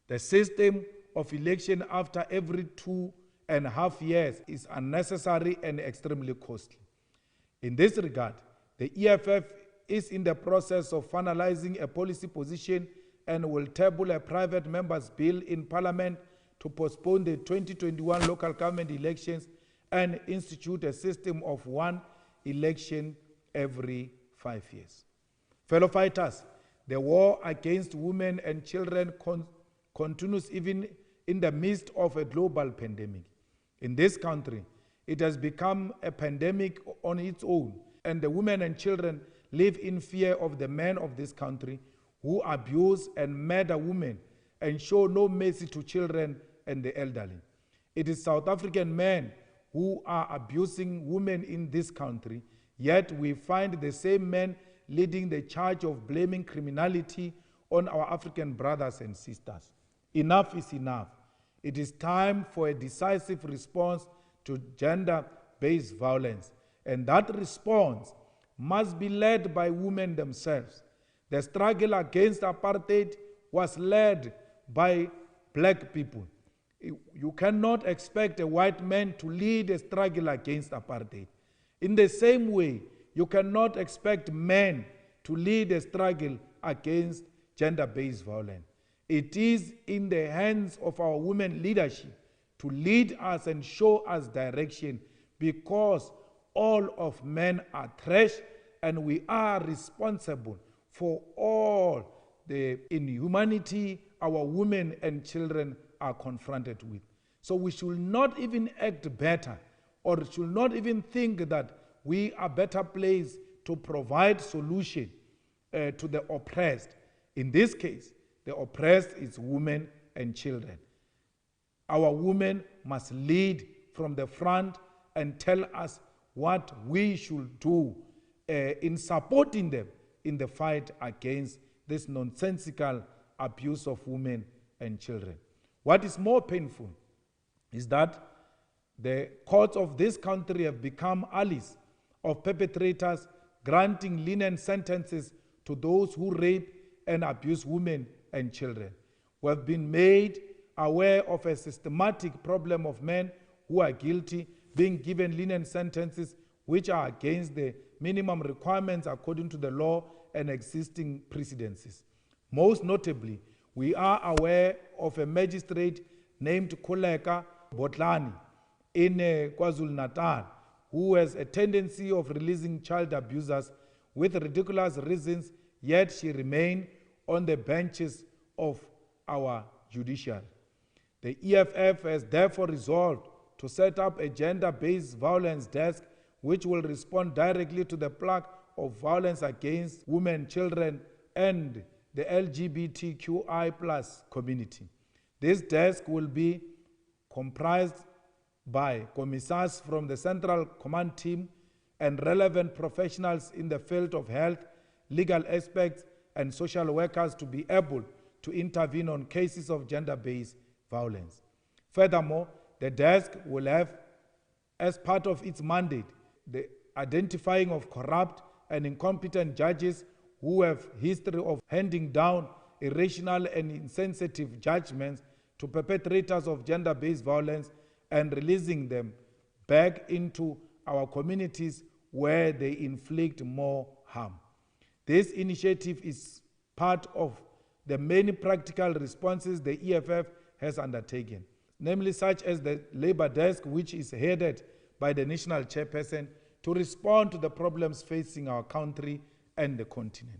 The system of election after every 2.5 years is unnecessary and extremely costly. In this regard, the EFF is in the process of finalizing a policy position and will table a private member's bill in Parliament to postpone the 2021 local government elections and institute a system of one election every 5 years. Fellow fighters, the war against women and children continues even in the midst of a global pandemic. In this country, it has become a pandemic on its own, and the women and children live in fear of the men of this country who abuse and murder women and show no mercy to children and the elderly. It is South African men who are abusing women in this country, yet we find the same men leading the charge of blaming criminality on our African brothers and sisters. Enough is enough. It is time for a decisive response to gender-based violence, and that response must be led by women themselves. The struggle against apartheid was led by black people. You cannot expect a white man to lead a struggle against apartheid. In the same way, you cannot expect men to lead a struggle against gender-based violence. It is in the hands of our women leadership to lead us and show us direction, because all of men are trash and we are responsible for all the inhumanity our women and children are confronted with. So we should not even act better, or should not even think that we are better placed to provide solution to the oppressed. In this case, the oppressed is women and children. Our women must lead from the front and tell us what we should do in supporting them in the fight against this nonsensical abuse of women and children. What is more painful is that the courts of this country have become allies of perpetrators, granting lenient sentences to those who rape and abuse women and children. We have been made aware of a systematic problem of men who are guilty being given lenient sentences which are against the minimum requirements according to the law and existing precedences. Most notably, we are aware of a magistrate named Koleka Botlani in KwaZulu-Natal who has a tendency of releasing child abusers with ridiculous reasons, yet she remains on the benches of our judiciary. The EFF has therefore resolved to set up a gender-based violence desk which will respond directly to the plague of violence against women, children, and the LGBTQI+ community. This desk will be comprised by commissars from the Central Command Team and relevant professionals in the field of health, legal aspects, and social workers to be able to intervene on cases of gender-based violence. Furthermore, the desk will have, as part of its mandate, the identifying of corrupt and incompetent judges who have history of handing down irrational and insensitive judgments to perpetrators of gender-based violence and releasing them back into our communities where they inflict more harm. This initiative is part of the many practical responses the EFF has undertaken, namely such as the Labour Desk, which is headed by the national chairperson, to respond to the problems facing our country and the continent.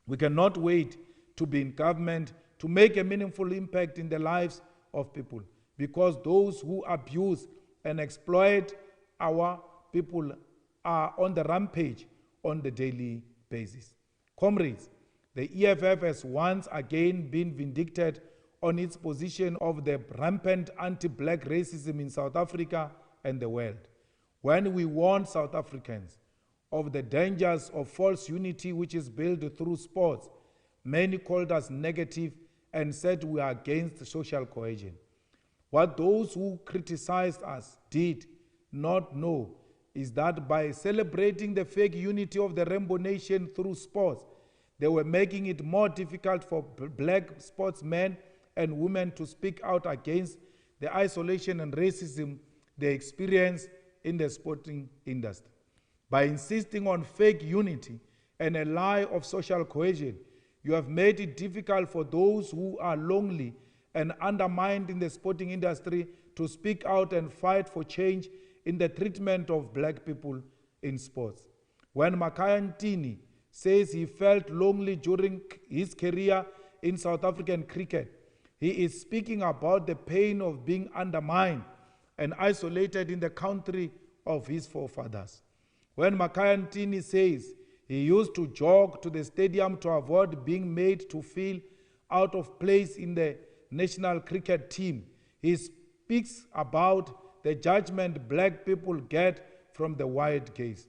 We cannot wait to be in government to make a meaningful impact in the lives of people, because those who abuse and exploit our people are on the rampage on the daily basis. Comrades, the EFF has once again been vindicated on its position of the rampant anti-black racism in South Africa and the world. When we warned South Africans of the dangers of false unity which is built through sports, many called us negative and said we are against social cohesion. What those who criticized us did not know is that by celebrating the fake unity of the Rainbow Nation through sports, they were making it more difficult for black sportsmen and women to speak out against the isolation and racism they experience in the sporting industry. By insisting on fake unity and a lie of social cohesion, you have made it difficult for those who are lonely and undermined in the sporting industry to speak out and fight for change in the treatment of black people in sports. When Makhaya Ntini says he felt lonely during his career in South African cricket, he is speaking about the pain of being undermined and isolated in the country of his forefathers. When Makhaya Ntini says he used to jog to the stadium to avoid being made to feel out of place in the national cricket team, he speaks about the judgment black people get from the white gaze.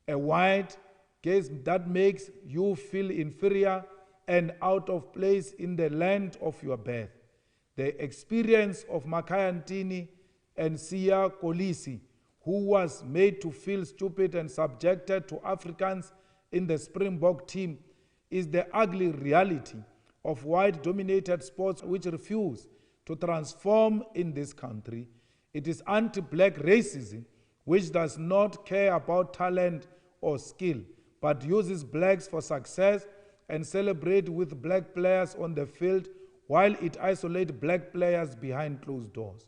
A white gaze that makes you feel inferior and out of place in the land of your birth. The experience of Makhaya Ntini and Siya Kolisi, who was made to feel stupid and subjected to Africans in the Springbok team, is the ugly reality of white-dominated sports which refuse to transform in this country. It is anti-black racism which does not care about talent or skill, but uses blacks for success and celebrate with black players on the field while it isolates black players behind closed doors.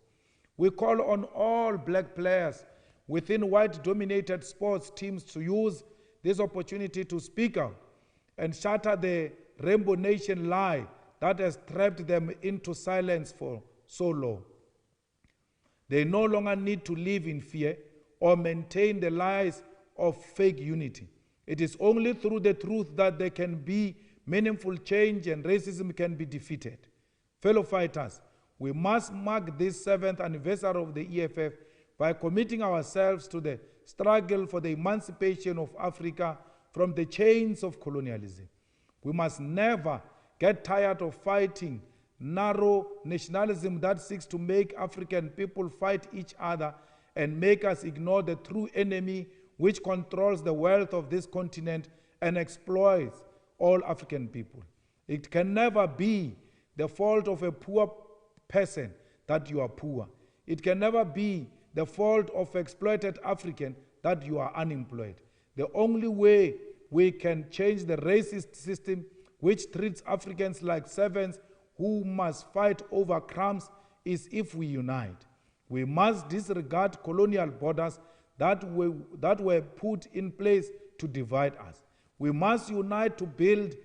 We call on all black players within white-dominated sports teams to use this opportunity to speak out and shatter the Rainbow Nation lie that has trapped them into silence for so long. They no longer need to live in fear or maintain the lies of fake unity. It is only through the truth that there can be meaningful change and racism can be defeated. Fellow fighters, we must mark this 7th anniversary of the EFF by committing ourselves to the struggle for the emancipation of Africa from the chains of colonialism. We must never get tired of fighting narrow nationalism that seeks to make African people fight each other and make us ignore the true enemy which controls the wealth of this continent and exploits all African people. It can never be the fault of a poor person that you are poor. It can never be the fault of exploited African that you are unemployed. The only way we can change the racist system which treats Africans like servants who must fight over crumbs is if we unite. We must disregard colonial borders that were put in place to divide us. We must unite to build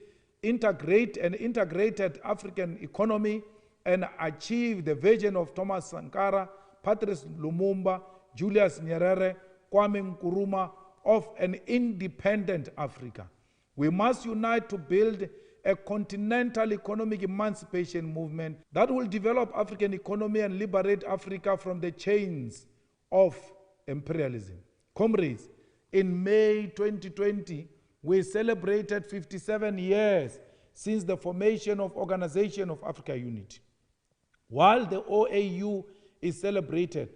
an integrated African economy and achieve the vision of Thomas Sankara, Patrice Lumumba, Julius Nyerere, Kwame Nkrumah of an independent Africa. We must unite to build a continental economic emancipation movement that will develop African economy and liberate Africa from the chains of imperialism. Comrades, in May 2020, we celebrated 57 years since the formation of Organization of Africa Unity. While the OAU is celebrated,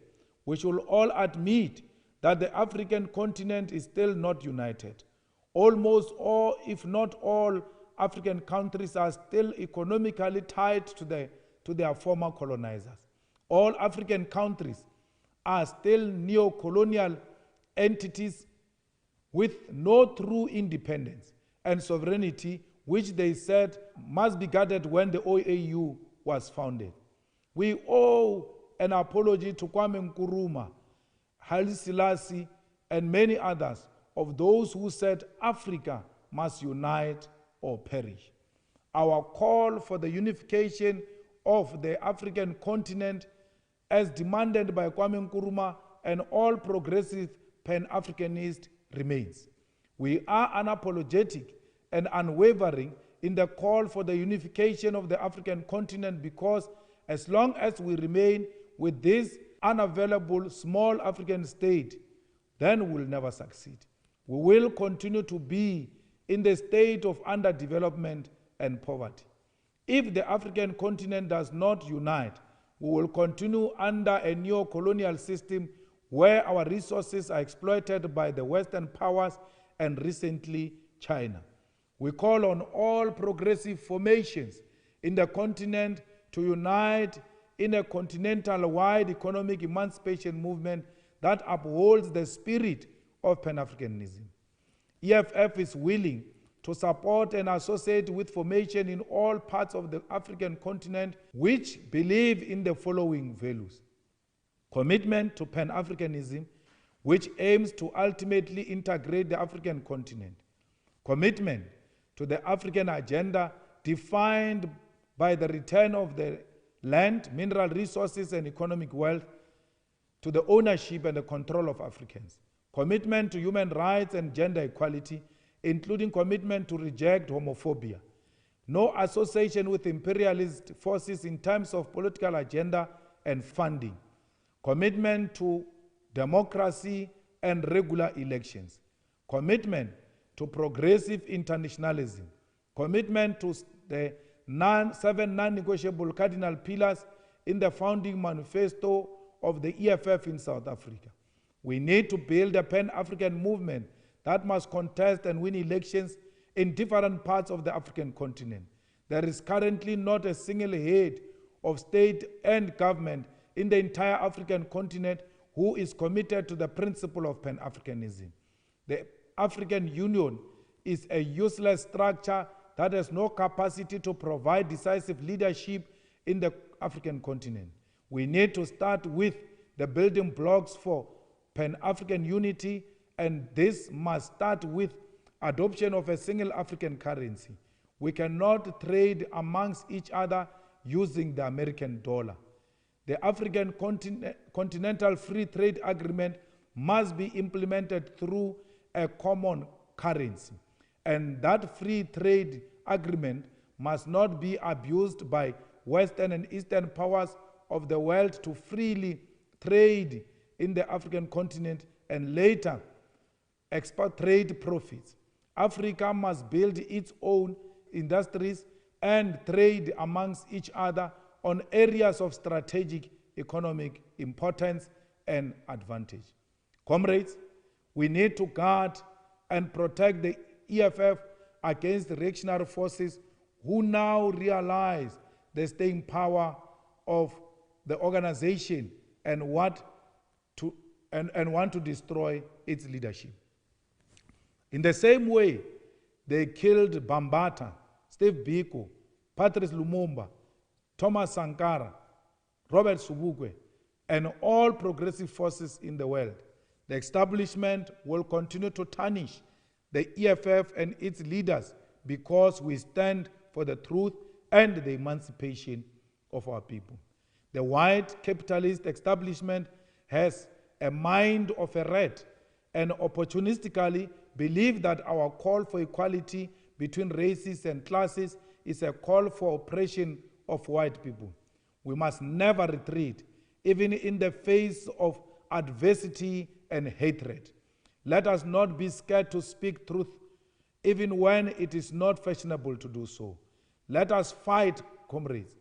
we should all admit that the African continent is still not united. Almost all, if not all, African countries are still economically tied to their former colonizers. All African countries are still neo-colonial entities with no true independence and sovereignty, which they said must be guarded when the OAU was founded. We owe an apology to Kwame Nkrumah, Haile Selassie, and many others of those who said Africa must unite or perish. Our call for the unification of the African continent, as demanded by Kwame Nkrumah and all progressive Pan-Africanists, remains. We are unapologetic and unwavering in the call for the unification of the African continent, because as long as we remain with this unavailable small African state, then we'll never succeed. We will continue to be in the state of underdevelopment and poverty. If the African continent does not unite, we will continue under a neo-colonial system where our resources are exploited by the Western powers and recently China. We call on all progressive formations in the continent to unite in a continental-wide economic emancipation movement that upholds the spirit of Pan-Africanism. EFF is willing to support and associate with formation in all parts of the African continent which believe in the following values: commitment to Pan-Africanism, which aims to ultimately integrate the African continent; commitment to the African agenda defined by the return of the land, mineral resources, and economic wealth to the ownership and the control of Africans; commitment to human rights and gender equality, including commitment to reject homophobia; no association with imperialist forces in terms of political agenda and funding; commitment to democracy and regular elections; commitment to progressive internationalism; commitment to the seven non-negotiable cardinal pillars in the founding manifesto of the EFF in South Africa. We need to build a Pan-African movement that must contest and win elections in different parts of the African continent. There is currently not a single head of state and government in the entire African continent who is committed to the principle of Pan-Africanism. The African Union is a useless structure that has no capacity to provide decisive leadership in the African continent. We need to start with the building blocks for Pan-African unity, and this must start with adoption of a single African currency. We cannot trade amongst each other using the American dollar. The African Continental Free Trade Agreement must be implemented through a common currency, and that free trade agreement must not be abused by Western and Eastern powers of the world to freely trade in the African continent and later expatriate profits. Africa must build its own industries and trade amongst each other on areas of strategic economic importance and advantage. Comrades, we need to guard and protect the EFF against reactionary forces who now realize the staying power of the organization and want to destroy its leadership. In the same way, they killed Bambata, Steve Biko, Patrice Lumumba, Thomas Sankara, Robert Sobukwe, and all progressive forces in the world. The establishment will continue to tarnish the EFF and its leaders because we stand for the truth and the emancipation of our people. The white capitalist establishment has a mind of a rat and opportunistically believe that our call for equality between races and classes is a call for oppression of white people. We must never retreat, even in the face of adversity and hatred. Let us not be scared to speak truth, even when it is not fashionable to do so. Let us fight, comrades.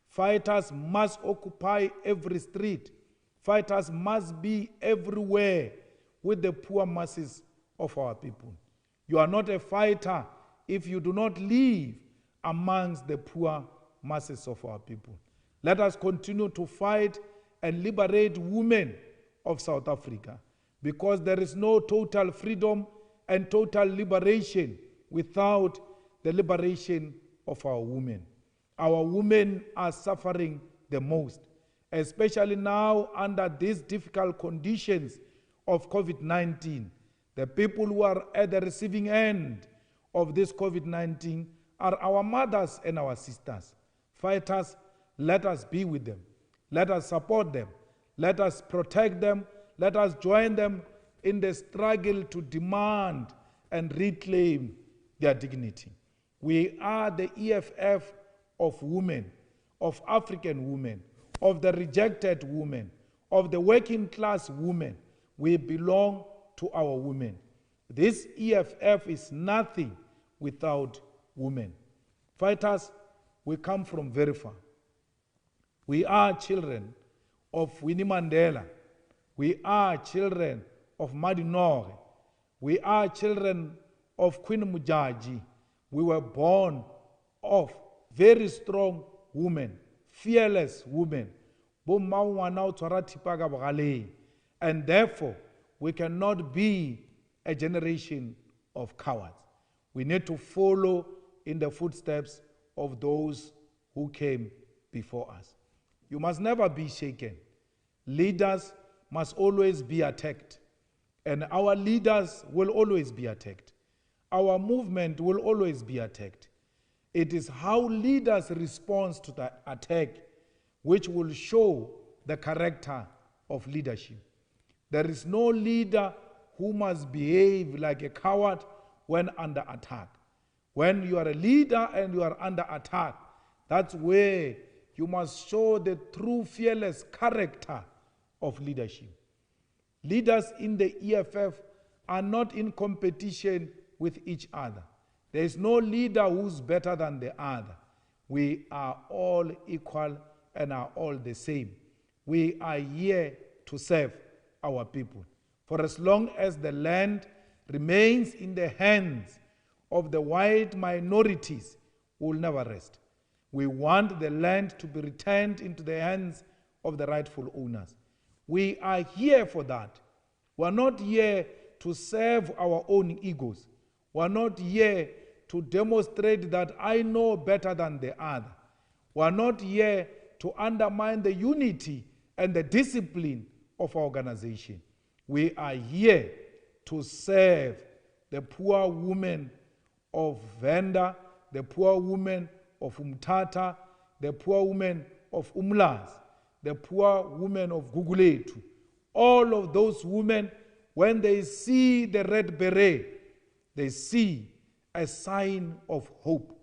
Fighters must occupy every street. Fighters must be everywhere with the poor masses of our people. You are not a fighter if you do not live amongst the poor masses of our people. Let us continue to fight and liberate women of South Africa, because there is no total freedom and total liberation without the liberation of our women. Our women are suffering the most, especially now under these difficult conditions of COVID-19. The people who are at the receiving end of this COVID-19 are our mothers and our sisters. Fighters, let us be with them. Let us support them. Let us protect them. Let us join them in the struggle to demand and reclaim their dignity. We are the EFF of women, of African women, of the rejected women, of the working class women. We belong to our women. This EFF is nothing without women. Fighters, we come from very far. We are children of Winnie Mandela. We are children of Madinore. We are children of Queen Mujaji. We were born of very strong women, fearless women. And therefore, we cannot be a generation of cowards. We need to follow in the footsteps of those who came before us. You must never be shaken. Leaders must always be attacked. And our leaders will always be attacked. Our movement will always be attacked. It is how leaders respond to the attack which will show the character of leadership. There is no leader who must behave like a coward when under attack. When you are a leader and you are under attack, that's where you must show the true fearless character of leadership. Leaders in the EFF are not in competition with each other. There is no leader who's better than the other. We are all equal and are all the same. We are here to serve our people. For as long as the land remains in the hands of the white minorities, we will never rest. We want the land to be returned into the hands of the rightful owners. We are here for that. We are not here to serve our own egos. We are not here to demonstrate that I know better than the other. We are not here to undermine the unity and the discipline of our organization. We are here to serve the poor women of Venda, the poor women of Umtata, the poor women of Umlas, the poor women of Guguletu. All of those women, when they see the red beret, they see a sign of hope.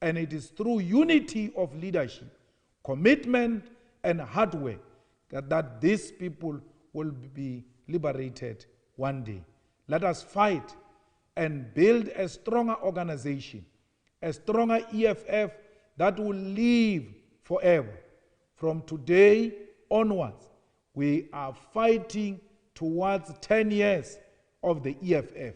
And it is through unity of leadership, commitment, and hard work that these people will be liberated one day. Let us fight and build a stronger organization, a stronger EFF that will live forever. From today onwards, we are fighting towards 10 years of the EFF.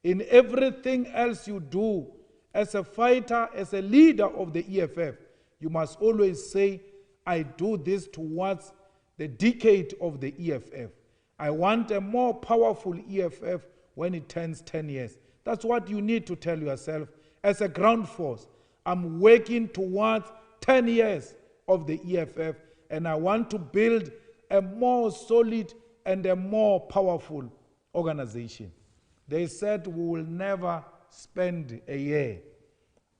In everything else you do, as a fighter, as a leader of the EFF, you must always say, I do this towards the decade of the EFF. I want a more powerful EFF when it turns 10 years. That's what you need to tell yourself as a ground force. I'm working towards 10 years of the EFF, and I want to build a more solid and a more powerful organization. They said we will never spend a year.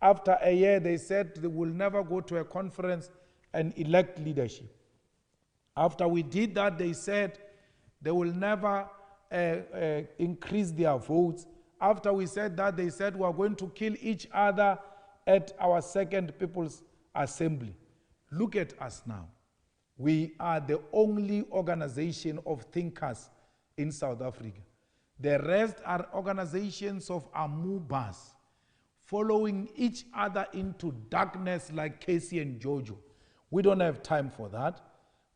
After a year, they said they will never go to a conference and elect leadership. After we did that, they said they will never increase their votes. After we said that, they said we are going to kill each other at our second People's Assembly. Look at us now. We are the only organization of thinkers in South Africa. The rest are organizations of amoebas, following each other into darkness like Casey and Jojo. We don't have time for that.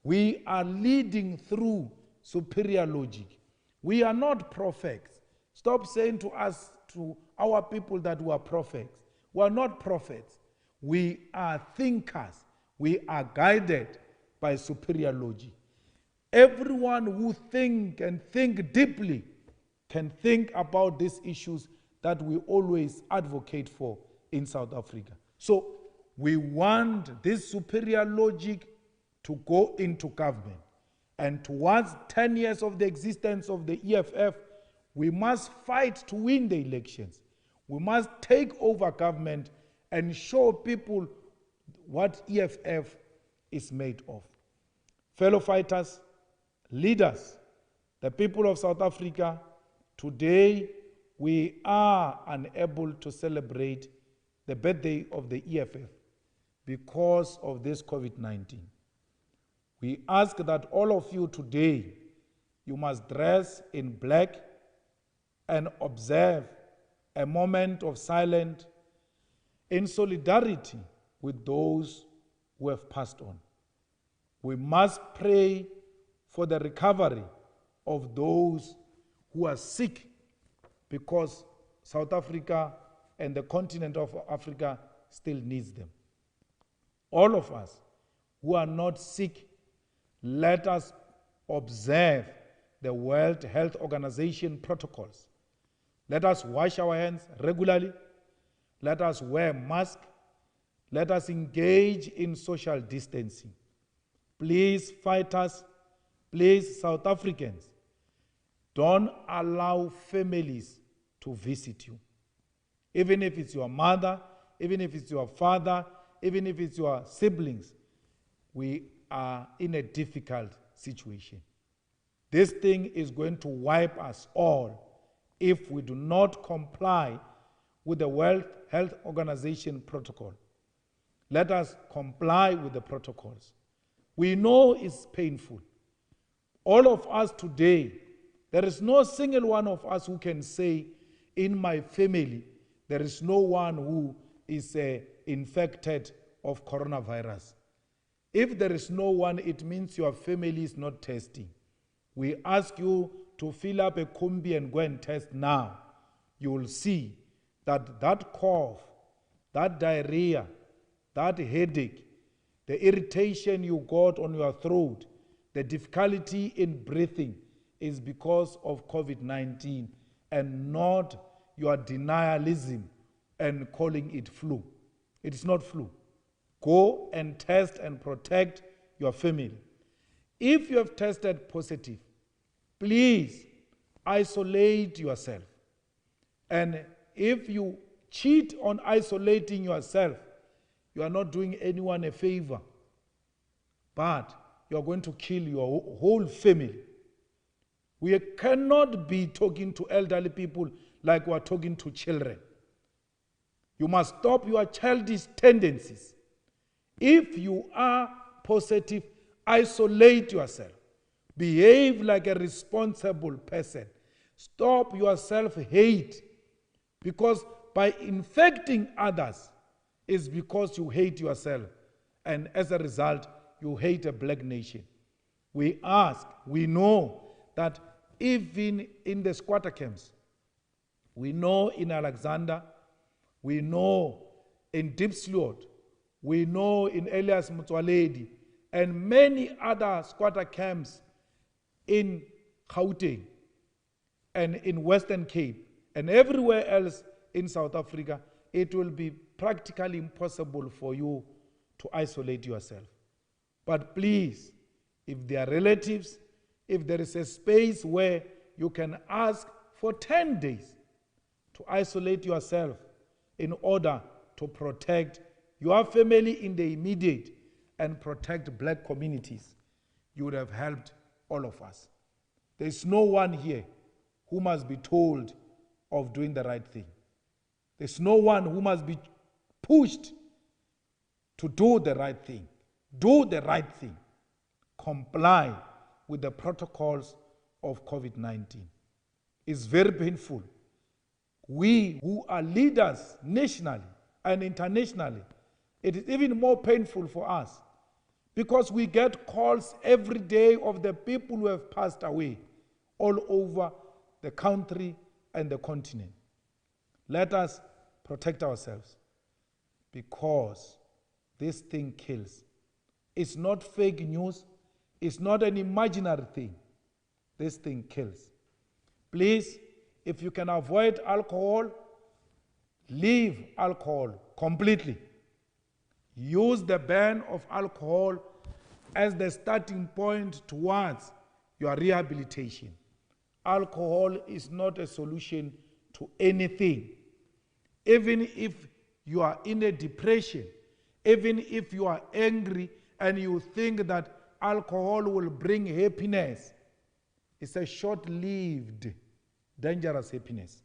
We are leading through superior logic. We are not prophets. Stop saying to us, to our people, that we are prophets. We are not prophets. We are thinkers. We are guided by superior logic. Everyone who think and think deeply can think about these issues that we always advocate for in South Africa. So we want this superior logic to go into government. And towards 10 years of the existence of the EFF, we must fight to win the elections. We must take over government and show people what EFF is made of. Fellow fighters, leaders, the people of South Africa, today we are unable to celebrate the birthday of the EFF because of this COVID-19. We ask that all of you today, you must dress in black and observe a moment of silence in solidarity with those who have passed on. We must pray for the recovery of those who are sick, because South Africa and the continent of Africa still needs them. All of us who are not sick, let us observe the World Health Organization protocols. Let us wash our hands regularly. Let us wear masks. Let us engage in social distancing. Please, fighters, please, South Africans, don't allow families to visit you. Even if it's your mother, even if it's your father, even if it's your siblings, we are in a difficult situation. This thing is going to wipe us all if we do not comply with the World Health Organization protocol. Let us comply with the protocols. We know it's painful. All of us today, there is no single one of us who can say, in my family, there is no one who is infected of coronavirus. If there is no one, it means your family is not testing. We ask you to fill up a combi and go and test now. You will see that that cough, that diarrhea, that headache, the irritation you got on your throat, the difficulty in breathing is because of COVID-19 and not your denialism and calling it flu. It is not flu. Go and test and protect your family. If you have tested positive, please isolate yourself. And if you cheat on isolating yourself, you are not doing anyone a favor, but you are going to kill your whole family. We cannot be talking to elderly people like we are talking to children. You must stop your childish tendencies. If you are positive, isolate yourself. Behave like a responsible person. Stop your self-hate, because by infecting others is because you hate yourself, and as a result, you hate a black nation. We ask, we know that even in the squatter camps, we know in Alexander, we know in Diepsloot, we know in Elias Motsoaledi, and many other squatter camps in Gauteng and in Western Cape and everywhere else in South Africa, it will be practically impossible for you to isolate yourself. But please, if there are relatives, if there is a space where you can ask for 10 days to isolate yourself in order to protect your family in the immediate and protect black communities, you would have helped all of us. There is no one here who must be told of doing the right thing. There's no one who must be pushed to do the right thing. Do the right thing. Comply with the protocols of COVID-19. It's very painful. We who are leaders nationally and internationally, it is even more painful for us because we get calls every day of the people who have passed away all over the country and the continent. Let us protect ourselves because this thing kills. It's not fake news. It's not an imaginary thing. This thing kills. Please, If you can avoid alcohol, leave alcohol completely. Use the ban of alcohol as the starting point towards your rehabilitation. Alcohol is not a solution to anything. Even if you are in a depression, even if you are angry and you think that alcohol will bring happiness, it's a short-lived, dangerous happiness.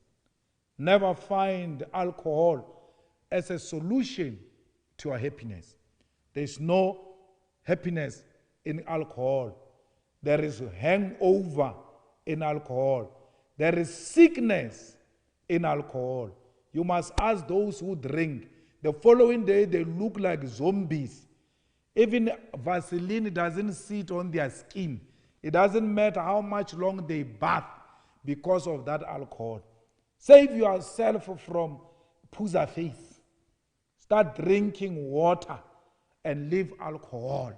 Never find alcohol as a solution to your happiness. There's no happiness in alcohol. There is hangover in alcohol. There is sickness in alcohol. You must ask those who drink. The following day, they look like zombies. Even Vaseline doesn't sit on their skin. It doesn't matter how much long they bath because of that alcohol. Save yourself from puza face. Start drinking water and leave alcohol.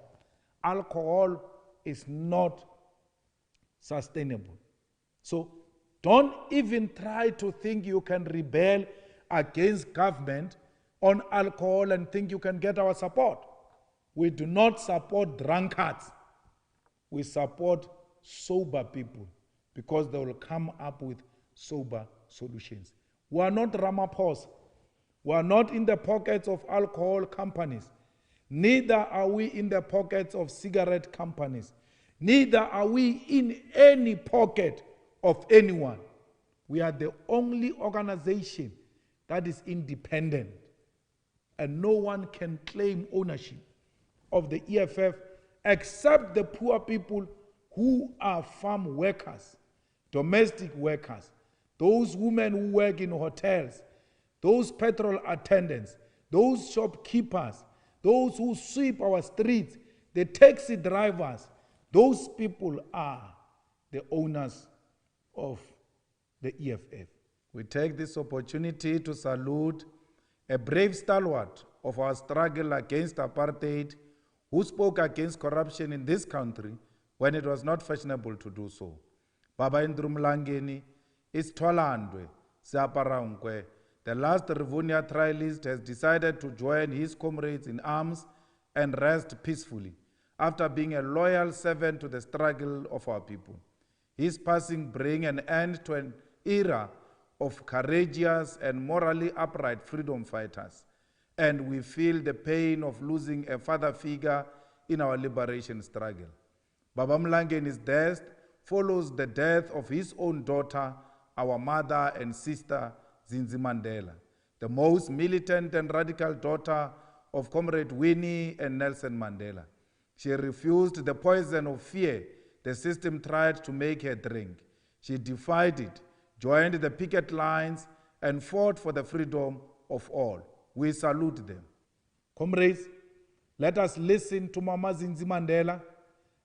Alcohol is not sustainable. So don't even try to think you can rebel against government on alcohol and think you can get our support. We do not support drunkards. We support sober people because they will come up with sober solutions. We are not Ramaphosa. We are not in the pockets of alcohol companies. Neither are we in the pockets of cigarette companies. Neither are we in any pocket of anyone. We are the only organization that is independent. And no one can claim ownership of the EFF except the poor people who are farm workers, domestic workers, those women who work in hotels, those petrol attendants, those shopkeepers, those who sweep our streets, the taxi drivers. Those people are the owners of the EFF. We take this opportunity to salute a brave stalwart of our struggle against apartheid who spoke against corruption in this country when it was not fashionable to do so. Baba Indru Mlangeni is Twalandwe Siaparankwe. The last Rivonia trialist has decided to join his comrades in arms and rest peacefully after being a loyal servant to the struggle of our people. His passing brings an end to an era of courageous and morally upright freedom fighters, and we feel the pain of losing a father figure in our liberation struggle. Baba Mlangeni's death follows the death of his own daughter, our mother and sister, Zinzi Mandela, the most militant and radical daughter of Comrade Winnie and Nelson Mandela. She refused the poison of fear the system tried to make her drink. She defied it, joined the picket lines, and fought for the freedom of all. We salute them. Comrades, let us listen to Mama Zinzi Mandela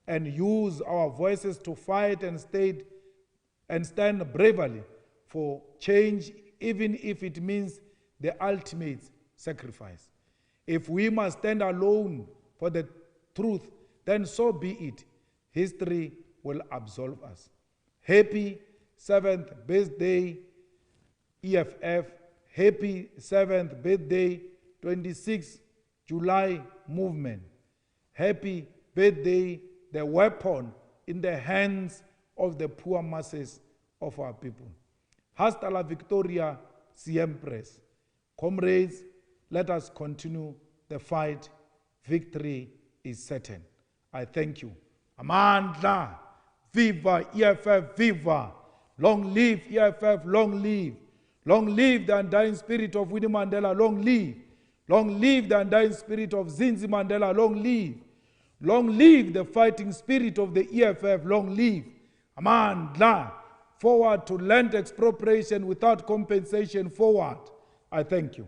and use our voices to fight and stand bravely for change, even if it means the ultimate sacrifice. If we must stand alone for the truth, then so be it. History will absolve us. Happy 7th birthday, EFF. Happy 7th birthday, 26 July movement. Happy birthday, the weapon in the hands of the poor masses of our people. Hasta la victoria, siempre. Comrades, let us continue the fight. Victory is certain. I thank you. Amandla, viva EFF, viva. Long live EFF, long live. Long live the undying spirit of Winnie Mandela, long live. Long live the undying spirit of Zinzi Mandela, long live. Long live the fighting spirit of the EFF, long live. Amandla, forward to land expropriation without compensation, forward. I thank you.